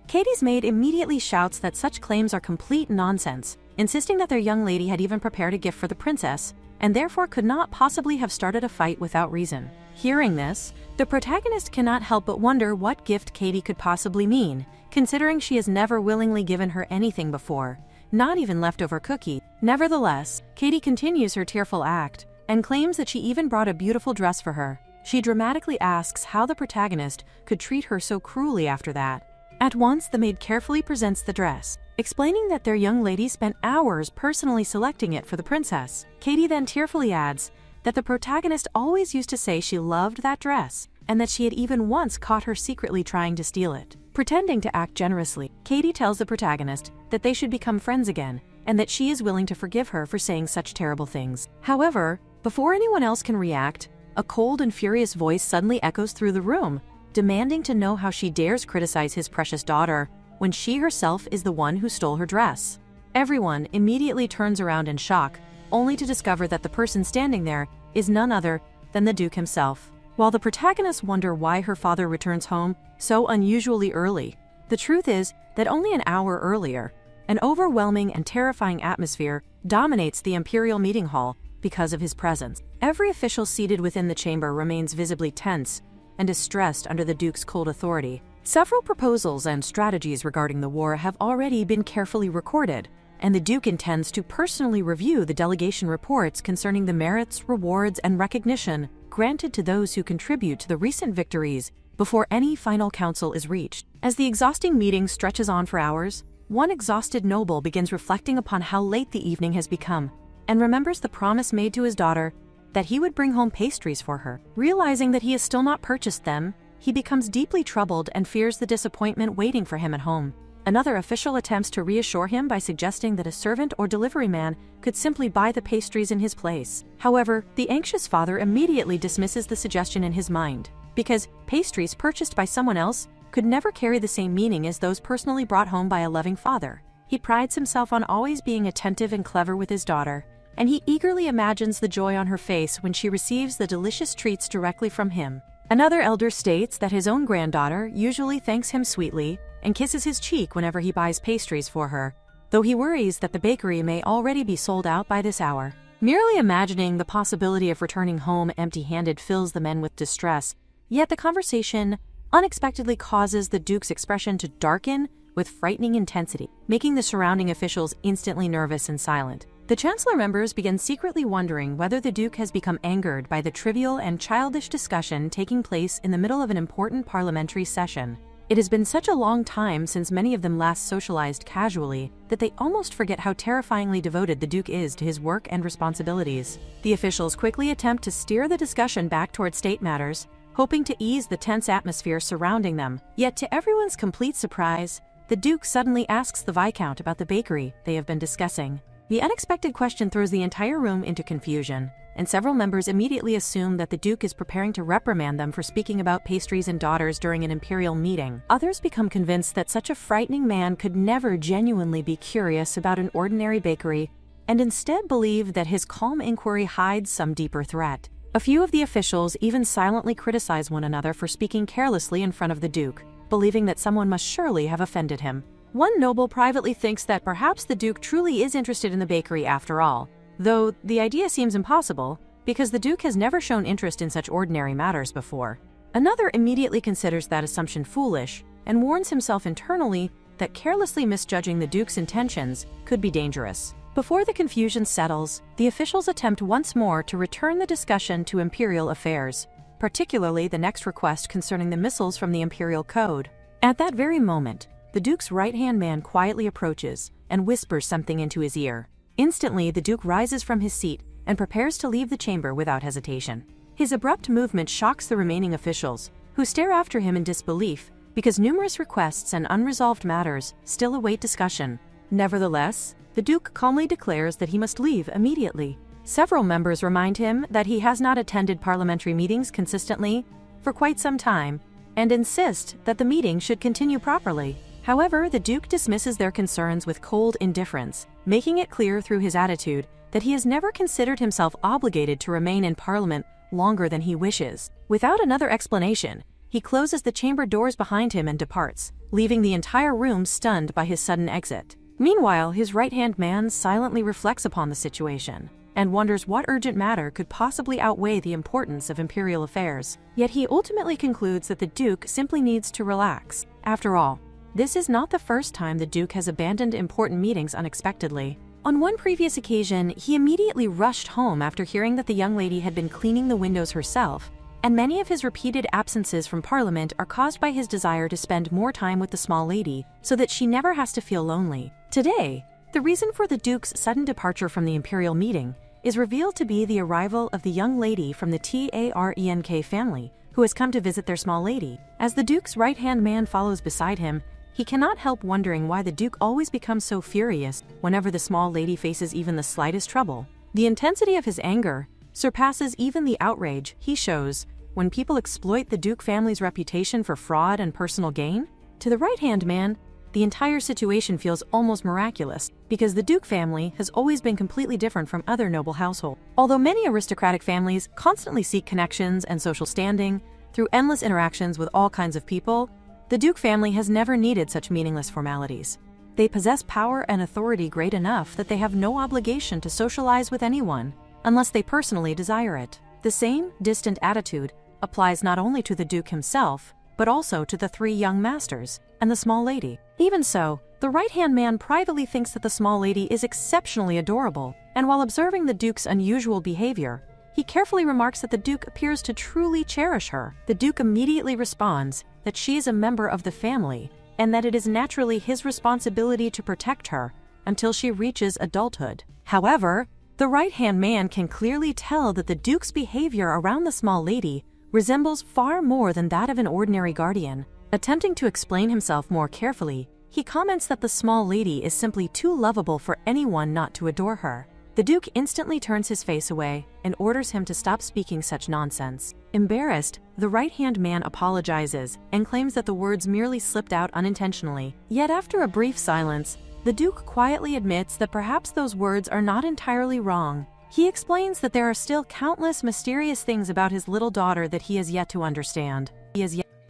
Katie's maid immediately shouts that such claims are complete nonsense, insisting that their young lady had even prepared a gift for the princess, and therefore could not possibly have started a fight without reason. Hearing this, the protagonist cannot help but wonder what gift Katie could possibly mean, considering she has never willingly given her anything before, not even leftover cookie. Nevertheless, Katie continues her tearful act and claims that she even brought a beautiful dress for her. She dramatically asks how the protagonist could treat her so cruelly after that. At once, the maid carefully presents the dress, explaining that their young lady spent hours personally selecting it for the princess. Katie then tearfully adds that the protagonist always used to say she loved that dress, and that she had even once caught her secretly trying to steal it. Pretending to act generously, Katie tells the protagonist that they should become friends again, and that she is willing to forgive her for saying such terrible things. However, before anyone else can react, a cold and furious voice suddenly echoes through the room, demanding to know how she dares criticize his precious daughter when she herself is the one who stole her dress. Everyone immediately turns around in shock, only to discover that the person standing there is none other than the Duke himself. While the protagonists wonder why her father returns home so unusually early, the truth is that only an hour earlier, an overwhelming and terrifying atmosphere dominates the Imperial meeting hall because of his presence. Every official seated within the chamber remains visibly tense and distressed under the Duke's cold authority. Several proposals and strategies regarding the war have already been carefully recorded, and the Duke intends to personally review the delegation reports concerning the merits, rewards, and recognition granted to those who contribute to the recent victories before any final council is reached. As the exhausting meeting stretches on for hours, one exhausted noble begins reflecting upon how late the evening has become, and remembers the promise made to his daughter that he would bring home pastries for her. Realizing that he has still not purchased them, he becomes deeply troubled and fears the disappointment waiting for him at home. Another official attempts to reassure him by suggesting that a servant or delivery man could simply buy the pastries in his place. However, the anxious father immediately dismisses the suggestion in his mind, because pastries purchased by someone else could never carry the same meaning as those personally brought home by a loving father. He prides himself on always being attentive and clever with his daughter, and he eagerly imagines the joy on her face when she receives the delicious treats directly from him. Another elder states that his own granddaughter usually thanks him sweetly and kisses his cheek whenever he buys pastries for her, though he worries that the bakery may already be sold out by this hour. Merely imagining the possibility of returning home empty-handed fills the men with distress, yet the conversation unexpectedly causes the Duke's expression to darken with frightening intensity, making the surrounding officials instantly nervous and silent. The Chancellor members begin secretly wondering whether the Duke has become angered by the trivial and childish discussion taking place in the middle of an important parliamentary session. It has been such a long time since many of them last socialized casually that they almost forget how terrifyingly devoted the Duke is to his work and responsibilities. The officials quickly attempt to steer the discussion back toward state matters, hoping to ease the tense atmosphere surrounding them. Yet to everyone's complete surprise, the Duke suddenly asks the Viscount about the bakery they have been discussing. The unexpected question throws the entire room into confusion, and several members immediately assume that the Duke is preparing to reprimand them for speaking about pastries and daughters during an imperial meeting. Others become convinced that such a frightening man could never genuinely be curious about an ordinary bakery, and instead believe that his calm inquiry hides some deeper threat. A few of the officials even silently criticize one another for speaking carelessly in front of the Duke, believing that someone must surely have offended him. One noble privately thinks that perhaps the Duke truly is interested in the bakery after all, though the idea seems impossible because the Duke has never shown interest in such ordinary matters before. Another immediately considers that assumption foolish and warns himself internally that carelessly misjudging the Duke's intentions could be dangerous. Before the confusion settles, the officials attempt once more to return the discussion to imperial affairs, particularly the next request concerning the missiles from the Imperial Code. At that very moment, the Duke's right-hand man quietly approaches and whispers something into his ear. Instantly, the Duke rises from his seat and prepares to leave the chamber without hesitation. His abrupt movement shocks the remaining officials, who stare after him in disbelief because numerous requests and unresolved matters still await discussion. Nevertheless, the Duke calmly declares that he must leave immediately. Several members remind him that he has not attended parliamentary meetings consistently for quite some time and insist that the meeting should continue properly. However, the Duke dismisses their concerns with cold indifference, making it clear through his attitude that he has never considered himself obligated to remain in Parliament longer than he wishes. Without another explanation, he closes the chamber doors behind him and departs, leaving the entire room stunned by his sudden exit. Meanwhile, his right-hand man silently reflects upon the situation. and wonders what urgent matter could possibly outweigh the importance of imperial affairs. Yet he ultimately concludes that the Duke simply needs to relax. After all, this is not the first time the Duke has abandoned important meetings unexpectedly. On one previous occasion, he immediately rushed home after hearing that the young lady had been cleaning the windows herself, and many of his repeated absences from Parliament are caused by his desire to spend more time with the small lady so that she never has to feel lonely. Today, the reason for the Duke's sudden departure from the imperial meeting is revealed to be the arrival of the young lady from the Tarenk family who has come to visit their small lady. As the Duke's right-hand man follows beside him, he cannot help wondering why the Duke always becomes so furious whenever the small lady faces even the slightest trouble. The intensity of his anger surpasses even the outrage he shows when people exploit the Duke family's reputation for fraud and personal gain. To the right-hand man, the entire situation feels almost miraculous because the Duke family has always been completely different from other noble households. Although many aristocratic families constantly seek connections and social standing through endless interactions with all kinds of people, the Duke family has never needed such meaningless formalities. They possess power and authority great enough that they have no obligation to socialize with anyone unless they personally desire it. The same distant attitude applies not only to the Duke himself, but also to the three young masters and the small lady. Even so, the right-hand man privately thinks that the small lady is exceptionally adorable, and while observing the Duke's unusual behavior, he carefully remarks that the Duke appears to truly cherish her. The Duke immediately responds that she is a member of the family and that it is naturally his responsibility to protect her until she reaches adulthood. However, the right-hand man can clearly tell that the Duke's behavior around the small lady resembles far more than that of an ordinary guardian. Attempting to explain himself more carefully, he comments that the small lady is simply too lovable for anyone not to adore her. The Duke instantly turns his face away and orders him to stop speaking such nonsense. Embarrassed, the right-hand man apologizes and claims that the words merely slipped out unintentionally. Yet after a brief silence, the Duke quietly admits that perhaps those words are not entirely wrong. He explains that there are still countless mysterious things about his little daughter that he has yet to understand.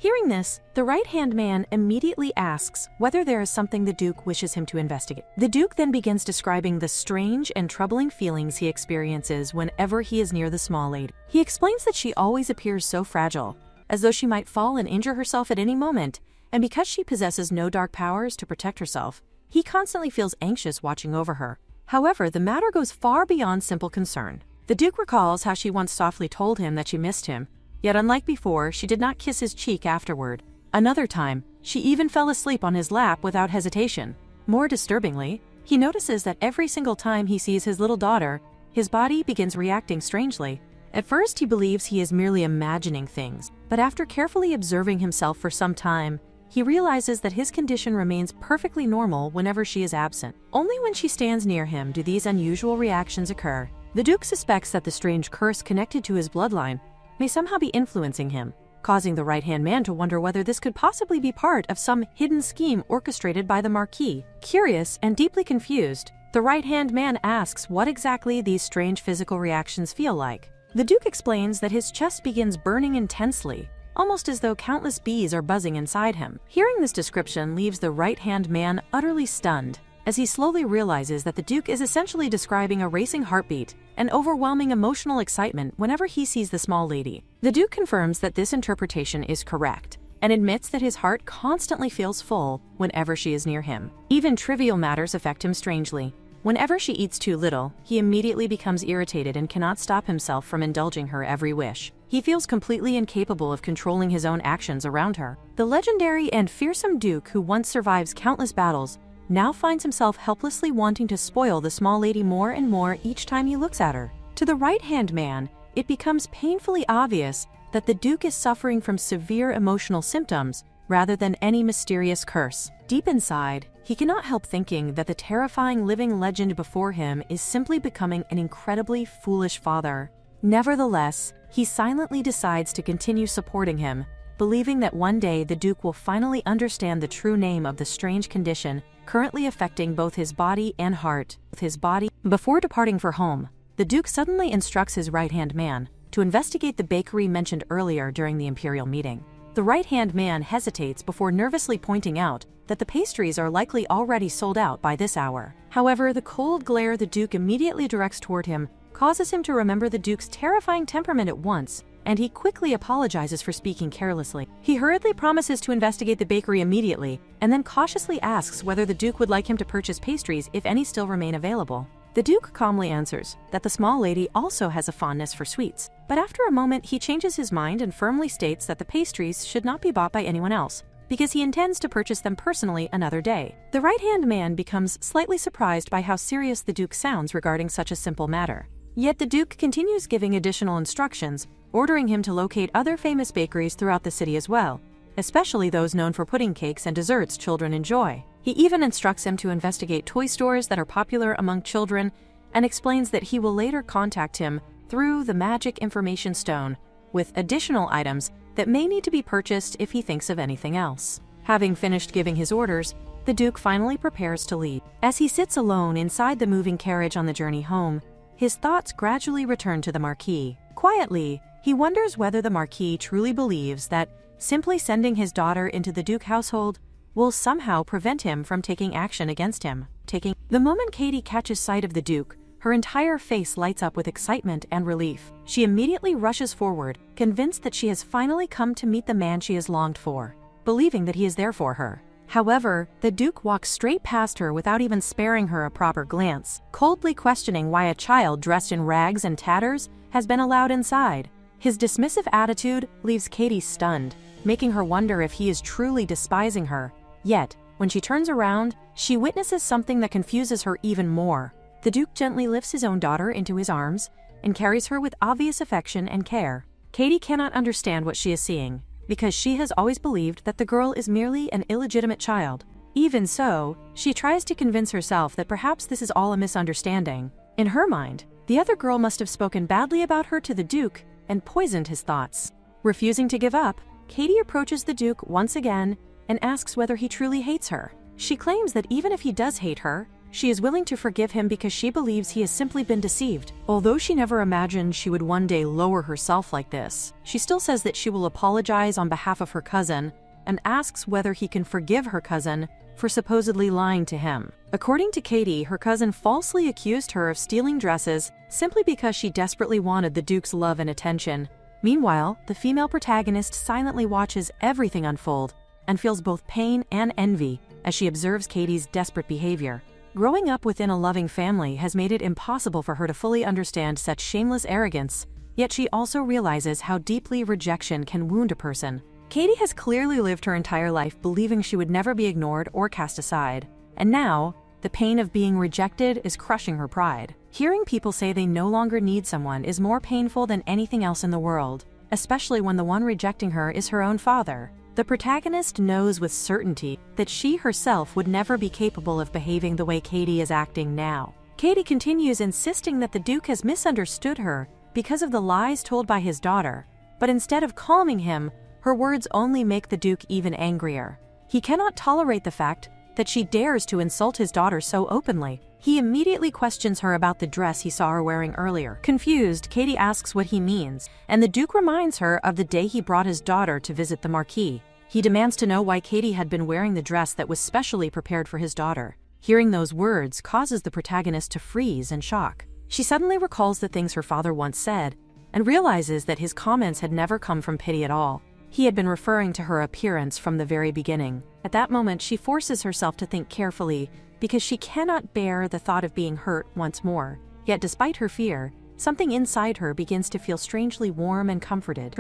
Hearing this, the right-hand man immediately asks whether there is something the Duke wishes him to investigate. The Duke then begins describing the strange and troubling feelings he experiences whenever he is near the small lady. He explains that she always appears so fragile, as though she might fall and injure herself at any moment, and because she possesses no dark powers to protect herself, he constantly feels anxious watching over her. However, the matter goes far beyond simple concern. The Duke recalls how she once softly told him that she missed him, yet unlike before, she did not kiss his cheek afterward. Another time, she even fell asleep on his lap without hesitation. More disturbingly, he notices that every single time he sees his little daughter, his body begins reacting strangely. At first, he believes he is merely imagining things, but after carefully observing himself for some time, he realizes that his condition remains perfectly normal whenever she is absent. Only when she stands near him do these unusual reactions occur. The Duke suspects that the strange curse connected to his bloodline may somehow be influencing him, causing the right-hand man to wonder whether this could possibly be part of some hidden scheme orchestrated by the Marquis. Curious and deeply confused, the right-hand man asks what exactly these strange physical reactions feel like. The Duke explains that his chest begins burning intensely, almost as though countless bees are buzzing inside him. Hearing this description leaves the right-hand man utterly stunned, as he slowly realizes that the Duke is essentially describing a racing heartbeat and overwhelming emotional excitement whenever he sees the small lady. The Duke confirms that this interpretation is correct, and admits that his heart constantly feels full whenever she is near him. Even trivial matters affect him strangely. Whenever she eats too little, he immediately becomes irritated and cannot stop himself from indulging her every wish. He feels completely incapable of controlling his own actions around her. The legendary and fearsome Duke, who once survives countless battles, now finds himself helplessly wanting to spoil the small lady more and more each time he looks at her. To the right-hand man, it becomes painfully obvious that the Duke is suffering from severe emotional symptoms rather than any mysterious curse. Deep inside, he cannot help thinking that the terrifying living legend before him is simply becoming an incredibly foolish father. Nevertheless, he silently decides to continue supporting him, believing that one day the Duke will finally understand the true name of the strange condition currently affecting both his body and heart. Before departing for home, the Duke suddenly instructs his right-hand man to investigate the bakery mentioned earlier during the imperial meeting. The right-hand man hesitates before nervously pointing out that the pastries are likely already sold out by this hour. However, the cold glare the Duke immediately directs toward him causes him to remember the Duke's terrifying temperament at once, and he quickly apologizes for speaking carelessly. He hurriedly promises to investigate the bakery immediately, and then cautiously asks whether the Duke would like him to purchase pastries if any still remain available. The Duke calmly answers that the small lady also has a fondness for sweets, but after a moment he changes his mind and firmly states that the pastries should not be bought by anyone else, because he intends to purchase them personally another day. The right-hand man becomes slightly surprised by how serious the Duke sounds regarding such a simple matter. Yet the Duke continues giving additional instructions, ordering him to locate other famous bakeries throughout the city as well, especially those known for pudding cakes and desserts children enjoy. He even instructs him to investigate toy stores that are popular among children and explains that he will later contact him through the magic information stone with additional items that may need to be purchased if he thinks of anything else. Having finished giving his orders, the Duke finally prepares to leave. As he sits alone inside the moving carriage on the journey home, his thoughts gradually return to the Marquis. Quietly, he wonders whether the Marquis truly believes that simply sending his daughter into the Duke household will somehow prevent him from taking action against him. The moment Katie catches sight of the Duke, her entire face lights up with excitement and relief. She immediately rushes forward, convinced that she has finally come to meet the man she has longed for, believing that he is there for her. However, the Duke walks straight past her without even sparing her a proper glance, coldly questioning why a child dressed in rags and tatters has been allowed inside. His dismissive attitude leaves Katie stunned, making her wonder if he is truly despising her. Yet, when she turns around, she witnesses something that confuses her even more. The Duke gently lifts his own daughter into his arms and carries her with obvious affection and care. Katie cannot understand what she is seeing, because she has always believed that the girl is merely an illegitimate child. Even so, she tries to convince herself that perhaps this is all a misunderstanding. In her mind, the other girl must have spoken badly about her to the Duke and poisoned his thoughts. Refusing to give up, Katie approaches the Duke once again and asks whether he truly hates her. She claims that even if he does hate her, she is willing to forgive him because she believes he has simply been deceived. Although she never imagined she would one day lower herself like this, she still says that she will apologize on behalf of her cousin and asks whether he can forgive her cousin for supposedly lying to him. According to Katie, her cousin falsely accused her of stealing dresses simply because she desperately wanted the Duke's love and attention. Meanwhile, the female protagonist silently watches everything unfold and feels both pain and envy as she observes Katie's desperate behavior. Growing up within a loving family has made it impossible for her to fully understand such shameless arrogance, yet she also realizes how deeply rejection can wound a person. Katie has clearly lived her entire life believing she would never be ignored or cast aside, and now, the pain of being rejected is crushing her pride. Hearing people say they no longer need someone is more painful than anything else in the world, especially when the one rejecting her is her own father. The protagonist knows with certainty that she herself would never be capable of behaving the way Katie is acting now. Katie continues insisting that the Duke has misunderstood her because of the lies told by his daughter, but instead of calming him, her words only make the Duke even angrier. He cannot tolerate the fact that she dares to insult his daughter so openly. He immediately questions her about the dress he saw her wearing earlier. Confused, Katie asks what he means, and the Duke reminds her of the day he brought his daughter to visit the Marquis. He demands to know why Katie had been wearing the dress that was specially prepared for his daughter. Hearing those words causes the protagonist to freeze in shock. She suddenly recalls the things her father once said, and realizes that his comments had never come from pity at all. He had been referring to her appearance from the very beginning. At that moment, she forces herself to think carefully because she cannot bear the thought of being hurt once more. Yet despite her fear, something inside her begins to feel strangely warm and comforted.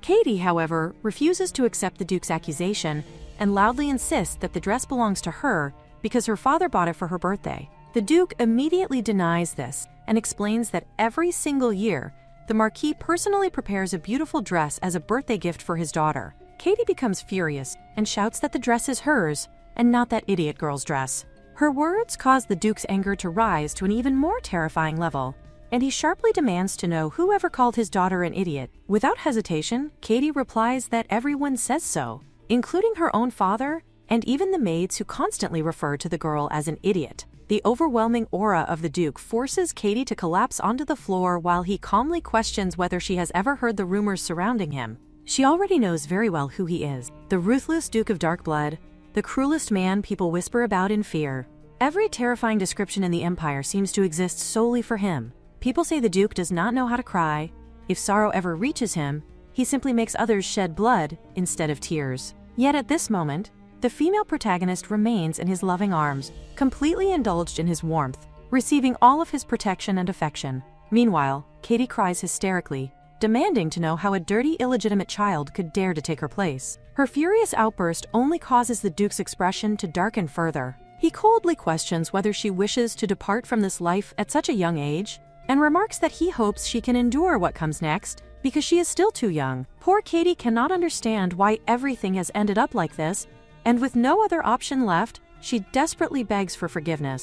Katie, however, refuses to accept the Duke's accusation and loudly insists that the dress belongs to her because her father bought it for her birthday. The Duke immediately denies this and explains that every single year, the Marquis personally prepares a beautiful dress as a birthday gift for his daughter. Katie becomes furious and shouts that the dress is hers and not that idiot girl's dress. Her words cause the Duke's anger to rise to an even more terrifying level, and he sharply demands to know whoever called his daughter an idiot. Without hesitation, Katie replies that everyone says so, including her own father and even the maids who constantly refer to the girl as an idiot. The overwhelming aura of the Duke forces Katie to collapse onto the floor while he calmly questions whether she has ever heard the rumors surrounding him. She already knows very well who he is, the ruthless Duke of Dark Blood, the cruelest man people whisper about in fear. Every terrifying description in the Empire seems to exist solely for him. People say the Duke does not know how to cry. If sorrow ever reaches him, he simply makes others shed blood instead of tears. Yet at this moment, the female protagonist remains in his loving arms, completely indulged in his warmth, receiving all of his protection and affection. Meanwhile, Katie cries hysterically, demanding to know how a dirty, illegitimate child could dare to take her place. Her furious outburst only causes the Duke's expression to darken further. He coldly questions whether she wishes to depart from this life at such a young age, and remarks that he hopes she can endure what comes next because she is still too young. Poor Katie cannot understand why everything has ended up like this, and with no other option left, she desperately begs for forgiveness.